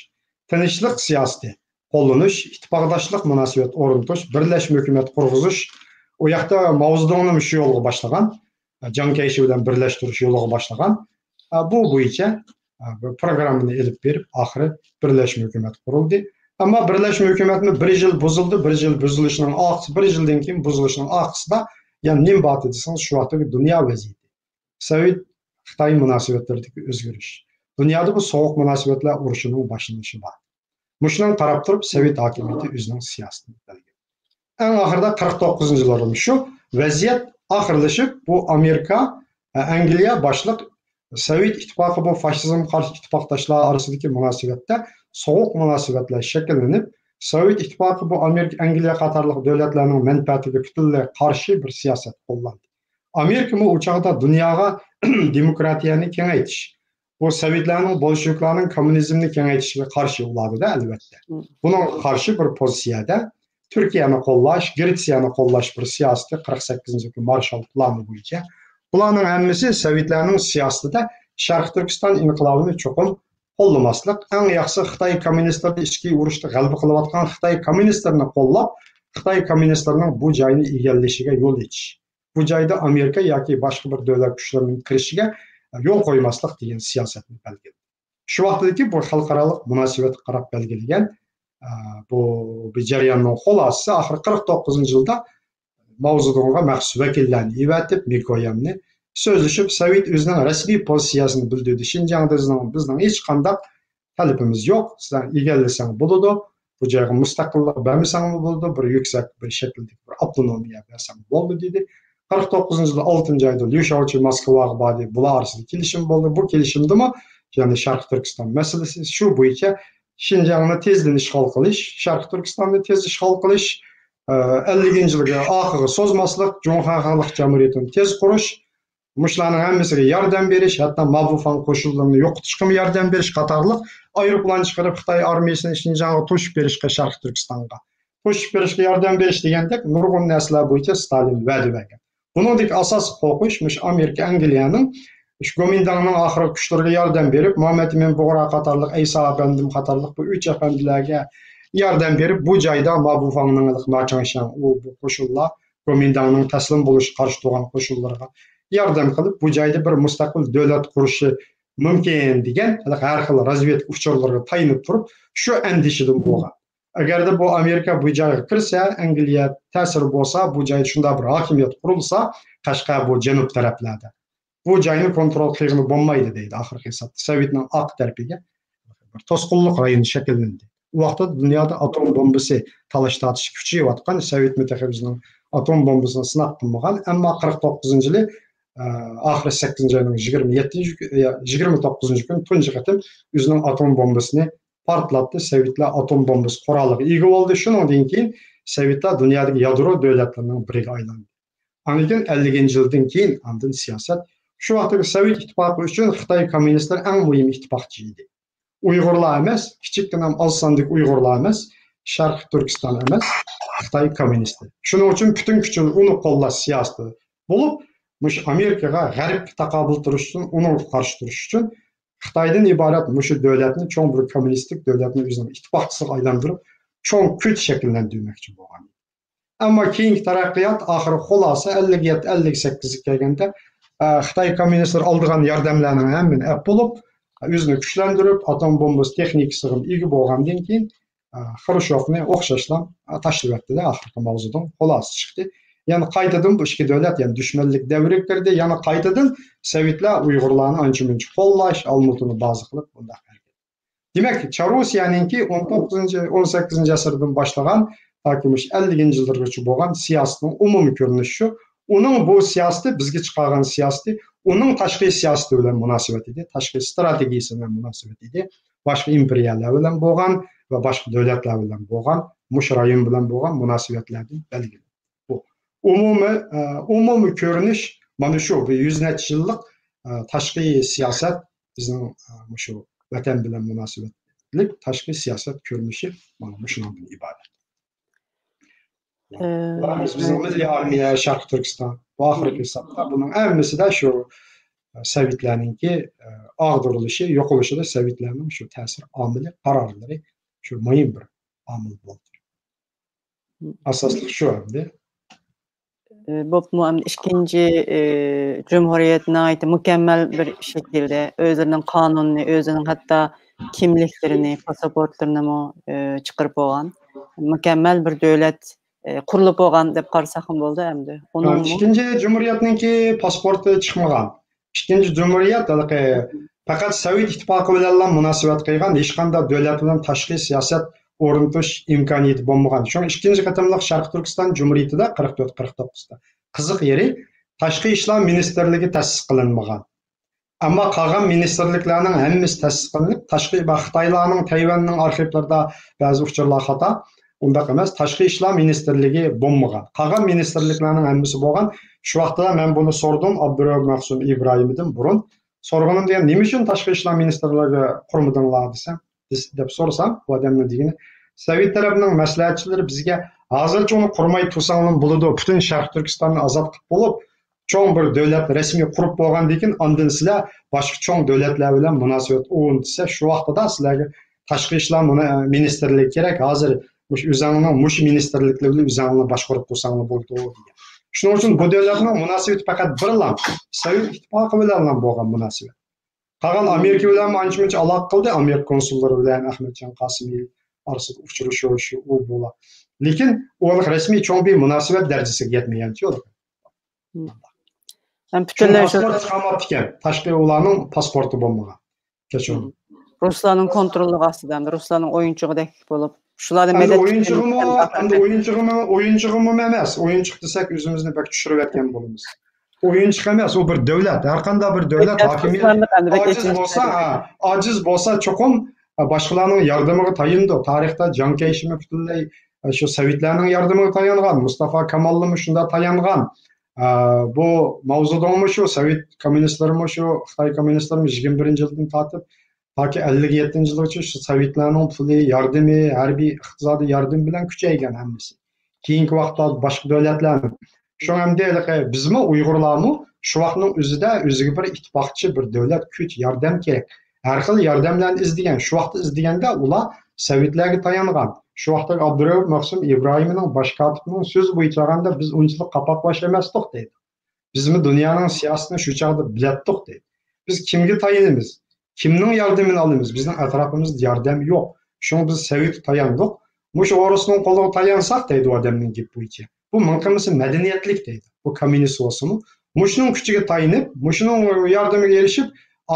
S2: tinchlik siyosati qo'llanish, ittifoqdoshlik munosabat o'rnatish, birlashma hukumat qurg'izish, u yoqda Mao Zedongning shu yo'lga boshlagan, Jiang Kaishi bilan birlashtirish yo'liga boshlagan. Bu bo'yicha programını elip verip ahırı birleşme hükümet kuruldu. Ama birleşme hükümetinin bir yıl bozuldu, bir yıl bozuluşunun akısı, bir yıldan keyin bozuluşunun akısı da yani ne bat edirseniz şu vaxtdaki dünya vaziyeti. Sovet Xitay münasebetlerindeki özgürüş. Dünyada bu soğuk münasebetler uruşunun başlanışı var. Muşundan taraf turup Sovet hakimiyeti özünün siyasetini belgiledi. En ahırda 49. yıllar olmuş şu vaziyet ahırlaşıp bu Amerika, Angliya başlık Sovet İttifakı bu faşizm karşı ittifaktaşlar arasındaki münasebette soğuk münasebetler şekillenip Sovet İttifakı bu Amerika, Angliya katarlıq devletlerinin menfaatiga bütünlüğe karşı bir siyaset kullandı. Amerika mı uçağda dünyaya demokratiyani kengaytiş, bu Sovetlerinin, Bolşeviklerinin komünizmini kengaytişine karşı uladı da elbette. Buna karşı bir pozisyada Türkiye'ni kollaş, Gretsiyanı kollaş bir siyaseti 48. Marshall planı boyunca. Bunların hemmisi Sovetlerinin siyasetinde Şarkı Türkistan inqilabını çoxum qollamaslık. En yaxşı Xitay komünistleri içki uruşda g'alaba qilayotgan Xitay komünistlerini qollab, Xitay komünistlerinin bu joyni egallashiga yo'l etish. Bu joyda Amerika yoki boshqa bir davlat kuchlarining kirishiga yo'l qo'ymaslik degan siyosatni belgiladi. Shu vaqtdagi bu xalqaro munosabatga qarab belgilangan bu jarayonning xulosasi axir 49 yilda Mao Zedong'a maxsus vakillarni evatib, Mikoyamni sözleşip Sovet özünün resmi pozisiyasını bildirdi. Şinjan'da bizden hiç kandak talebimiz yok. Sizden egallesen buludu. Bu joyga mustaqillik bermesen buludu. Bir yüksek bir şekilde bir avtonomiya bersen boldu dedi. 49 yılda 6. ayda Liu Shaoqi Moskvaga bordi. Bular arasında kelishim boldu. Bu kelishimde mi? Yani Şarkı Türkistan meselesi şu boyunca Şinjan'ı tezden işgal qilish, Şarkı Türkistan'ı tez işgal qilish, 50. yılga ahırı sozmaslık, Cumhuriyet Halk Cumhuriyeti'ni tez kuruş, Muşlarning hammasiga yordam berish, hatto Mabufan qo'shinlarini yo'qotishga yordam berish qatorliq aeroplan chiqarib Xitoy armiyasini Shinjongga to'shib berishga, Sharq Turkistonga to'shib berishga yordam berish degandek nurg'un narsalar bo'yicha Stalin va'da bergan. Buningdek asosiy qo'rqish mush Amerika, Angliyaning shu Gomindanning oxirgi kuchlariga yordam berib, Muhammad Emin Bug'ra qatorliq, Ayso afandim qatorliq bu uch afandilarga yordam berib, bu joyda Mabufanning marchanshan bu qo'shinlar Gomindanning taslim bo'lish qarshi turgan qo'shinlarga yardım kılıp bu joyda bir mustaqil davlat qurishi mumkin degan har xil razvedka uchurlarga tayinib turib shu andishidan bo'lgan. Agarda bu Amerika bu joyga kirsa, Angliya ta'sir bo'lsa, bu joyda shunday bir hokimiyat qurilsa, Qashqa bu janub taraflarda bu joyni kontrol qilgani bo'lmaydi deydi oxirgi hisobda. Sovetning oq tarafiga bir to'sqinlik rayoni shakllandi. U vaqtda dunyoda atom bombasi talash tortish kuchayotgan, Sovet mutaxassisining atom bombasini sinab qilmagan, ammo 49-yili ahir 8. ayının 29. gün tunji qatim özünün atom bombasını partlatdı. Sovetlar atom bombası quraliga ega oldu. Shundan keyin Sovetlar dunyodagi yadro davlatlarining biriga aylandi. Anikin 50. yildan keyin andin siyosat shu vaqtdagi Sovet ittifoqi uchun Xitoy kommunistlar eng muhim ittifoqchi edi. Uyg'urlar emas, kichikgina oz sonlik Uyg'urlar emas, Sharq Turkiston emas, Xitoy kommunistlar. Shuning uchun butun kuchini uni qo'llash siyosati bo'lib mush Amerikaga g'arb taqobil turish uchun, uni qarshi turish uchun Xitoydan iborat mushu davlatni cho'ng bir kommunistik davlatni o'zining ittifoqchisiga aylantirib, cho'ng kuch shakllantirmoqchi bo'lgan. Ammo keyingi taraqqiyot oxiri xulosa 57-58 ga kelganda Xitoy kommunistlar oldigan yordamlarning hammani ap bo'lib, o'zini kuchlantirib, atom bombasi texnikasiga ega bo'lgandan keyin Xrushchevni o'xshashdan tashlab etdi-da, oxirgi mavzudan xulosa chiqdi. Yani qaytadan bu ikki davlat yani düşmanlik davriga kirdi. Yani qaytadan Sovetlar Uyg'urlarni ancha-muncha qo'llash, almutini baza qilib bunday qildi. Demak, Chorosiyaninki 19-18 asrdan boshlagan yoki 50 yillargacha bo'lgan siyosatning umumiy ko'rinishi shu. Uning bu siyosati bizga chiqargan siyosati, uning tashqi siyosati bilan munosabat edi, tashqi strategiyasi bilan munosabat edi. Boshqa imperiyalar bilan bo'lgan va boshqa davlatlar bilan bo'lgan, mush rayon bilan bo'lgan munosabatlarni belgilaydi. Umumiy ko'rinish mana shu 100 necha yillik tashqi siyosat bizning shu vatan bilan munosabatlik tashqi siyosat ko'rinishi mana shundan iborat. Bizning milliy armiya Sharq Turkiston bu oxirgi hisobda buning hammasida shu Sovetlarninki og'dirilishi, yo'qolishida Sovetlarning shu ta'sir omili, qarorlari shu muhim bir omil bo'ldi. Asosli shu hamda
S1: Bopmu ikinci Cumhuriyetine ait mükemmel bir şekilde özlerinin kanununu, özlerinin hatta kimliklerini, pasaportlarını mı çıkarıp olan mükemmel bir devlet kurulup olan dep qarasaqım boldu endi. Onun mu?
S2: İkinci Cumhuriyetninki pasportu çıkmagan. İkinci Cumhuriyet fakat Sovet İttifaqı bilan münasebet qilgan, hech qanday davlat bilan tashqi siyosat o'rnatish imkoniyati bo'lmagan. Shu ikkinchi qatamliq Sharq Turkiston Cumhuriyetida 44-49da. Qiziq yeri Tashqi ishlar ministrligi ta'sis qilinmagan. Ammo qolgan ministrliklarning hammasi ta'sis qilinib, tashqi Xitoylarning Tayvanning arxivlarida ba'zi uchurlar xato, undaq emas, tashqi ishlar ministrligi bo'lmagan. Qolgan ministrliklarning hammasi bo'lgan. Shu vaqtda men buni so'rdim Abdurrahim Maqsum Ibrohimdan burun. So'rganim degan, nima uchun tashqi ishlar ministrligi qurmadinglar desam, deb so'rasam, bu odamni degani, Sovet tarafining maslahatchilari bizga hozircha uni qurmay tursanglar bo'ladi, butun Sharq Turkistonni ozod qilib bo'lib, cho'ng bir davlat rasmiy qurib bo'lgandan keyin ondan sizlar boshqa cho'ng davlatlar bilan munosabat o'rnatsa, shu vaqtda sizlarga tashqi ishlar ministrligi kerak. Hozir o'zingizning mush ministrliklar bilan o'zingizni boshqarib tursanglar bo'ladi degan. Shuning uchun bu davlatning munosabati faqat birlam Sovet ittifoqi bilan bo'lgan munosabat. Qolgan Amerika bilan ancha-muncha aloqa qildi, Amerika konsullari bilan Ahmadjon Qosimiy orasida uchrashish u bo'la. Lekin u rasmiy cho'ng bir munosabat darajasiga yetmagancha yo'q.
S1: Ben bütünler
S2: pasport chiqarmoqti ekan, tashqi ularning pasporti bo'lmagan. Kechirim.
S1: Ruslarning kontrolli astidan, Ruslarning o'yinchig'idek bo'lib, shularni
S2: medet o'yinchig'imi emas, o'yinchiq desak o'zimizni bak tushirib aytgan bo'lamiz. O'yinchiq emas, u bir davlat, har qanday bir davlat hokimiyat ojiz bo'lsa, cho'qim boshqalarning yordamiga tayindi. Tarixda Jon Keyshimi butunlay shu Sovetlarning yordamiga tayangan, Mustafa Kamolmi shunda tayangan. Bu mavzudami shu Sovet kommunistlarimi shu Xitoy kommunistlarimi 21-yildan tortib toki 57-yilgacha shu Sovetlarning puli, yordami, harbiy iqtisodiy yordam bilan kuchaygan hammasi. Keyingi vaqtda boshqa davlatlarning shu hamda bizmi Uyg'urlarmi shu vaqtning o'zida o'ziga bir ittifoqchi bir davlat kuch yordam kerak. Har xil yordamlarni izlagan. Shu vaqtda izlaganda ular Sovetlarga tayangan. Shu vaqtda Abdurrahim Maqsum Ibrohimning bosh kotibining so'z bo'yicha olganda biz unchalik qapoqlash emasdik deydi. Bizmi dunyoning siyosatini shu chog'da bilatdik deydi. Biz kimga tayanamiz? Kimning yordamini olamiz? Bizning atrofimizda yordam yo'q. Shunga biz Sovetga tayandik. Mush O'rusning qo'liga tayansak deydi odamning gap bo'yicha. Bu mumkinmisi madaniyatlik deydi. Bu kommunist bo'lsa-mu, mushning kuchiga tayanib, mushning yordamiga erishib,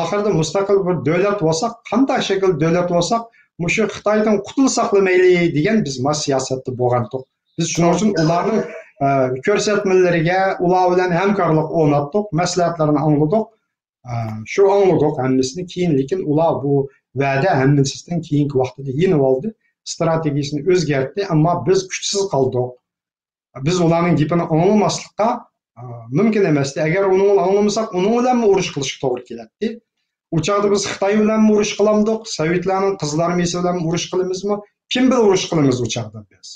S2: oxirida mustaqil bir davlat bo'lsak, qanday shakl davlat bo'lsak, mushu Xitoydan qutulsak mayli degan biz siyosatda bo'lgandik. Biz shuning uchun ularning ko'rsatmalariga, ular bilan hamkorlik o'rnatdik, maslahatlarini angladik. Shu angladik hammasini keyin, lekin ular bu va'da hammasidan keyingi vaqtida yenib oldi, strategiyasini o'zgartdi, ammo biz kuchsiz qoldik. Biz ularning gapini anglamaslikqa mumkin emasdi. Agar uni anglamasak, uni bilan urush qilishga to'g'ri keladi. U chog'da biz Xitoy bilan urush qilamdik, Sovetlarning qizlarimiz bilan urush qilamizmi? Kim bilan urush qilamiz u chog'da biz?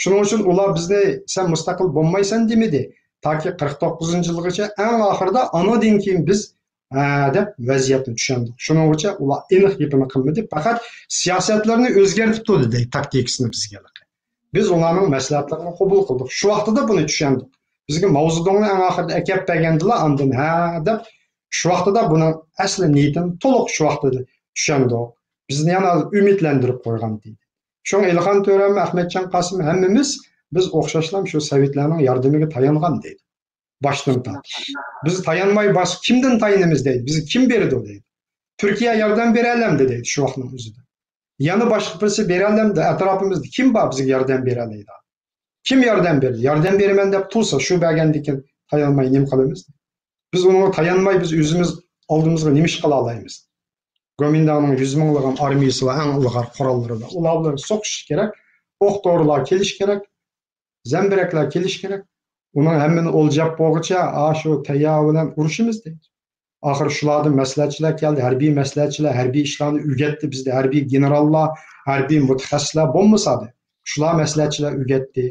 S2: Shuning uchun ular bizni sen mustaqil bo'lmaysan demadi. Toki 49-yilgacha eng oxirida anadan keyin biz deb vaziyatni tushundik. Shuning uchun ular aniq gapini qilmadi, faqat siyosatlarni o'zgartirib turdi deydi taktikasini bizga. Biz ularning maslahatlarini qabul qildik. Shu vaqtda buni tushundik. Bizga mavzudonni eng oxirida akab bergandilar, ondan deb shu vaqtda buni asli niyatim to'liq shu vaqtda tushundik. Bizni yana umidlantirib qo'ygan deydi. Shung Ilhon To'rami, Ahmadjon Qosim hammamiz biz o'xshashlam shu Sovetlarning yordamiga tayangan deydi. Boshdan tortib. Biz tayanmay boshqa kimdan tayanamiz deydi. Bizni kim berdi deydi. Turkiya yordam beralamdi deydi shu vaqtning o'zida. Yana boshqa birisi beralamdi, atrofimizda kim bor bizga yordam beralaydi? Kim yordam berdi? Yordam beraman deb tursa shu bergandikin tayanmay nima qilamiz? Biz unga tayanmay biz o'zimiz oldimizga nima ish qila olamiz? Gomindanning 100 minglagan armiyasi va eng ilg'or qurollari bor. Ular bilan so'qish kerak, o'q-dorilar kelish kerak, zambiraklar kelish kerak. Uning hammani o'ljab bo'lguncha, shu tayyor bilan urushimiz deydi. Oxir shulardan maslahatchilar keldi, harbiy maslahatchilar harbiy ishlarni o'rgatdi bizda, harbiy generallar, harbiy mutaxassislar bo'lmasadi. Shular maslahatchilar o'rgatdi.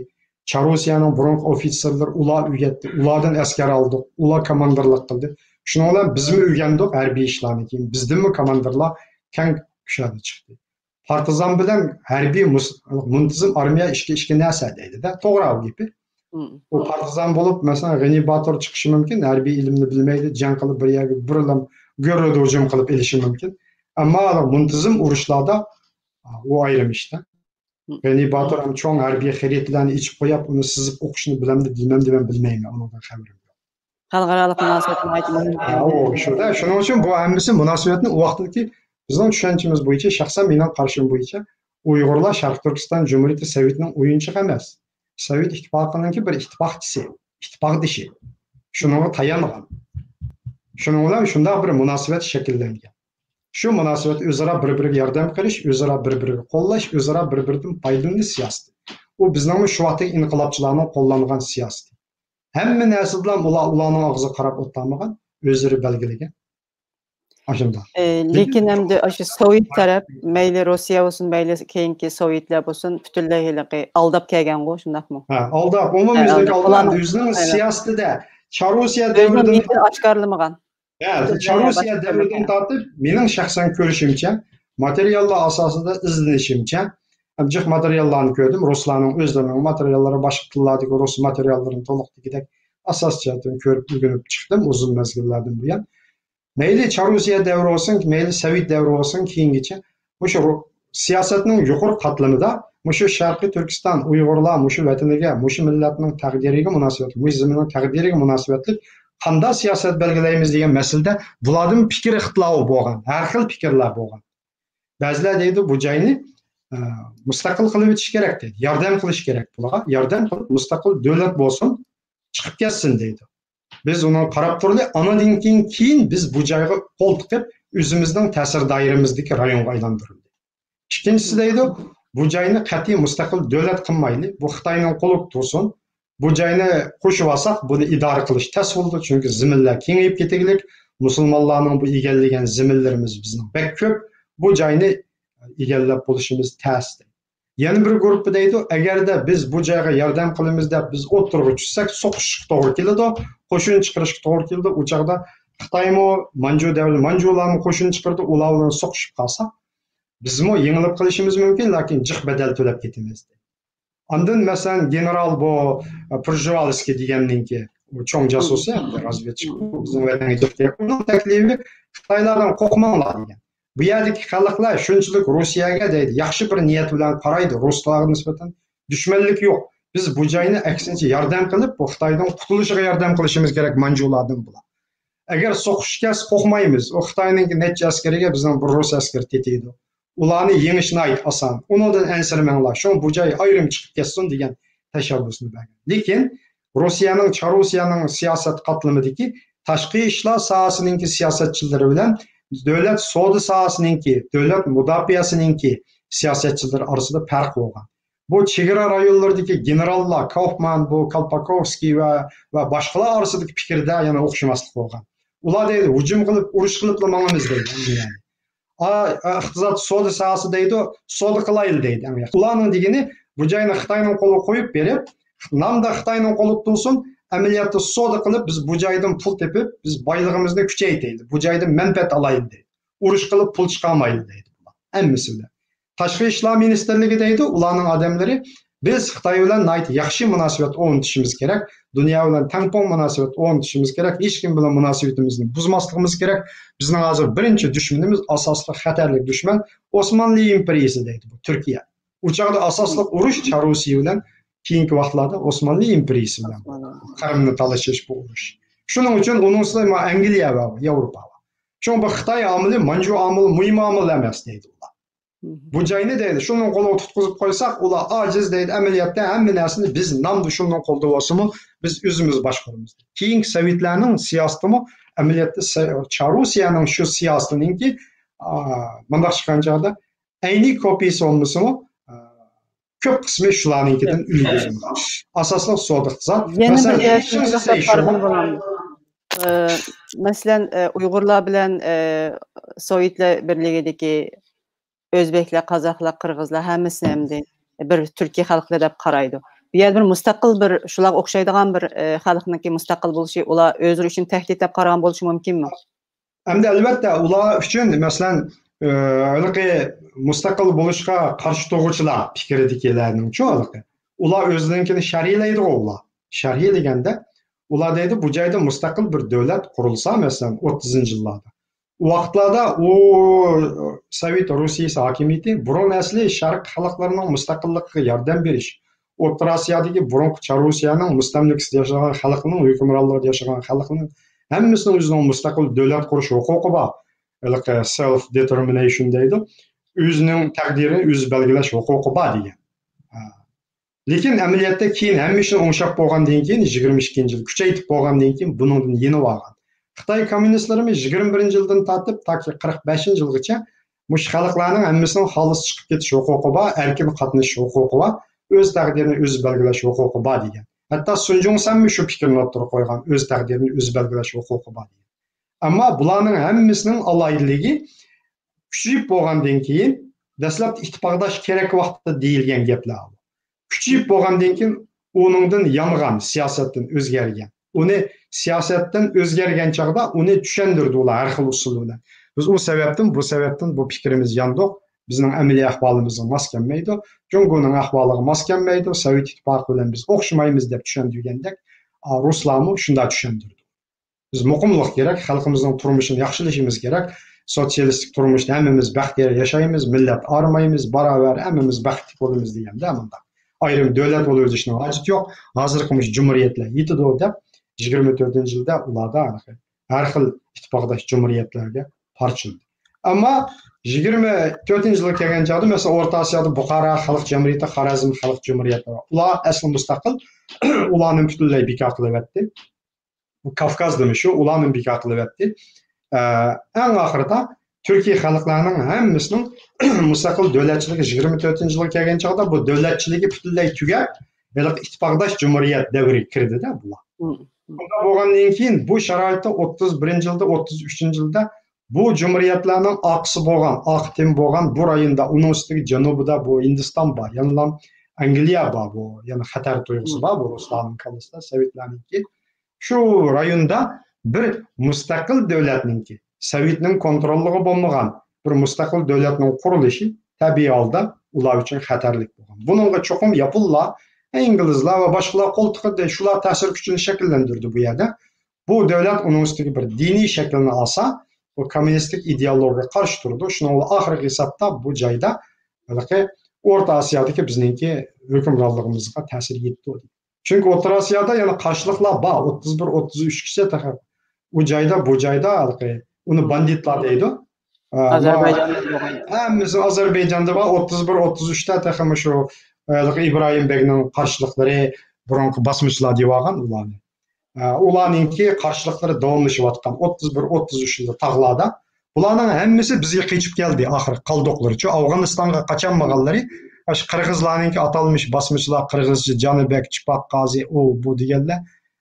S2: Charusiyaning burungi ofitserlar ular o'rgatdi. Ulardan askar oldik, ular komandirlik qildi. Shuning bilan bizmi o'rgandik harbiy ishlarni, keyin bizdanmi komandirlar keng kuchadi chiqdi. Partizan bilan harbiy muntazam armiya ishga narsa deydi-da, to'g'ri gapi. O partizan bulup mesela G'ni Batur çıkışı mümkün. Harbiy ilimni bilmeydi. Can kılıp bir yerge bir adam görürdü hücum kılıp elişi mümkün. Ama muntazam uruşlarda o ayrım işte. G'ni Batur hem çoğun harbiy xeritlerini içip koyup onu sızıp okuşunu bilmem de ben bilmeyim. Ondan haberim yok.
S1: Xalqaralyk münasibetni aytmadım.
S2: O şurada. Şunun için bu hemmisi münasibetini o vaqtdaki bizning tushunchamiz bo'yicha, shaxsan mening qarshim bo'yicha Uyg'urlar Sharq Turkiston Cumhuriyeti Sovetning o'yinchig'i emas. Sovet ittifoqininki bir ittifoqchisi, ittifoqdishi. Shunga tayangan. Shuning bilan shunday bir munosabat shakllangan. Shu munosabat o'zaro bir-biriga yordam qilish, o'zaro bir-biriga qo'llash, o'zaro bir-biridan foydalanish siyosati. U bizning shu vaqtdagi inqilobchilarning qo'llangan siyosati. Hamma narsa bilan ularning og'ziga qarab o'tmagan, o'zlari belgilagan.
S1: Lekin endi shu Sovet taraf, mayli Rossiya bo'lsin, mayli keyingi Sovetlar bo'lsin, butunlay aldab kelgan-ku, shundaqmi?
S2: Ha, aldab, umumizdagi aldab o'zining siyosatida Charusiya davridan
S1: oshkorlamagan.
S2: Ha, Charusiya davridan tortib, mening shaxsan ko'rishimcha, materiallar asosida izlanishimcha, jiq materiallarni ko'rdim, ruslarning o'zlarining materiallari boshqa tillardagi rus materiallarini to'liqligidek asoschidan ko'rib o'rganib chiqdim uzun mezgillardan buyon. Mayli Charusiya davri olsun, mayli Sovet davri olsun, keyingacha o'sha siyosatning yuqori qatlamida o'sha Sharqiy Turkiston Uyg'urlar o'sha vataniga, o'sha millatning taqdiriga munosabat, o'sha zaminning taqdiriga munosabatli qanday siyosat belgilaymiz degan masalada bularning fikr ixtilofi bo'lgan, har xil fikrlar bo'lgan. Ba'zilar deydi bu joyni mustaqil qilib o'tish kerak deydi, yordam qilish kerak bularga, yordam qilib mustaqil davlat bo'lsin, chiqib ketsin deydi. Biz uni qarab turli, anadan keyin biz bu joyga qo'l tiqib, o'zimizning ta'sir doiramizdagi rayonga aylantirildi. Ikkinchisi deydi, bu joyni qat'iy mustaqil davlat qilmaylik, bu Xitoyning qo'li tursin. Bu joyni qo'shib olsak, buni idora qilish tez bo'ldi, chunki zaminlar kengayib ketaylik, musulmonlarning bu egallagan zaminlarimiz bizning bek ko'p, bu joyni egallab bo'lishimiz tez. Yana bir guruh deydi, agarda biz bu joyga yordam qilamiz deb biz o'tirib tushsak, so'qishga to'g'ri keladi, qo'shin chiqarishga to'g'ri keladi. U chaqda Xitoymi, Manju davlati, Manjularning qo'shin chiqardi, ular bilan so'qishib qolsa, bizmi yengilib qilishimiz mumkin, lekin jiq badal to'lab ketamiz. Ondan masalan general bu Przhevalskiy deganninki, u cho'ng jasus hamda razvedchik, bizning vatanga chiqdi. Uning taklifi Xitoylardan qo'rqmanglar degan. Bu yerdagi xalqlar shunchalik Rossiyaga deydi, yaxshi bir niyat bilan qaraydi, ruslarga nisbatan dushmanlik yo'q. Biz bu joyni aksincha yordam qilib, bu Xitoydan qutulishiga yordam qilishimiz kerak manjulardan bular. Agar so'qishga qo'rqmaymiz, o Xitoyning necha askariga bizning bir rus askari tetiydi. Ularni yengishni ayt oson. Undan ansirmanglar, shu bu joy ayrim chiqib ketsin degan tashabbusni bergan. Lekin Rossiyaning, Charusiyaning siyosat qatlamidagi tashqi ishlar sohasining siyosatchilari bilan davlat savdo sohasininki, davlat mudofiasininki siyosatchilari orasida farq bo'lgan. Bu chegara rayonlaridagi generallar, Kaufman, bu Kolpakovskiy va boshqalar orasidagi fikrda yana o'xshamaslik bo'lgan. Ular deydi, hujum qilib, urush qilib lamamiz deydi. Iqtisod savdo sohasi deydi, savdo qilaylik deydi. Ularning degani bu joyni Xitoyning qo'liga qo'yib berib, namda Xitoyning qo'lida tursin, amaliyotda savdo qilib biz bu joydan pul tepib, biz boyligimizni kuchaytiraylik. Bu joydan manfaat olaylik deydi. Urush qilib pul chiqarmaylik deydi bular. Hammasilar. Tashqi ishlar ministerligi deydi, ularning odamlari biz Xitoy bilan yaxshi munosabat o'rnatishimiz kerak, dunyo bilan tangpon munosabat o'rnatishimiz kerak, hech kim bilan munosabatimizni buzmasligimiz kerak. Bizning hozir birinchi dushmanimiz, asosli xatarli dushman Osmonli imperiyasi deydi bu Turkiya. U chaqda asosli urush Charusiya bilan keyingi vaqtlarda Osmonli imperiyasi bilan Qrimni talashish bu urush. Shuning uchun uning ustiga Angliya va Yevropa. Chunki bu Xitoy omili, Manju omili muhim omil emas deydi ular. Bu joyni deydi, shundan qo'lga tutqizib qo'ysak, ular ojiz deydi, amaliyotda hamma narsani biz namda shundan qo'lda bo'lsa-mu, biz o'zimiz boshqaramiz. Keyingi Sovetlarning siyosatimi amaliyotda Charusiyaning shu siyosatininki bunday chiqqanchada ayni kopiyasi bo'lmasa-mu, ko'p qismi shularninkidan ulgurgan. Asosli savdo iqtisod.
S1: Masalan, Uyg'urlar bilan Sovetlar birligidagi Özbeklar, Qozoqlar, Qirg'izlar hammasini hamda bir Turkiya xalqlar deb qaraydi. Bu yer bir mustaqil bir shular o'xshaydigan bir xalqniki mustaqil bo'lishi, ular o'zlari uchun tahdid deb qaragan bo'lishi mumkinmi?
S2: Hamda albatta ular uchun masalan mustaqil bo'lishga qarshi turuvchilar fikrdikilarning cho'liqi. Ular o'zlarinkini shariylaydi ular. sharhi deganda ular deydi bu joyda mustaqil bir davlat qurilsa masalan 30 yillarda u vaqtlarda u Sovet Rusiyasi hokimiyati burun asli sharq xalqlarining mustaqilligiga yordam berish O'rta Osiyodagi burungi Chorusiyaning mustamlikasida yashagan xalqning hukmronligida yashagan xalqning hammasining o'zining mustaqil davlat qurish huquqi bor self determination deydi o'zining taqdirini o'zi belgilash huquqi bor degan lekin amaliyotda keyin hamma ishni o'ngshab bo'lgandan keyin 22 yil kuchaytib bo'lgandan keyin buningdan yenib olgan Xitoy kommunistlarimiz 21 yildan tortib toki 45 yilgacha mush xalqlarning hammasining xolis chiqib ketish huquqi bor erkin qatnashish huquqi bor o'z taqdirini o'zi belgilash huquqi bor degan hatto Sun Jung-san shu fikrni o'tirib qo'ygan o'z taqdirini o'zi belgilash huquqi bor degan ammo bularning hammasining aloydiligi kuchayib bo'lgandan keyin dastlab ittifoqdosh kerak vaqtda deyilgan gaplar kuchayib bo'lgandan keyin uningdan yongan siyosatdan o'zgargan uni siyosatdan o'zgargan chog'da uni tushundirdi ular har xil usul bilan biz u sababdan bu fikrimiz yandoq bizning amaliy ahvolimizni mos kelmaydi Jungoning ahvoliga mos kelmaydi Sovet ittifoqi bilan biz o'xshamaymiz deb tushundirgandek ruslarni shunday tushundirdi biz muqimlik kerak xalqimizning turmushini yaxshilashimiz kerak sotsialistik turmushda hammamiz baxtli yashaymiz millat arimaymiz barobar hammamiz baxtli bo'lamiz deganda amanda ayrim davlat bo'lib o'tishning hojati yo'q hozirgi jumhuriyatlar yetadi deb 24-yilda ularda har xil ittifoqdosh jumhuriyatlarga parchildi ammo 24-yilga kelgan chog'da masalan O'rta Osiyoda Buxoro xalq jamiyati Xorazm xalq jumhuriyati ular asli mustaqil ularni butunlay bekor qilib o'tdi bu Kavkazdami shu ularni bekor qilib o'tdi eng oxirida Turkiya xalqlarining hammasining mustaqil davlatchiligi 24-yilga kelgan chog'da bu davlatchiligi butunlay tugab ittifoqdosh jumhuriyat davriga kirdida bular bunda bo'lgandan keyin bu sharoitda 31-yilda 33-yilda bu jumhuriyatlarning oqsi bo'lgan oqtim bo'lgan bu rayonda uning ustiga janubida bu Hindiston bor yana Angliya bor bu yana xatar tuyg'usi bor bu ruslarning kallasida sovetlarniki shu rayonda bir mustaqil davlatningki Sovetning kontrolligi bo'lmagan bir mustaqil davlatning qurilishi tabiiy holda ular uchun xatarlik bo'lgan buningga cho'qim yaponlar inglizlar va boshqalar qo'l tiqdi shular ta'sir kuchini shakllantirdi bu yerda bu davlat uning ustiga bir diniy shaklni olsa bu kommunistik ideologiyaga qarshi turdi shuning oxirgi hisobda bu joyda O'rta Osiyodagi bizningki hukmronligimizga ta'sir yetdi chunki O'rta Osiyoda yana qarshiliklar bor 31-33 kishi u joyda bu joyda uni banditlar deydi Ozarbayjonda bor 31-33 ta shu İbrahim Begning qarshiliklari burungi bosmachilar deb olgan ularni ularningki qarshilikları davomlashyotgan 31-33 yilda tog'larda bularning hammasi bizga qechib keldi oxiri qoldiqlaricha Afg'onistonga qachonmaganlari qirg'izlarningki atalmish bosmachilar qirg'izcha Janibek Chipak Qozi bu deganlar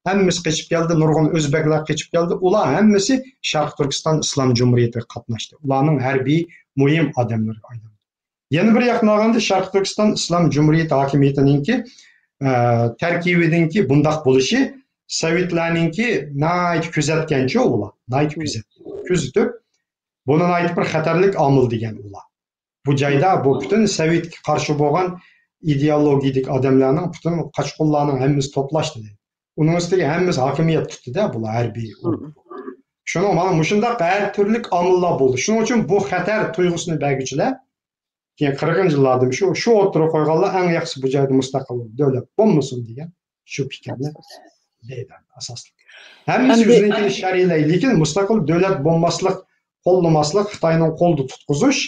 S2: hammasi qechib keldi nurg'un o'zbeklar qechib keldi ular hammasi Sharq Turkiston Islom Jumhuriyatiga qatnashdi ularning harbiy muhim odamlar yana bir yoqdan olganda Sharq Turkiston Islom Jumhuriyati hokimiyatiningki tarkibidagi bundoq bo'lishi Sovetlarningki nayt kuzatgancha ular nayt kuzatib buni aytib bir xatarlik omil degan ular bu joyda bu butun Sovetga qarshi bo'lgan ideologiyadik odamlarning butun qochqinlarning hammasi to'plashdi uning ustiga hammasi hokimiyat tutdi-da bular harbiy shuni mana shunday har turli omillar bo'ldi shuning uchun bu xatar tuyg'usini berguchilar keyin 40-yillarda shu o'tirib qo'yganlar eng yaxshisi bu joyda mustaqil davlat bo'lmasin degan shu fikrni deydi asosli hammasi o'zinikini sharhlay lekin mustaqil davlat bo'lmaslik qo'llamaslik Xitoyning qo'lda tutqizish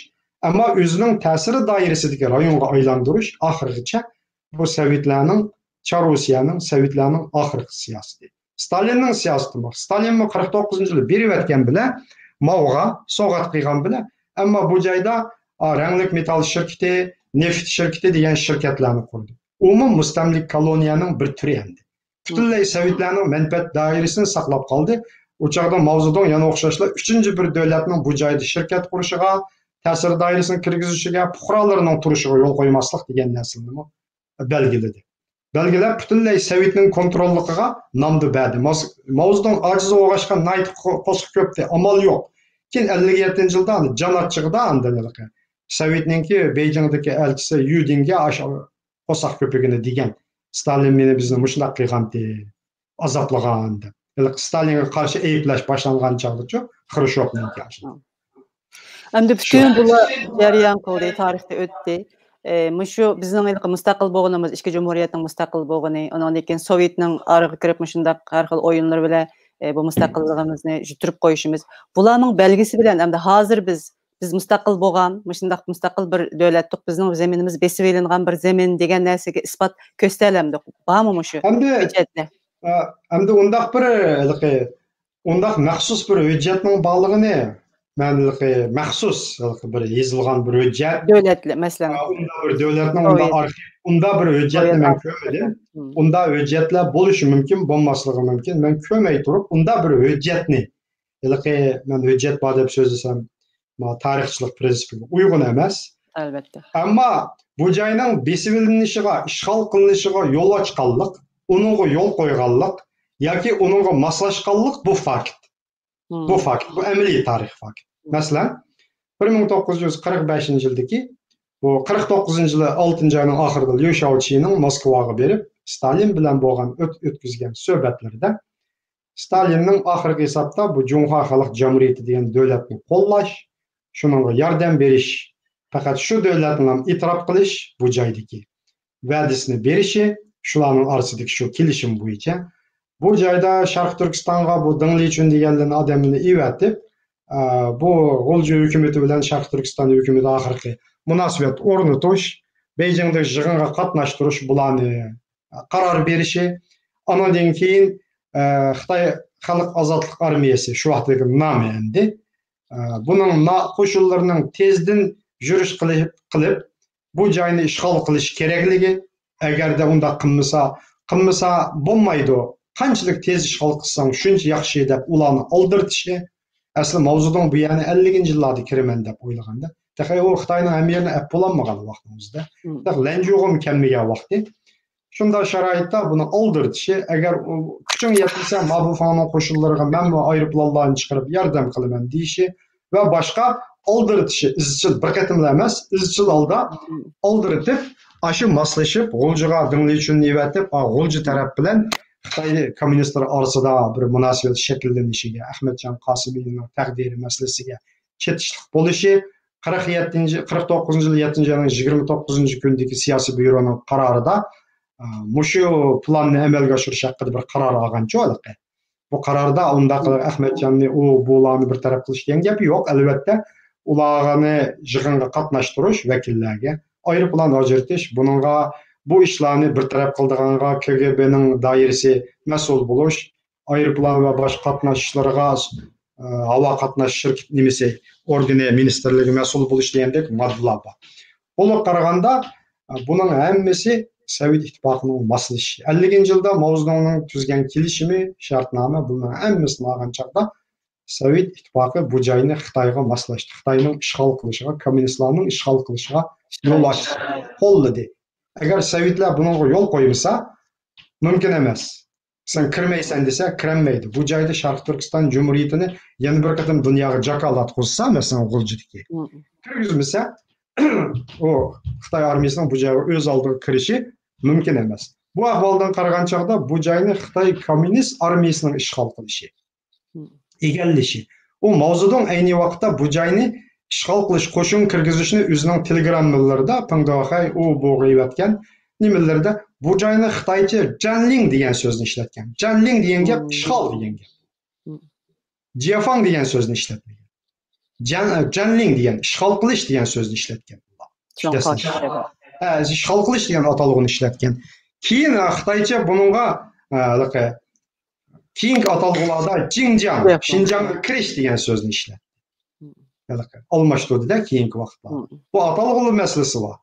S2: ammo o'zining ta'siri doirasidagi rayonga aylantirish oxirigacha bu Sovetlarning Chorusiyaning Sovetlarning oxirgi siyosati Stalinning siyosati Stalin 49-yilda berib o'tgan bilan Mao'ga sovg'at qilgan bilan ammo bu joyda ranglik metall shirkati neft shirkati degan shirkatlarni qurdi umum mustamlik koloniyaning bir turi endi butunlay Sovetlarning manfaat doirasini saqlab qoldi u chog'da mavzudan yana o'xshashlar 3-chi bir davlatning bu joyda shirkat qurishiga ta'sir doirasini kirgizishiga fuqarolarning turishiga yo'l qo'ymaslik degan narsani belgiladi belgilab butunlay Sovetning kontrolligiga nomni berdi mavzudan ojiz o'g'ashgan nayt qo'shiq ko'pdi amal yo'q keyin 57-yilda janotchig'ida Sovetninki Beyjingdagi elchisi Yudinga qo'saq ko'pigini degan Stalin meni bizni mushundaq qilgandi, azoblagan deb. Stalinga qarshi ayblаш boshlangan chog'da-chu, Xrushchevning kelishdi.
S1: Endi bütün bular jarayan qildi, tarixda o'tdi. Mushu bizning ilk mustaqil bo'lganimiz, ikki jumhuriyatning mustaqil bo'lgani, undan keyin Sovetning arg'i kirib mushundaq har xil o'yinlar bilan bu mustaqilligimizni juturib qo'yishimiz. Bularning belgisi bilan endi hozir biz mustaqil bo'lgan, mushundaq mustaqil bir davlatlik bizning zaminimiz besib elingan bir zamin degan narsaga isbot ko'rsatamdi. Bormi mushu?
S2: Endi undaq bir undaq maxsus bir hujjatning borligini Mənliqi məxsus bir yazılğan bir hüccət.
S1: Dövlətli, məsələn.
S2: Unda bir dövlətnin unda bir hüccətni mən kömədim. Unda hüccətlər buluşu mümkün, olmaslığı mümkün. Mən köməy turub, unda bir hüccətni, mən hüccət bar deb sözləsəm, tarixçilik prinsipiga uyğun emas.
S1: Əlbəttə.
S2: Amma bu joyning besib ilinishiga, ishg'ol qilinishiga yo'l ochganlik, uningga yo'l qo'yganlik yoki uningga moslashganlik bu fakt. Bu fakt, bu amaliy tarix fakt. Masalan, 1945-yildagi, bu 49-yili 6-oyning oxirida Liu Shaoqining Moskvaga berib, Stalin bilan bo'lgan o'tkazgan suhbatlarida Stalinning oxirgi hisobda bu Junxo Xalq Jamhuriyati degan davlatni qo'llash, shuningga yordam berish, faqat shu davlatni ham e'tirof qilish bu joydagi va'dasini berishi, shularning orasidagi shu kelishim bo'yicha bu joyda Sharq Turkistonga bu Dinglichun deganlarni odamini evatib, bu G'ulji hukumati bilan Sharq Turkiston hukumati oxirgi munosabat o'rnatish, Beijingda yig'inga qatnashtirish bularni qaror berishi, undan keyin Xitoy Xalq ozodlik armiyasi shu vaqtdagi nomi endi buning qo'shinlarining tezdan yurish qilib bu joyni ishg'ol qilish kerakligi, agarda unda qilmasa bo'lmaydi. Qanchalik tez ishg'ol qilsang shuncha yaxshi deb ularni oldirtishi, asli mavzuning bu yana 50-yillarda kiraman deb o'ylaganda, taxay u Xitoyning amirini ap bo'lmagan vaqtimizda, lanjug'im kelmagan vaqti. Shunda sharoitda buni oldirtishi, agar kuching yetsa, Mabufa'ning qo'shinlariga men bu aeroplanlarni chiqarib yordam qilaman deyishi va boshqa oldirtishi izchil bir qatimlar emas, izchil holda oldirtib, aşı moslashib, G'uljiga Dinglichunni evatib, G'ulji taraf bilan Xitoy kommunistlar orasida bir munosabat shakllanishiga, Ahmadjon Qosimiyning taqdiri masalasiga chetishlik bo'lishi, 49-yil 7-oyning 29-kundagi siyosiy byuroning qarorida mushu planni amalga oshirish haqida bir qaror olgancha, bu qarorda undaq Ahmadjonni bularni bir taraf qilish degan gap yo'q. Albatta, ularni yig'inga qatnashtirish vakillarga aeroplan ajratish, buningga bu ishlarni bir taraf qildiganga KGBning doirasi mas'ul bo'lish, aeroplan va boshqa qatnashchilarga havo qatnash shirkat nimasi organi ministerligi mas'ul bo'lish degandek moddalar bor. Buni qaraganda buning hammasi Sovet ittifoqining moslashi. 50-yilda Mao Zedongning tuzgan kelishimi, shartnoma buning hammasini olgan chaqda Sovet ittifoqi bu joyni Xitoyga moslashdi. Xitoyning ishg'ol qilishiga, kommunistlarning ishg'ol qilishiga yo'l ochdi, qo'lladi. Agar Sovetlar bunga yo'l qo'ymasa, mumkin emas. Sen kirmaysan desa, kirolmaydi. Bu joyda Sharq Turkiston Jumhuriyatini yana bir qatim dunyoga jakolat qilsa, masalan, G'uljidagi. Kirgizmasa, o Xitoy armiyasining bu joyga o'z oldiga kirishi mumkin emas. Bu ahvoldan qaragan chog'da bu joyni Xitoy kommunist armiyasining ishg'ol qilishi, egallashi. U Mao Zedong ayni vaqtda bu joyni ishg'ol qilish, qo'shin kirgizishni o'zining telegrammalarida Pingdohay u bo'g'iyotgan nimalarda bu joyni Xitoycha Janling degan so'zni ishlatgan. Janling degan gap ishg'ol degan gap. Jiafang degan so'zni ishlatmagan. Janling degan ishg'ol qilish degan so'zni ishlatgan. Ishg'ol qilish degan atalg'ini ishlatgan. Keyin Xitoycha buningga keyingi atalg'ularda Xinjiangga kirish degan so'zni ishlatdi. Almashtirdi-da keyingi vaqtda. Bu atalg'u masalasi bor.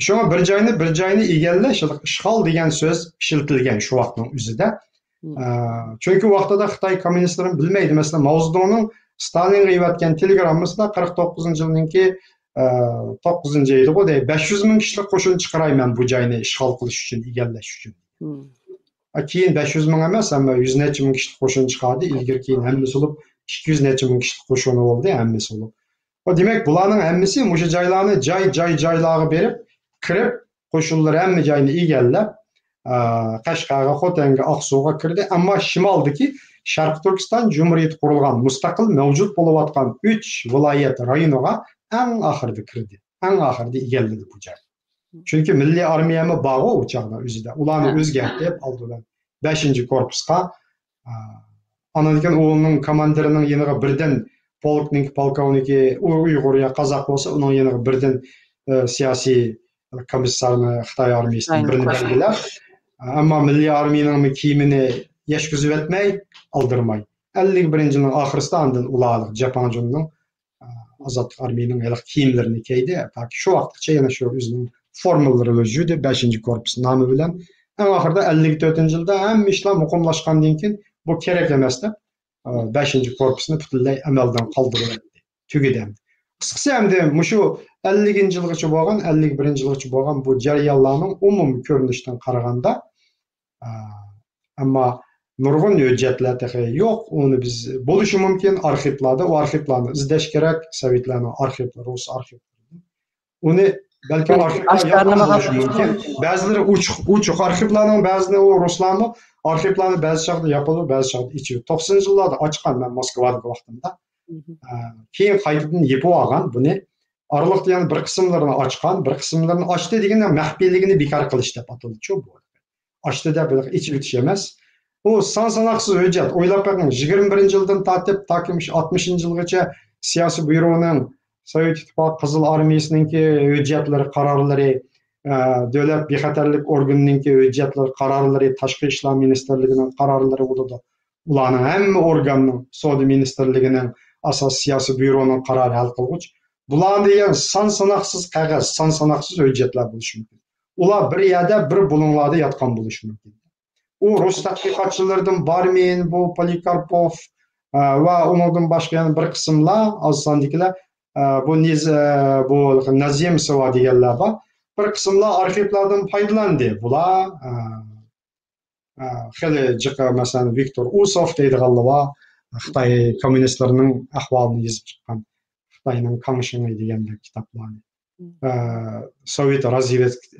S2: Shunga bir joyni egallash, ishg'ol degan so'z ishlatilgan shu vaqtning o'zida. Chunki vaqtida Xitoy kommunistlari bilmaydi, masalan, Mao Zedongning Stalinga evatgan telegrammasida 49-yilninki 9-yili 500 ming kishilik qo'shin chiqarayman bu joyni ishg'ol qilish uchun, egallash uchun. Keyin 500 ming emas, ammo 100 necha ming kishilik qo'shin chiqardi. Ilgari keyin hammasi bo'lib 200 necha ming kishilik qo'shin bo'ldi, hammasi bo'lib. Demak, bularning hammasi o'sha joylarni joylarga berib, kirib, qo'shinlar hamma joyni egallab, Qashqarga, Xotanga, Aqsuga kirdi. Ammo shimoldagi Sharq Turkiston Cumhuriyeti qurilgan, mustaqil mavjud bo'layotgan 3 viloyat rayoniga eng oxirida kirdi. Eng oxirida egalladi bu joy. Chunki milliy armiyami bor u chog'da o'zida. Ularni o'zgartirib oldilar. 5-korpusga anadan o'g'lining komandirining yeniga birdan polkovniki Uyg'urya qozoq bo'lsa, uning yeniga birdan siyosiy komissarni Xitoy armiyasining birini belgilab, ammo milliy armiyaning kiyimini yashkizib etmay, aldirmay. 51-yilning oxirisida andan ular Japonning azodlik armiyaning kiyimlarini kiydi. Taki shu vaqtgacha yana shu o'zining formalari vujudi 5-korpus nomi bilan. Eng oxirida 54-yilda hamma ishlar muqimlashgandan keyin bu kerak emas deb 5-korpusni butunlay amaldan qoldirildi. Tugadi. Qisqasi hamda shu 50-yilgacha bo'lgan, 51-yilgacha bo'lgan bu jarayonlarning umumiy ko'rinishidan qaraganda, ammo nurg'un hujjatlar yo'q. Uni biz bo'lishi mumkin arxivlarda, u arxivlarni izlash kerak, sovetlarning arxivlari, rus arxivlari. Uni balki arxivlar mumkin. Ba'zilari uchuq arxivlarning ba'zilari u ruslarning arxivlarni ba'zi chog'da yopilib, ba'zi chog'da ichib. 90-yillarda ochgan men Moskvadagi vaqtimda. Keyin qaytadan yepib olgan buni. Aralıqda yani bir qismlarini ochgan, bir qismlarini ochdi deganda maxfiyligini bekor qilish deb ataldi-ku bu. Ochdi deb ichib o'tish emas. U son-sanoqsiz hujjat. O'ylab qo'ying, 21-yildan tortib toki 60-yilgacha siyosiy byuroning Sovet Ittifoqi Qizil armiyasininki hujjatlari, qarorlari, davlat bexatarlik organininki hujjatlari, qarorlari, tashqi ishlar ministrligining qarorlari bo'ladi. Ularning hamma organning, Savdo ministrligining, asos siyosiy byuroning qarori hal qiluvchi. Bularni degan son-sanoqsiz qog'oz, son-sanoqsiz hujjatlar bo'lishi mumkin. Ular bir yerda, bir bulunglarda yotgan bo'lishi mumkin. U rus tadqiqotchilaridan Barmin, bu Polikarpov va ulardan boshqa yana bir qismlar, oz sondagilar, bu Nazimsova deganlar bor. Bir qismlar arxivlardan foydalandi. Bular xili jiqa, masalan, Viktor Usov deydiganlar bor. Xitoy kommunistlarining ahvolini yozib chiqqan. Xitoyning Kamishini degandek kitoblarni. Sovet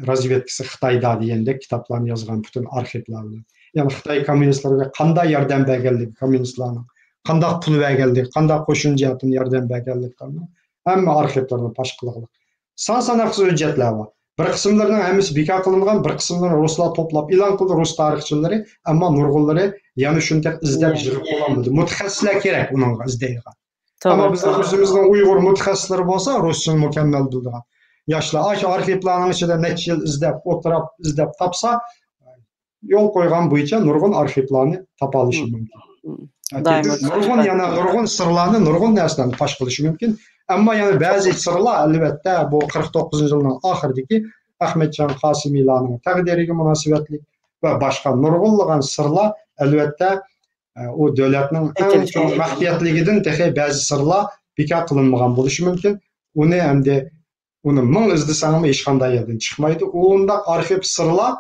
S2: razvedkasi Xitoyda degandek kitoblarni yozgan butun arxivlar bilan. Ya'ni Xitoy kommunistlarga qanday yordam berganligi, kommunistlarning qanday pul berganligi, qanday qo'shin jihatdan yordam berganligi hamma arxivlarni fosh qilgan. Son-sanoqsiz hujjatlar bor. Bir qismlarining hammasi bekor qilingan, bir qismlarini ruslar to'plab e'lon qildi, rus tarixchilari, ammo nurg'unlari yana shunday izlab yig'ib olmadi. Mutaxassislar kerak uningga izlaydigan. Ama biz o'zimizning Uyg'ur mutaxassislari bo'lsa, ruschani mukammal biladigan. Yoshlar ash arxivlarning ichida necha yil izlab, o'tirib, izlab topsa, yo'l qo'ygan bo'yicha nurg'un arxivlarni topa olishi mumkin. Nurg'un sirlarni, nurg'un narsalarni fosh qilishi mumkin. Ammo yana ba'zi sirlar albatta bu 49-yilning oxiridagi Ahmedjon Qosimiylarning taqdiriga munosabatli va boshqa nurg'unlagan sirlar albatta o davlatning eng cho'ng maxfiyatligidan texay ba'zi sirlar bekor qilinmagan bo'lishi mumkin. Uni hamda uni ming izlasang ham hech qanday yerdan chiqmaydi. Unda arxiv sirlar,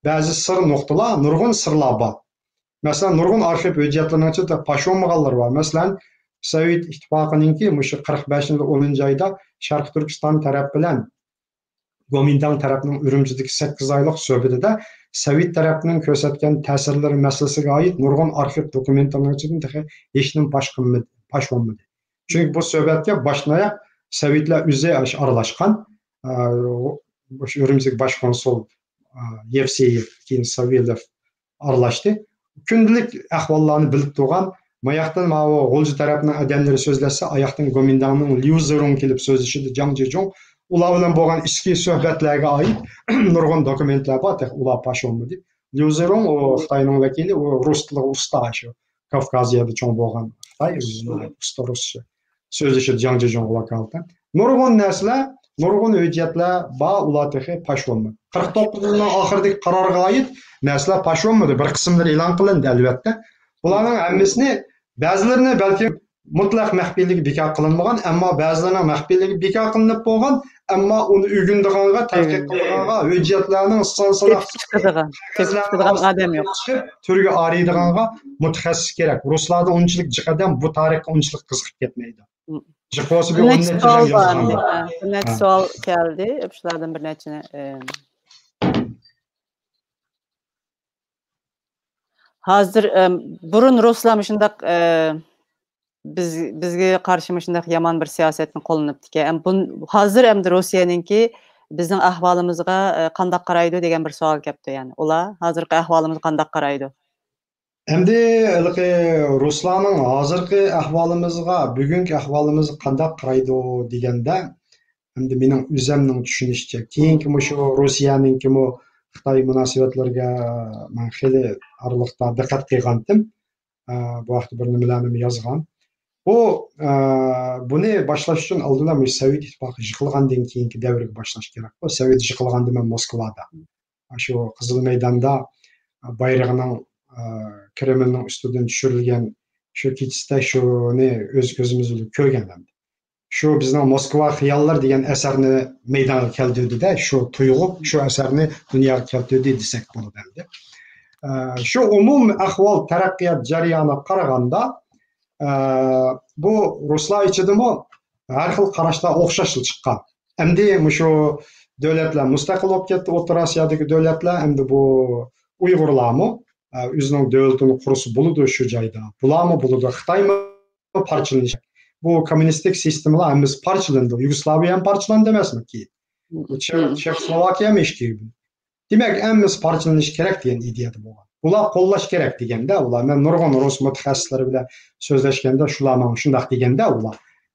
S2: ba'zi sir nuqtalar, nurg'un sirlar bor. Masalan, nurg'un arxiv hujjatlarning ichida pashonmaganlar bor. Masalan, Sovet Ittifoqininki o'sha 45-10-oyda Sharq Turkiston taraf bilan Gomindan tarafning Urumchidagi 8 oylik suhbatida Sovet tarafining ko'rsatgan ta'sirlari masalasiga oid nurg'un arxiv dokumentlarning ichida hech nima pashonmadi. Chunki bu suhbatga boshnoyoq Sovetlar o'zi aralashgan. O'sha Urumchidagi bosh konsul Yevseyev, keyin Savelov aralashdi. Kundalik ahvollarni bilib turgan Mayaqdan G'o'lji tarafining odamlari so'zlasa, oyoqdan Gomindanning Liu Zerong kelib so'zlashidi, Jang Jejong ular bilan bo'lgan ichki suhbatlarga oid nurg'un dokumentlar bor, ular pashonmadi. Liu Zerong Xitoyning vakili, u rus tili usta shu. Kavkaziyada cho'ng bo'lgan Xitoy usta ruscha so'zlashidi, Jang Jejong vakolati. Nurg'un narsalar, nurg'un hujjatlar bor, ular pashonmadi. 49-yilning oxiridagi qarorga oid narsalar pashonmadi. Bir qismlari e'lon qilindi albatta. Bularning hammasini ba'zilarini balki mutlaq maxfiyligi bekor qilinmagan, ammo ba'zilarining maxfiyligi bekor qilinib bo'lgan, ammo uni o'rgandiganga, tadqiq qilganga, hujjatlarning son-sanoqsiz chiqadigan odam yo'q. Turga ariydiganga mutaxassis kerak. Ruslarda unchalik jiqadan bu tarixga unchalik qiziqib ketmaydi.
S1: Bir savol keldi. Shulardan bir nechini Hazır burun Ruslar şundaq bizge qarşı şundaq yaman bir siyasetni qo'llanıptiki. Hazır endi Rossiyaningki bizning ahvolımizga qandaq qaraydi degan bir savol kelibdi, yani. Ular hozirgi ahvolimizni qandaq qaraydi?
S2: Endi Ruslarning hozirgi ahvolimizga, bugungi ahvolimizni qandaq qaraydi deganda, endi mening o'zimning tushunishimcha, keyingi shu Rossiyaninki Xitoy munosabatlariga men xili oraliqda diqqat qilgandim. Bu vaqtda bir nimalarni yozgan. Buni boshlash uchun oldindan Sovet ittifoqi yiqilgandan keyingi davrga boshlash kerak. Sovet yiqilganda men Moskvada, shu Qizil maydonda bayrog'ining Kremlning ustidan tushirilgan shu kechda shuni o'z ko'zimiz bilan ko'rganman. Shu bizning Moskva xiyollar degan asarni maydonga keltirdi-da, shu tuyg'u shu asarni dunyoga keltirdi desak bo'ladi. Shu umumiy ahvol taraqqiyot jarayoniga qaraganda bu Ruslar ichidami har xil qarashlar o'xshashli chiqqan. Endi shu davlatlar mustaqil bo'lib ketdi, O'rta Osiyodagi davlatlar, endi bu Uyg'urlarmi o'zining davlatini qurisi bo'ladi shu joyda. Bularmi bo'ladi, Xitoymi parchalanish. Bu kommunistik sistemalar hammasi parchalandi. Yugoslaviya ham parchalandi emasmi keyin? Chexoslovakiya ham ishki. Demak, hammasi parchalanish kerak degan ideyada bo'lgan. Ular qo'llash kerak deganda, ular men nurg'un rus mutaxassislari bilan so'zlashganda shular men shundaq deganda,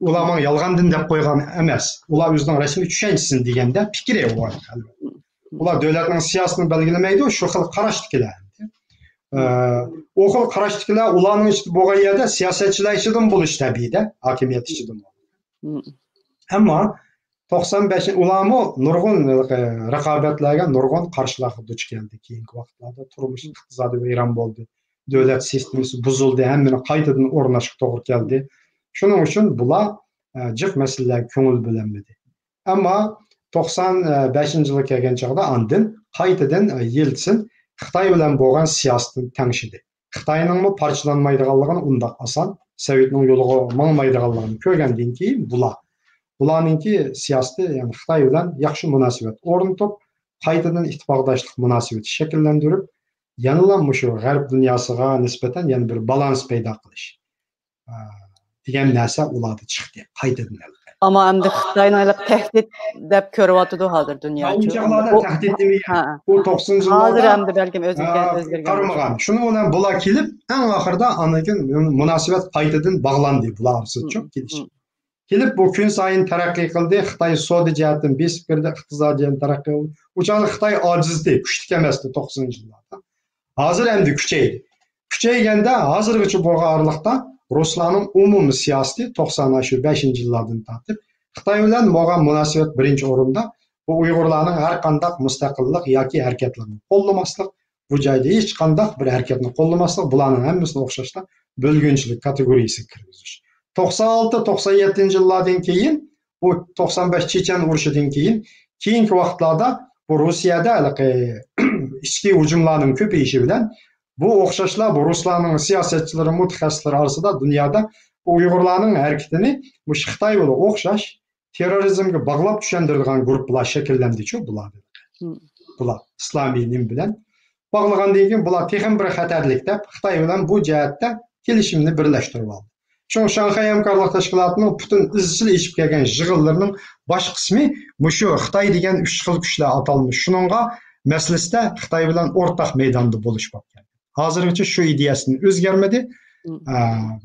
S2: ular men yolg'ondan deb qo'ygan emas. Ular o'zining rasmiy tushunchasini deganda fikri bor. Ular davlatning siyosatini belgilamaydi, shu xil qarashdikilar. O xil qarashdikilar ularning ichida bo'lgan yerda siyosatchilar ichidan bo'lish tabiiyda, hokimiyat ichidan. Ammo 95 ularmi nurg'un raqobatlarga, nurg'un qarshilarga duch keldi. Keyingi vaqtlarda turmush iqtisodiy vayron bo'ldi. Davlat sistemasi buzildi, hammani qaytadan o'rnashga to'g'ri keldi. Shuning uchun bular jiq masalalarga ko'ngil bo'lmadi. Ammo 95-yilga kelgan chog'da andin qaytadan Yeltsin Xitoy bilan bo'lgan siyosatni tangshidi. Xitoyning parchalanmaydiganligini undaq oson, Sovetning yo'liga mangmaydiganligini ko'rgandan keyin bularningki siyosati, ya'ni Xitoy bilan yaxshi munosabat o'rnatib, qaytadan ittifoqdoshlik munosabati shakllantirib, yanada shu g'arb dunyosiga nisbatan yana bir balans paydo qilish degan narsa ularda chiqdi qaytadan.
S1: Ama endi Xitoyni tahdid deb ko'ryapti hozir dunyo uchun.
S2: Bu tahdid demagan. Bu 90-yillarda
S1: hozir endi balkim o'zgargan.
S2: Qaramagan. Shuni bilan bular kelib, eng oxirida anakin munosabat qaytadan bog'landi bular uchun kelish. Kelib bu kun sayin taraqqiy qildi. Xitoy savdo jihatdan besib kirdi, iqtisodiy taraqqiy qildi. O'chani Xitoy ojizdi, kuchli emasdi 90-yillarda. Hozir endi kuchaydi. Kuchayganda hozirgacha bo'lgan oraliqda Ruslarning umumiy siyosati 95-yillardan tortib Xitoy bilan bo'lgan munosabat birinchi o'rinda, bu Uyg'urlarning har qanday mustaqillik yoki harakatlarini qo'llamaslik, bu joyda hech qanday bir harakatni qo'llamaslik, bularning hammasini o'xshashda bo'lgunchilik kategoriyasiga kirgizish. 96-97-yillardan keyin, bu 95 Chechen urushidan keyingi vaqtlarda bu Rossiyada ichki hujumlarning ko'payishi bilan bu o'xshashlar bu Ruslarning siyosatchilari, mutaxassislari orasida dunyoda Uyg'urlarning harakatini bu Xitoy bilan o'xshash terrorizmga bog'lab tushundirilgan guruhlar shakllandi-ku bular. Bular islomiy nim bilan bog'lagandan keyin bular texnik bir xatarlik deb Xitoy bilan bu jihatda kelishimni birlashtirib oldi. Shu Shanxay hamkorlik tashkilotining butun izchil eshib kelgan yig'inlarining bosh qismi shu Xitoy degan uch xil kuchlar atalmish. Shuningga masalasida Xitoy bilan o'rtaq maydonda bo'lish bo'lgan. Hozirgacha shu ideyasini o'zgarmadi.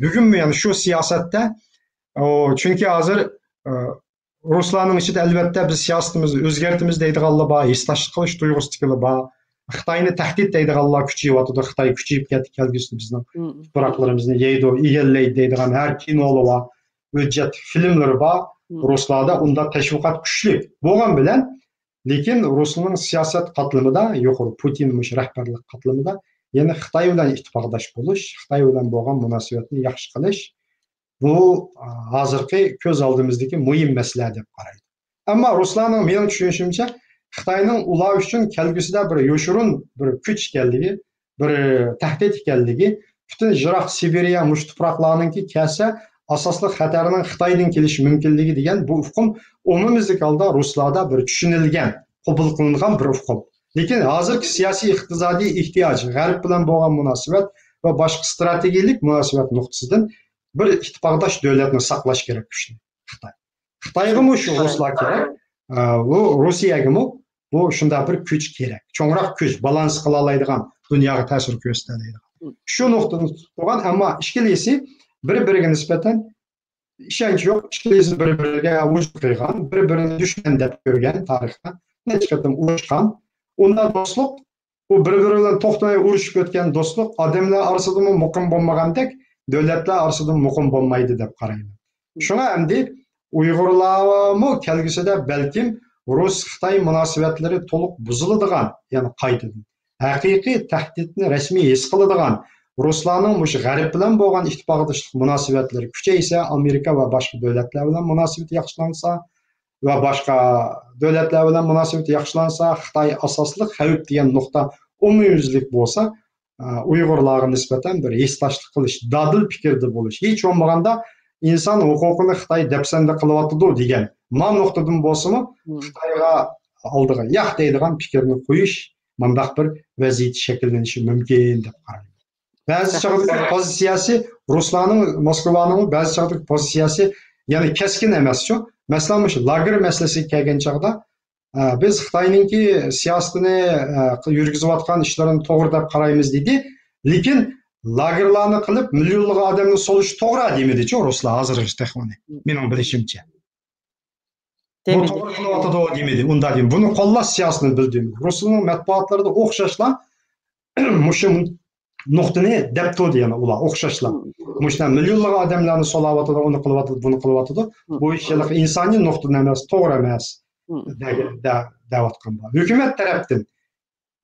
S2: Bugunmi yani shu siyosatda chunki hozir Ruslarning ichida albatta biz siyosatimizni o'zgartimiz deydiganlar bor, hissdoshlik qilish tuyg'usi bor. Xitoyni tahdid deydiganlar kuchayyapti. Xitoy kuchayib ketdi, kelgusida bizning tuproqlarimizni yeydi, egallaydi deydigan har kinolar bor, hujjat filmlari bor. Ruslarda unda tashviqot kuchli bo'lgan bilan, lekin Ruslarning siyosat qatlamida, yuqori Putin rahbarlik qatlamida yana Xitoy bilan ittifoqdosh bo'lish, Xitoy bilan bo'lgan munosabatni yaxshi qilish bu hozirgi ko'z oldimizdagi muhim masala deb qaraydi. Ammo Ruslarning mening tushunishimcha Xitoyning ular uchun kelgusida bir yo'shurun bir kuch ekanligi, bir tahdid ekanligi, butun Jiroq Sibiriya mush tuproqlarninki kelsa asosli xatarining Xitoydan kelishi mumkinligi degan bu hukm umumiylik holda Ruslarda bir tushunilgan, qabul qilingan bir hukm. Lekin hozirgi siyosiy iqtisodiy ehtiyoj, g'arb bilan bo'lgan munosabat va boshqa strategik munosabat nuqtasidan bir ittifoqdosh davlatni saqlash kerak kuchni. Xitoy. Xitoyga shu ruslar kerak, bu Rossiyaga bu shunday bir kuch kerak. Cho'ngroq kuch, balans qila oladigan, dunyoga ta'sir ko'rsatadigan. Shu nuqtani tutgan, ammo ishkilisi bir-biriga nisbatan ishonch yo'q, ishkilisi bir-biriga urush qilgan, bir-birini dushman deb ko'rgan tarixda necha qatim urushgan. Unda do'stlik, bu bir-biri bilan to'xtamay urushib o'tgan do'stlik odamlar orasida muqim bo'lmagandek, davlatlar orasida muqim bo'lmaydi deb qarayman. Shunga endi Uyg'urlarmi kelgusida balkim Rus-Xitoy munosabatlari to'liq buziladigan, ya'ni qaytadan haqiqiy tahdidni rasmiy his qiladigan, Ruslarning mush g'arb bilan bo'lgan ittifoqdoshlik munosabatlari kuchaysa, Amerika va boshqa davlatlar bilan munosabat yaxshilansa va boshqa davlatlar bilan munosabat yaxshilansa, Xitoy asosli xavf degan nuqta umumyuzlik bo'lsa, Uyg'urlarga nisbatan bir hislashlik qilish, dadil fikrda bo'lish, hech bo'lmaganda inson huquqini Xitoy dafsanda qilyotdi degan man nuqtadan bo'lsa-mu, Xitoyga oldiga yo'q deydigan fikrni qo'yish, mundaq bir vaziyat shakllanishi mumkin deb qarayman. Ba'zi chog'dagi pozitsiyasi Ruslarning, Moskvaning ba'zi chog'dagi pozitsiyasi ya'ni keskin emas-ku. Masalan, shu lager masalasiga kelgan chog'da biz Xitoyningki siyosatini yurgizayotgan ishlarini to'g'ri deb qaraymiz dedi, lekin lagerlarni qilib millionlab odamni solish to'g'ri demadi-ku Ruslar hozirgi texnikani. Mening bilishimcha. Bu to'g'ri qilyotdi demadi, unda deyim. Buni qo'llash siyosatini bildim. Ruslarning matbuotlarida o'xshashlar mushu nuqtani debto degan ular o'xshashlar. Mushdan millionlab odamlarni solayotdi, uni qilyotdi, buni qilyotdi. Bu ishchilik insoniy nuqtadan emas, to'g'ri emas. Da'vatgan bor. Hukumat tarafdan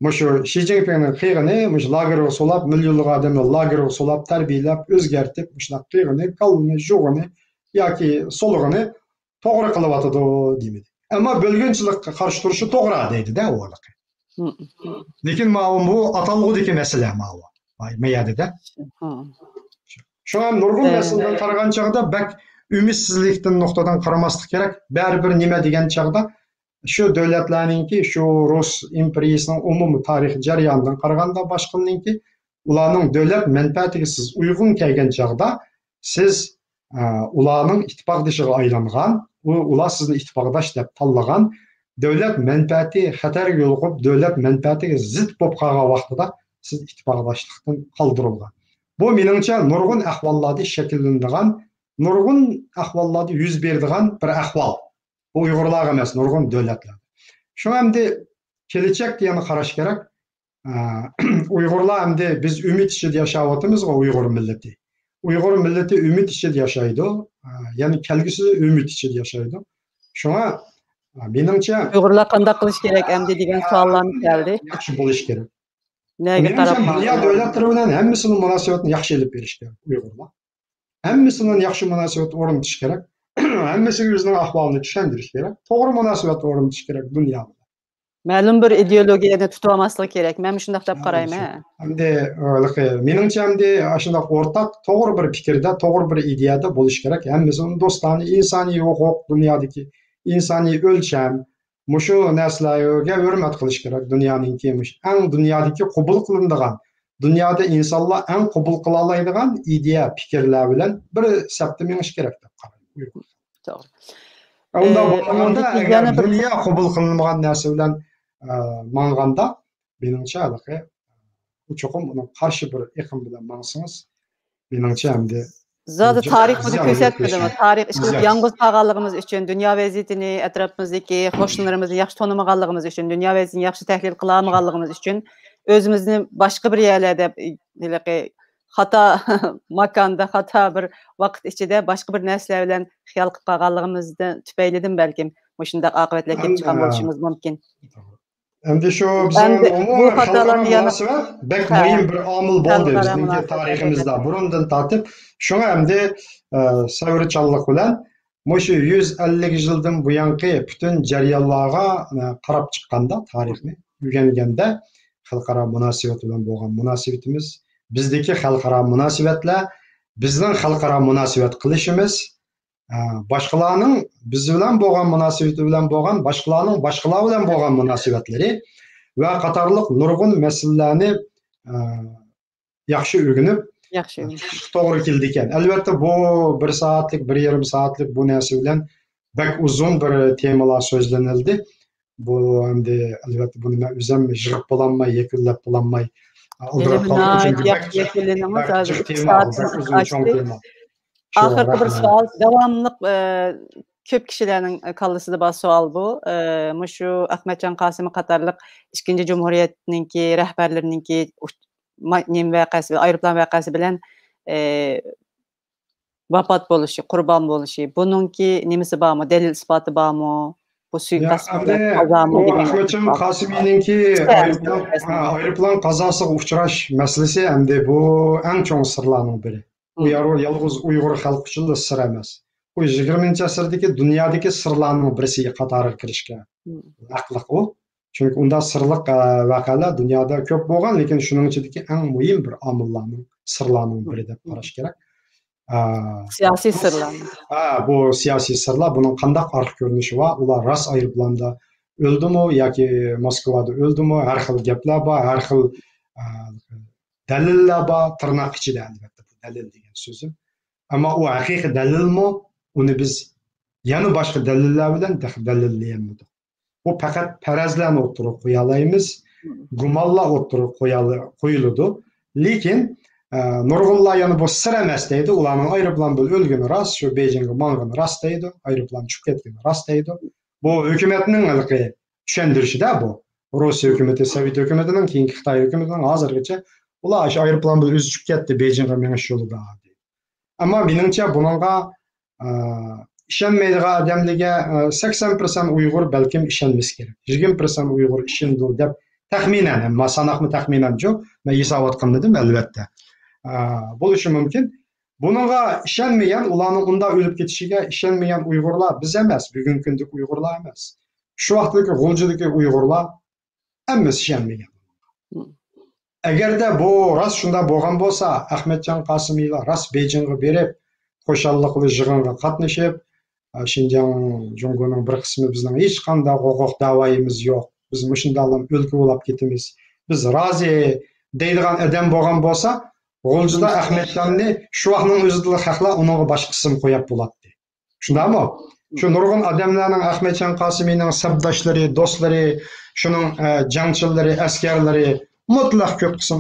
S2: mushu Xi Jinpingning qiyig'ini, mush lagerga solab, millionlab odamni lagerga solab, tarbiyalab, o'zgartib, mushlar qiyig'ini, qalbini, jo'g'ini yoki solig'ini to'g'ri qilyotdi demadi. Ammo bo'lganchilikqa qarshi turishi to'g'ri deydi-da u. Lekin bu atalg'udagi masala ma'lum. Mayadida. Şu an nurg'un masaladan qaragan chog'da bak umidsizlikdan nuqtadan qaramaslik kerak. Baribir nima degan chog'da shu davlatlarningki, shu Rus imperiyasining umumiy tarix jarayonidan qaraganda boshqaninki ularning davlat manfaatiga siz uyg'un kelgan chog'da siz ularning ittifoqdoshiga aylangan, ular sizni ittifoqdosh deb tanlagan, davlat manfaati xatarga yo'liqib, davlat manfaatiga zid bo'lib qolgan vaqtida siz ittifoqdoshlikdan qoldirilgan. Bu meningcha nurg'un ahvollarda shakllanadigan, nurg'un ahvollarda yuz beradigan bir ahvol. Bu Uyg'urlar emas, nurg'un davlatlar. Shu endi kelajak degan qarash kerak. Uyg'urlar endi biz umid ichida yashayapmiz, Uyg'ur millati. Uyg'ur millati umid ichida yashaydi, ya'ni kelgusida umid ichida yashaydi. Shunga meningcha
S1: Uyg'urlar qanday qilish kerak endi degan savollarni keldi.
S2: Yaxshi bo'lish kerak.
S1: Nega qarab?
S2: Dunyo davlatlari bilan hammasining munosabatini yaxshi olib berish kerak Uyg'urlar. Hammasining yaxshi munosabat o'rnatish kerak. Hammasiga o'zining ahvolini tushuntirish kerak. To'g'ri munosabat o'rnatish kerak dunyoda.
S1: Ma'lum bir ideologiyani tutib olmaslik kerak. Men shunday deb qarayman.
S2: Endi meningcha endi shunday o'rtaq to'g'ri bir fikrda, to'g'ri bir ideyada bo'lish kerak. Hammasining do'stona insoniy huquq, dunyodagi insoniy o'lcham, mushu narsalarga hurmat qilish kerak. Dunyoning kemish, eng dunyodagi qabul qilinadigan, dunyoda insonlar eng qabul qila oladigan ideya, fikrlar bilan bir sapda menish kerak deb qarayman.
S1: To'g'ri.
S2: Unda bo'lganda agar dunyo qabul qilinmagan narsa bilan manganda, meningcha u cho'qim uni qarshi bir iqlim bilan mangsangiz, meningcha endi
S1: Zaten tarix bunu ko'rsatmadimi? Tarix ishqilib yolg'iz qolganligimiz uchun, dunyo vaziyatini, atrofimizdagi qo'shnilarimizni yaxshi tanımaganligimiz uchun, dunyo vaziyatini yaxshi tahlil qila olmaganligimiz uchun, o'zimizni boshqa bir yerlarda xato makonda, xato bir vaqt ichida boshqa bir narsalar bilan xiyol qilib qolganligimizdan tufaylidan balkim shunday oqibatlar kelib chiqqan bo'lishimiz mumkin.
S2: Endi shu bizning
S1: bu xatolarni yana
S2: bek muhim bir omil bo'ldi bizning tariximizda burundan tortib. Shunga endi savrichanlik bilan mushu 150 yildan buyangi butun jarayonlarga qarab chiqqanda, tarixni o'rganganda xalqaro munosabat bilan bo'lgan munosabatimiz, bizdagi xalqaro munosabatlar, bizning xalqaro munosabat qilishimiz, boshqalarning biz bilan bo'lgan munosabati bilan bo'lgan, boshqalarning boshqalar bilan bo'lgan munosabatlari va qatorliq nurg'un masalalarni yaxshi o'rganib to'g'ri keldi ekan. Albatta bu 1 soatlik, 1,5 soatlik bu narsa bilan bak uzun bir temalar so'zlanildi. Bu endi albatta buni men o'zim yig'ib bo'lolmay, yakunlab bo'lolmay aldirab qoldim. Chunki
S1: Ahırkı bir sual, devamlılık köp kişilerin kallasıda bas sual bu. Şu Ahmetcan Kasım'ı Katarlık 2. Cumhuriyet'ninki, rehberlerininki nem vakası, ayrıplan vakası bilen vafat boluşu, kurban boluşu. Bununki nemisi var mı? Delil ispatı var mı? Bu suikast
S2: kazamı gibi. Ahmetcan Kasım'ninki ayrıplan kazası uçraş meselesi hem de bu en çok sırlarının biri. Bu yalnız Uyghur halkı için de sır emas. Bu 20. asırdaki dünyadaki sırlarının birisi qatarı kirishga haqliq o. Çünkü onda sırlıq vaqalar dünyada köp bo'lgan, lekin shuning ichidagi eng muhim bir omillarning sirlarning biri deb qarash kerak.
S1: Siyosiy sirlar.
S2: Bu siyosiy sirlar, buning qanday arq ko'rinishi va ular ras ayrıplanda o'ldimi yoki Moskvada o'ldimi, har xil gaplar bor, har xil dalillar bor, tirnoq ichida albatta bu dalil degan so'zim. Ammo u haqiqiy dalilmi? Uni biz yana boshqa dalillar bilan dalillayolmaymiz. Bu faqat farazlarni o'tirib qo'ya olamiz, gumonlar o'tirib qo'yiladi. Lekin nurg'unlar yana bu sir emas deydi. Ularning aeroplan bo'lib o'lgani rost, shu Beijingga mangani rost deydi, aeroplan tushib ketgani rost deydi. Bu hukumatning tushuntirishida bu. Rossiya hukumati, Sovet hukumatining, keyingi Xitoy hukumatining hozirgacha ular shu aeroplan bo'lib o'zi tushib ketdi Beijingga menish yo'lida. Ammo meningcha buningga ishonmaydigan odamlarga 80% Uyg'ur balkim ishonmas kerak. 20% Uyg'ur ishonadi deb taxminan, ammo sanoqni taxminan yo'q, men hisobot qilmadim albatta. Bo'lishi mumkin. Buningga ishonmagan, ularning unda o'lib ketishiga ishonmagan Uyg'urlar biz emas, bugungi kundagi Uyg'urlar emas. Shu vaqtdagi G'uljidagi Uyg'urlar hammasi ishonmagan. Agarda bu rost shunda bo'lgan bo'lsa, Ahmetcan Qasımiylar rost Beijingga berib, qo'shanliqli yig'inga qatnashib, Şinjan Jungo'nun bir qismi bizning hech qanday huquq da'voyimiz yo'q. Biz mushundalam o'lka bo'lib ketamiz. Biz rozi deydigan odam bo'lgan bo'lsa, G'uljida Ahmetcanni shu vaqtning o'zida haqlar unga boshqa qism qo'yib bo'ladi. Shundaymi? Shu nurg'un odamlarning Ahmetcan Qasımiyning sabdoshlari, do'stlari, shuning jangchilari, askarlari, mutlaq ko'p qism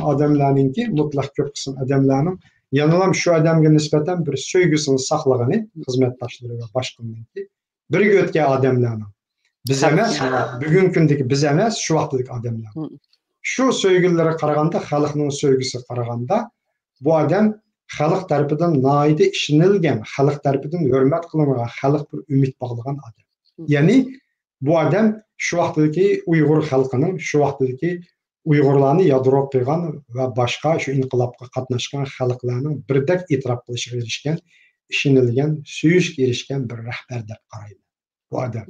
S2: odamlarning yanılam şu adamga nisbatan bir sevgisini saqlagani xizmatdoshlari va boshqalarniki birga o'tgan odamlarning biz emas, bugungi kundagi biz emas, shu vaqtdagi odamlar. Shu sevgilari qaraganda, xalqning sevgisi qaraganda bu odam xalq tarafidan noida ishonilgan, xalq tarafidan hurmat qilingan, xalq bir umid bog'lagan odam. Ya'ni bu odam shu vaqtdagi Uyg'ur xalqining, shu vaqtdagi Uyg'urlarni yadro qilgan va boshqa shu inqilobga qatnashgan xalqlarning birdek e'tirof qilishiga erishgan, ishonilgan, suyishga erishgan bir rahbar deb qaraydi bu odam.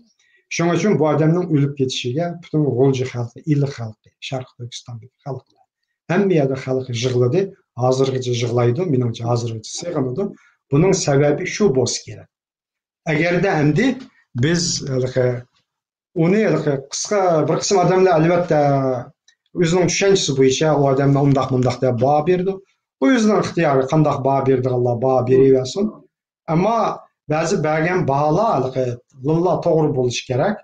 S2: Shuning uchun bu odamning o'lib ketishiga butun G'ulji xalqi, Ili xalqi, Sharq Turkistondagi xalqlar, hamma yerda xalq yig'ladi, hozirgacha yig'laydi, menimcha hozirgacha sig'inadi. Buning sababi shu bo'lsa kerak. Agarda endi biz uni qisqa bir qism odamlar albatta o'zining tushunchasi bo'yicha u odamni undoq deb baho berdi. Bu o'zining ixtiyori, qanday baho berdiganlar baho beraversin. Ammo ba'zi bergan baholar lilla to'g'ri bo'lishi kerak.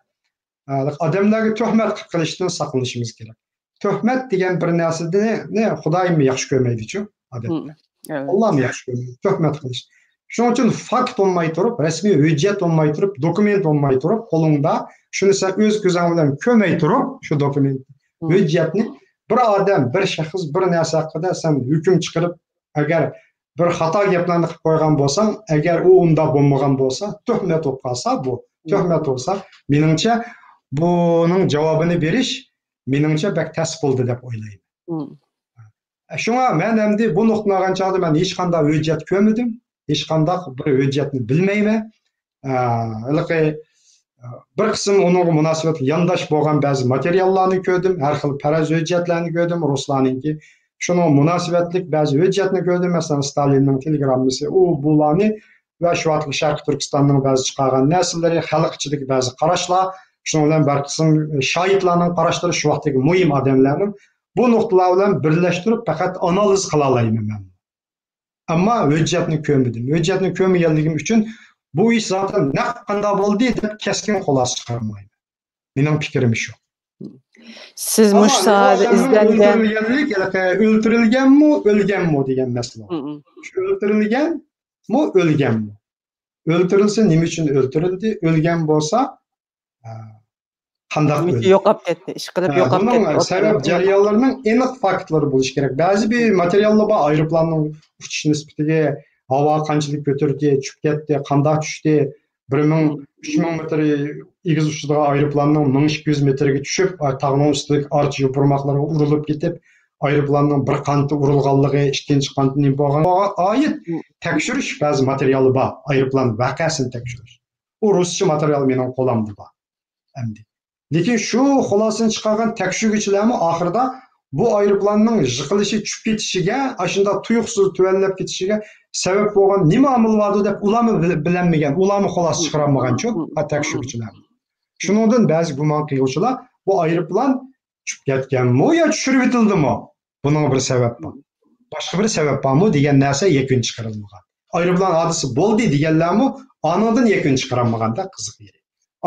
S2: Odamlarga tuhmat qilishdan saqlanishimiz kerak. Tuhmat degan bir narsani Xudoyim yaxshi ko'rmaydi-ku, odatda. Allohim yaxshi ko'rmaydi, tuhmat qilish. Shuning uchun fakt bo'lmay turib, rasmiy hujjat bo'lmay turib, dokument bo'lmay turib, qo'lingda shuni sen o'z ko'zing bilan ko'rmay turib, shu dokumentni hujjatni bir odam, bir shaxs bir narsa haqida sen hukm chiqarib, agar bir xato gaplarni qilib qo'ygan bo'lsang, agar u unda bo'lmagan bo'lsa, tuhmat bo'lib qolsa, bu tuhmat bo'lsa, meningcha buning javobini berish meningcha bak tasib bo'ldi deb o'ylayman. Shunga men endi bu nuqtani olgan chog'da men hech qanday hujjat ko'rmadim, hech qanday bir hujjatni bilmayman. Bir qism uning munosabatli yondosh bo'lgan ba'zi materiallarni ko'rdim, har xil faraz hujjatlarni ko'rdim, ruslarninki. Shuning munosabatli ba'zi hujjatni ko'rdim, masalan Stalinning telegrammasi, u bularni va shu vaqtda Sharq Turkistonning ba'zi chiqargan narsalari, xalq ichidagi ba'zi qarashlar, Şunun bilan bir qism şahidlarning qarashlari shu vaqtdagi muhim odamlarning bu nuqtalar bilan birlashtirib faqat analiz qila olmayman men. Ammo hujjatni ko'rmadim. Hujjatni ko'rmaganligim uchun bu ish zaten naq qanday bo'ldi deb keskin xulosa chiqarmayman. Mening fikrim shu.
S1: Siz mush sohada izlangan
S2: o'ldirilganmi, o'lganmi degan masala. Shu o'ldirilganmi, o'lganmi? O'ldirilsa nima uchun o'ldirildi? O'lgan bo'lsa qanday o'ldi?
S1: Yo'qolib ketdi, ish qilib yo'qolib ketdi.
S2: Sabab jarayonlarining aniq faktlari bo'lishi kerak. Ba'zi bir materiallar bor, aeroplanning uchish nisbatiga havo qanchalik ko'tardi, tushib ketdi, qanday tushdi, 3000 metr egiz uchadigan aeroplanning 1200 metrga tushib, tog'ning ustidagi archa yopirmoqlarga urilib ketib, aeroplanning bir qanti urilganligi, ikkinchi qantining bo'lganiga oid tekshirish ba'zi materiali bor, aeroplan voqeasini tekshirish. U ruscha material mening qo'limda bor. Endi lekin shu xulosani chiqargan tekshiruvchilarmi oxirida bu aeroplanning yiqilishi, tushib ketishiga, ashunda tuyuqsiz tuvanlab ketishiga sabab bo'lgan nima omil bor deb ularni bilinmagan, ularni xulosa chiqarolmagan-ku tekshiruvchilar. Shuningdan ba'zi gumon qiluvchilar bu aeroplan tushib ketganmi yo tushirib etildimi? Buning bir sabab bor. Boshqa bir sabab bormi degan narsa yakun chiqarilmagan. Aeroplan hodisa bo'ldi deganlarmi, anidan yakun chiqarilmaganda qiziq edi.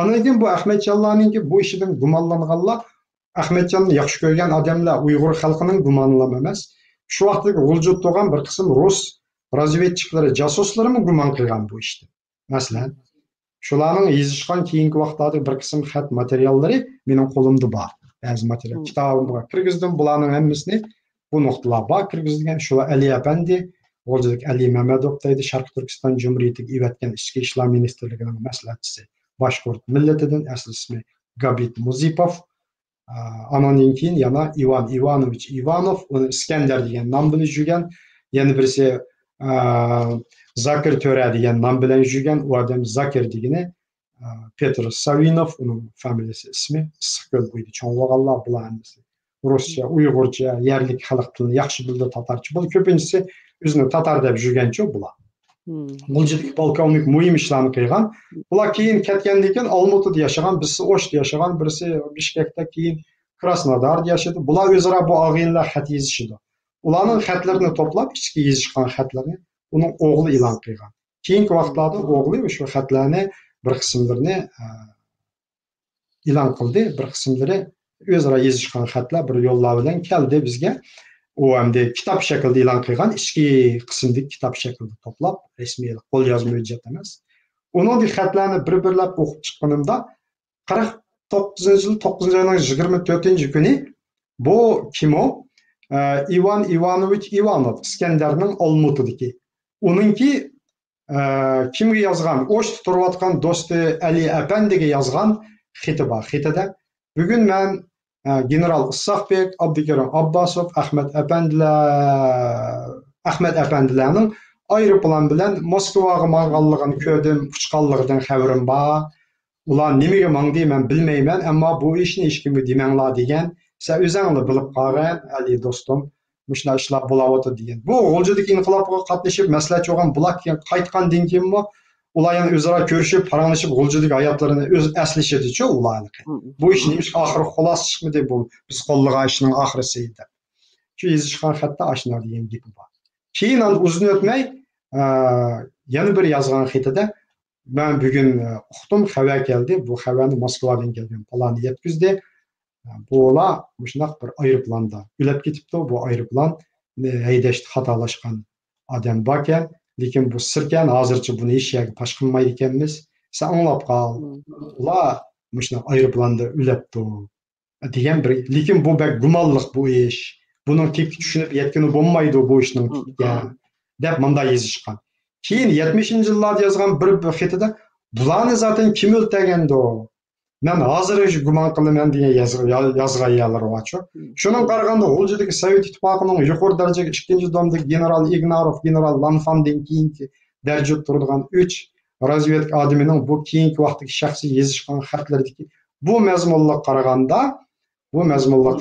S2: Anadan bu Ahmedjonlarninki bu ishidan gumonlanganlar, Ahmedjonni yaxshi ko'rgan odamlar Uyg'ur xalqining gumonlama emas. Shu vaqtdagi g'uljut bo'lgan bir qism rus razvedchiklari, jasuslarimi gumon qilgan bu ishda. Masalan, shularning yozishgan keyingi vaqtlarda bir qism xat materiallari mening qo'limda bor. Ba'zi material kitobimga kirgizdim, bularning hammasini bu nuqtalar bor kirgizilgan. Shular Ali Apandi, G'uljudagi Ali Mamadov deydi, Sharq Turkiston Jumhuriyatiga evatgan Ichki ishlar ministrligining maslahatchisi. Bashqurt millatidan, asl ismi Gabit Muzipov. Anondan keyin yana Ivan Ivanovich Ivanov, uni Iskandar degan nom bilan yurgan, yana birisi Zakir To'ra degan nom bilan yurgan, u odam Zakir degani Petr Savinov, uning familiyasi ismi, Issiqko'l bo'yida cho'ng'olganlar bilanmisi. Ruscha, Uyg'urcha, yerlik xalq tilini yaxshi bildi, tatarcha. Bu ko'pinchisi o'zini tatar deb yurgancha bular. G'uljudagi polkovnik muhim ishlarni qilgan. Bular keyin ketgandan keyin Olmaotada yashagan, birisi O'shda yashagan, birisi Bishkekda, keyin Krasnodarda yashadi. Bular o'zaro bu og'inlar xat yozishdi. Ularning xatlarini to'plab, ichki yozishgan xatlarni uning o'g'li e'lon qilgan. Keyingi vaqtlarda o'g'li o'sha xatlarni bir qismlarini e'lon qildi, bir qismlari o'zaro yozishgan xatlar bir yo'llar bilan keldi bizga. U hamda kitob shaklida e'lon qilgan, ichki qismdagi kitob shaklida to'plab, rasmiy qo'lyozma hujjat emas. Uning xatlarini bir-birlab o'qib chiqqanimda 49-yil 9-oyning 24-kuni bu kim o? Ivan Ivanovich Ivanov, Iskandarning Olmaotadagi. Uningki kimga yozgan? O'shda turayotgan do'sti Ali Apandiga yozgan xati bor. Xatida bugun men General Isoqbek, Abdukarim Abbasov, Ahmed Apandilarning aeroplan bilan Moskvaga borganligini ko'rdim, uchqanligidan xabarim bor. Ular nimaga mangdi men bilmayman, ammo bu ishni hech kimga demanglar degan. Sen o'zingni bilib qolgan, Ali do'stim, mushuna ishlar bo'layotdi degan. Bu G'uljudagi inqilobga qatnashib, maslahat olgan bular keyin qaytgandan keyinmi, ular yana o'zaro ko'rishib, paranglashib G'uljudagi hayotlarini o'z aslashadi-ku ularniki. Bu ishning oxiri xulosa chiqmadi, bu biz qo'llagan ishning oxirisi edi. Shu yozishgan xatda ashuna degan gap bor. Keyin uzun o'tmay yana bir yozgan xatida ben bugün uqdim, xabar keldi. Bu xabarni Moskvadan kelgan palani yetkizdi. Bular shunaq bir aeroplanda ulab ketibdi. Bu aeroplan haydashda xatolashgan odam bor ekan, lekin bu sirkan, hozircha buni hech yerga pash qilmaydi ekanmiz. Sen anglab qol. Ular shunaq aeroplanda ulabdi degan bir, lekin bu bak gumonliq bu ish. Buning tepki tushunib yetkini bo'lmaydi bu ishning deb menda yozishgan. Keyin 70-yillarda yozgan bir xatida bularni zaten kim o'ltirgandi? Men hozir gumon qilaman degan yozgan yerlar bor-ku. Shunga qaraganda G'uljudagi Sovet ittifoqining yuqori darajadagi 2-domdagi general Ignarov, general Lanfandan keyingi darajada turadigan 3 razvedka odamining bu keyingi vaqtdagi shaxsiy yozishgan xatlaridagi bu mazmunga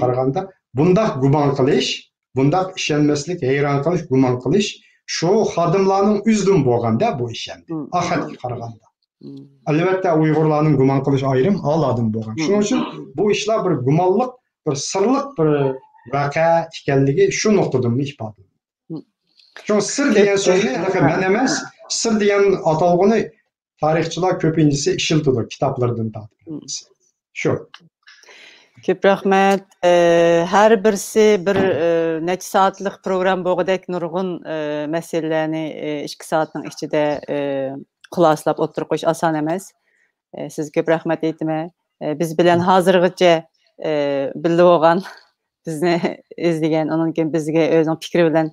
S2: qaraganda bundaq gumon qilish, bundaq ishonmaslik, hayron qilish, gumon qilish shu xodimlarning o'zidan bo'lganda bu ish endi. Axatga qaraganda. Albatta Uyg'urlarning gumon qilish ayrim oladimi bo'lgan. Shuning uchun bu ishlar bir gumonliq, bir sirliq bir voqea ekanligi shu nuqtadan ifoda. Shu sir degan so'zni men emas, sir degan atalg'ini tarixchilar ko'pinchisi ishiltadi kitoblardan tortib. Shu.
S1: Ko'p rahmat. Har birisi bir necha soatlik program bo'lgandek nurg'un masalalarni 2 soatning ichida xulosalab o'tirib qo'yish oson emas. Siz ko'p rahmat aytaman. Biz bilan hozirgacha birga bo'lgan, bizni izlagan, undan keyin bizga o'zining fikri bilan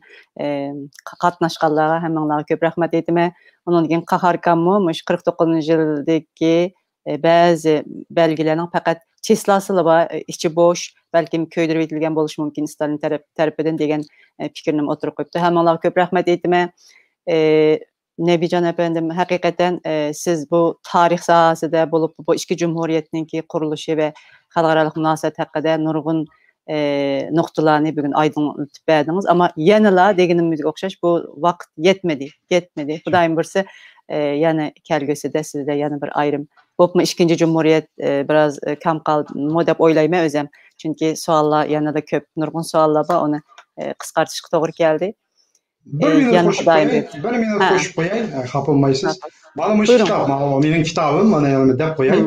S1: qatnashganlarga hammanglarga ko'p rahmat aytaman. Undan keyin Qaharkanmi 49-yildagi ba'zi belgilarning faqat cheslasi var, içi boş, belki köydürüp etilgen buluş mümkün Stalin tarafidan degan fikrni o'tirib qo'yibdi. Hammalarga ko'p rahmat aytaman. Nebijon efendim, haqiqatan siz bu tarix sohasida bo'lib, bu ikki jumhuriyatninki qurilishi va xalqaro munosabat haqida nurg'un nuqtalarni bugun aydınlatib berdingiz. Ama yanıla deganimizga o'xshash bu vaqt yetmedi. Xudoyim bilsa, yana kelgusida sizda yana bir ayrim bo'pmi ikkinchi jumhuriyat biraz kam qoldi deb o'ylayman o'zim. Chunki savollar yanada ko'p, nurg'un savollar bor, uni qisqartirishga to'g'ri keldi.
S2: Bir minut qo'shib qo'yay, xafa bo'lmaysiz. Mana bu kitob, mening kitobim, mana yana deb qo'yay.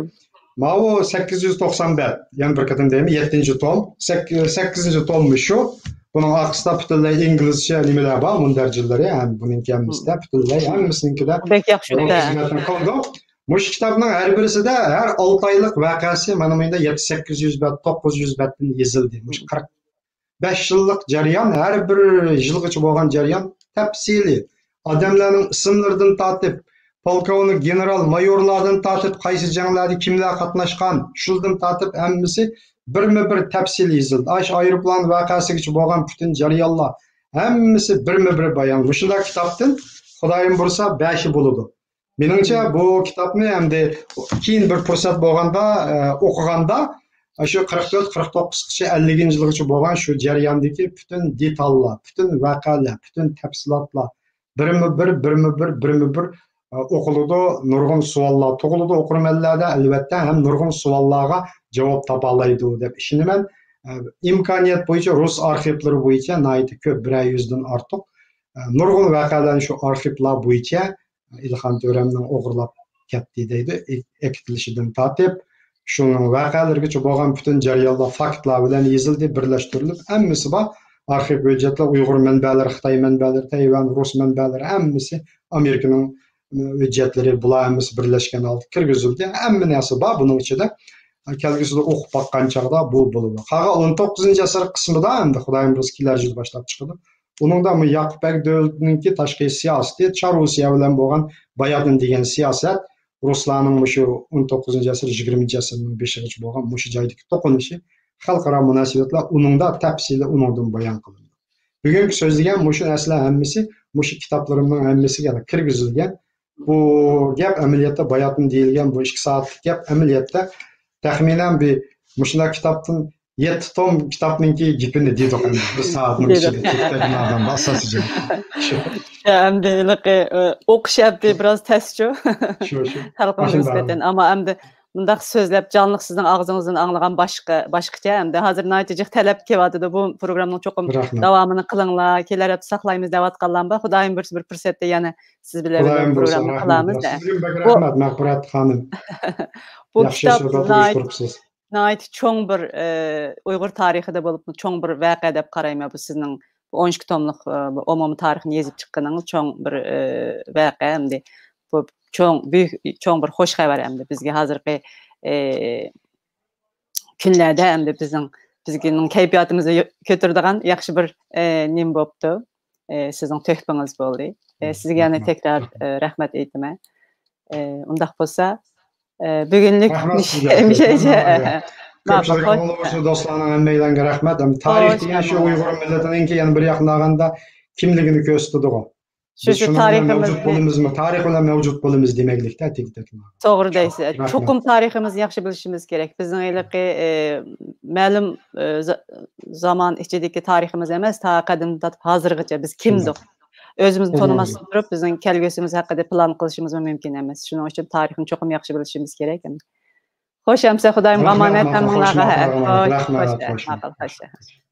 S2: Mana bu 891, yana bir qatim deyman, 7-tom, 8-tom shu. Bunun aksida butunlay inglizcha nimalar bor, mundarjillari, ham buning kamida butunlay hammasinikida.
S1: Bek yaxshi.
S2: Mush kitobning har birisida har 6 oylik voqeasi mana bunda 7-800 bet, 900 betdan yozildi. Mush 45 yillik jarayon, har bir yilgacha bo'lgan jarayon tafsili. Odamlarning ismlaridan tortib, polkovnik, general, mayorlardan tortib, qaysi janglarda kimlar qatnashgan, shundan tortib hammasi birma-bir tafsili yozildi. Ash aeroplan voqeasigacha bo'lgan butun jarayonlar hammasi birma-bir bayon. Mushlar kitobdan Xudoyim bo'lsa 5 bo'ladi. Menimcha bu kitobni hamda keyin bir fursat bo'lganda o'qiganda shu 44-49-gacha 50-yilgacha bo'lgan shu jarayondagi butun detallar, butun voqealar, butun tafsilotlar birma-bir o'qiladi, nurg'un savollar tug'iladi o'qirmanlarda, albatta ham nurg'un savollarga javob topa oladi deb ishonaman. Imkoniyat bo'yicha rus arxivlari bo'yicha nihoyat ko'p 100 dan ortiq nurg'un voqealarni shu arxivlar bo'yicha İlhan Töre'nin o'g'irlab ketdi deydi, ekitilishidan tortib, shuning voqealargacha bo'lgan butun jarayonlar faktlar bilan yozildi, birlashtirilib, hammasi bor. Arxiv hujjatlar, Uyg'ur manbalari, Xitoy manbalari, Tayvan, Rus manbalari, hammasi Amerikaning hujjatlari, bular hammasi birlashgan holda kirgizildi. Hamma narsa bor buning ichida. Kelgusida o'qib boqqan chog'da bu bo'ladi. Qolgan 19-asr qismida endi Xudoyim bilsa kelar yil boshlab chiqadi. Uningda Yaqub Bek davlatininki tashqi siyosati, Char Rusiya bilan bo'lgan Bayadin degan siyosat, Ruslarning shu 19-asr, 20-asrning 5-gacha bo'lgan shu joydagi to'qinishi, xalqaro munosabatlar uningda tafsili uningdan bayon qilindi. Bugungi so'zlagan shu narsalar hammasi shu kitoblarimning hammasiga kirgizilgan. Bu gap amaliyotda Bayadin deyilgan bu 2 soatlik gap amaliyotda taxminan bir shunday kitobdan 7 tom kitobninki gipini deydi qanday bir soatning ichida ketadigan asosiy.
S1: Endi o'qishyapti biroz testchu. Shu. Xalqimizga nisbatan, ammo endi bundaq so'zlab jonliq sizning og'zingizdan anglagan boshqacha endi hozir natijaga talab kelyapti. Bu programning cho'qim davomini qilinglar, kelar hafta saqlaymiz deyotganlar bor. Xudoyim bir fursatda yana siz bilan programma qilamiz.
S2: Sizga rahmat, Maqburat xonim.
S1: Bu kitob Nait cho'ng bir Uyg'ur tarixida bo'lib, cho'ng bir voqea deb qarayman bu sizning 12 tomliq umumiy tarixni yozib chiqqaningiz cho'ng bir voqea endi bu cho'ng bir xo'sh xabar endi bizga hozirgi kunlarda endi bizning kayfiyatimizni ko'taradigan yaxshi bir nim bo'pti. Sizning töhfangiz bo'ldi. Sizga yana tekrar rahmat aytaman. Undaq bo'lsa bugunlik
S2: do'stlarning hammanglarga rahmat. Tarix degan shu Uyg'ur millatining yana bir yaqinlaganda kimligini ko'rsatadi. Shu tariximizni tarix bilan mavjud bo'lamiz demaklikda tek-tek.
S1: To'g'ri deysiz. Cho'qim tariximizni yaxshi bilishimiz kerak. Bizning ayliqi ma'lum zaman ichidagi tariximiz emas, ta qadimdan hozirgacha biz kimdik? özümüzni tanımasdan turib bizning kelgusimiz haqida plan qilishimiz mumkin emas. Shuning uchun tarixni cho'qim yaxshi bilishimiz kerak. Xo'sh, amsa Xudoyim omonat, hammalarga.
S2: Rahmat.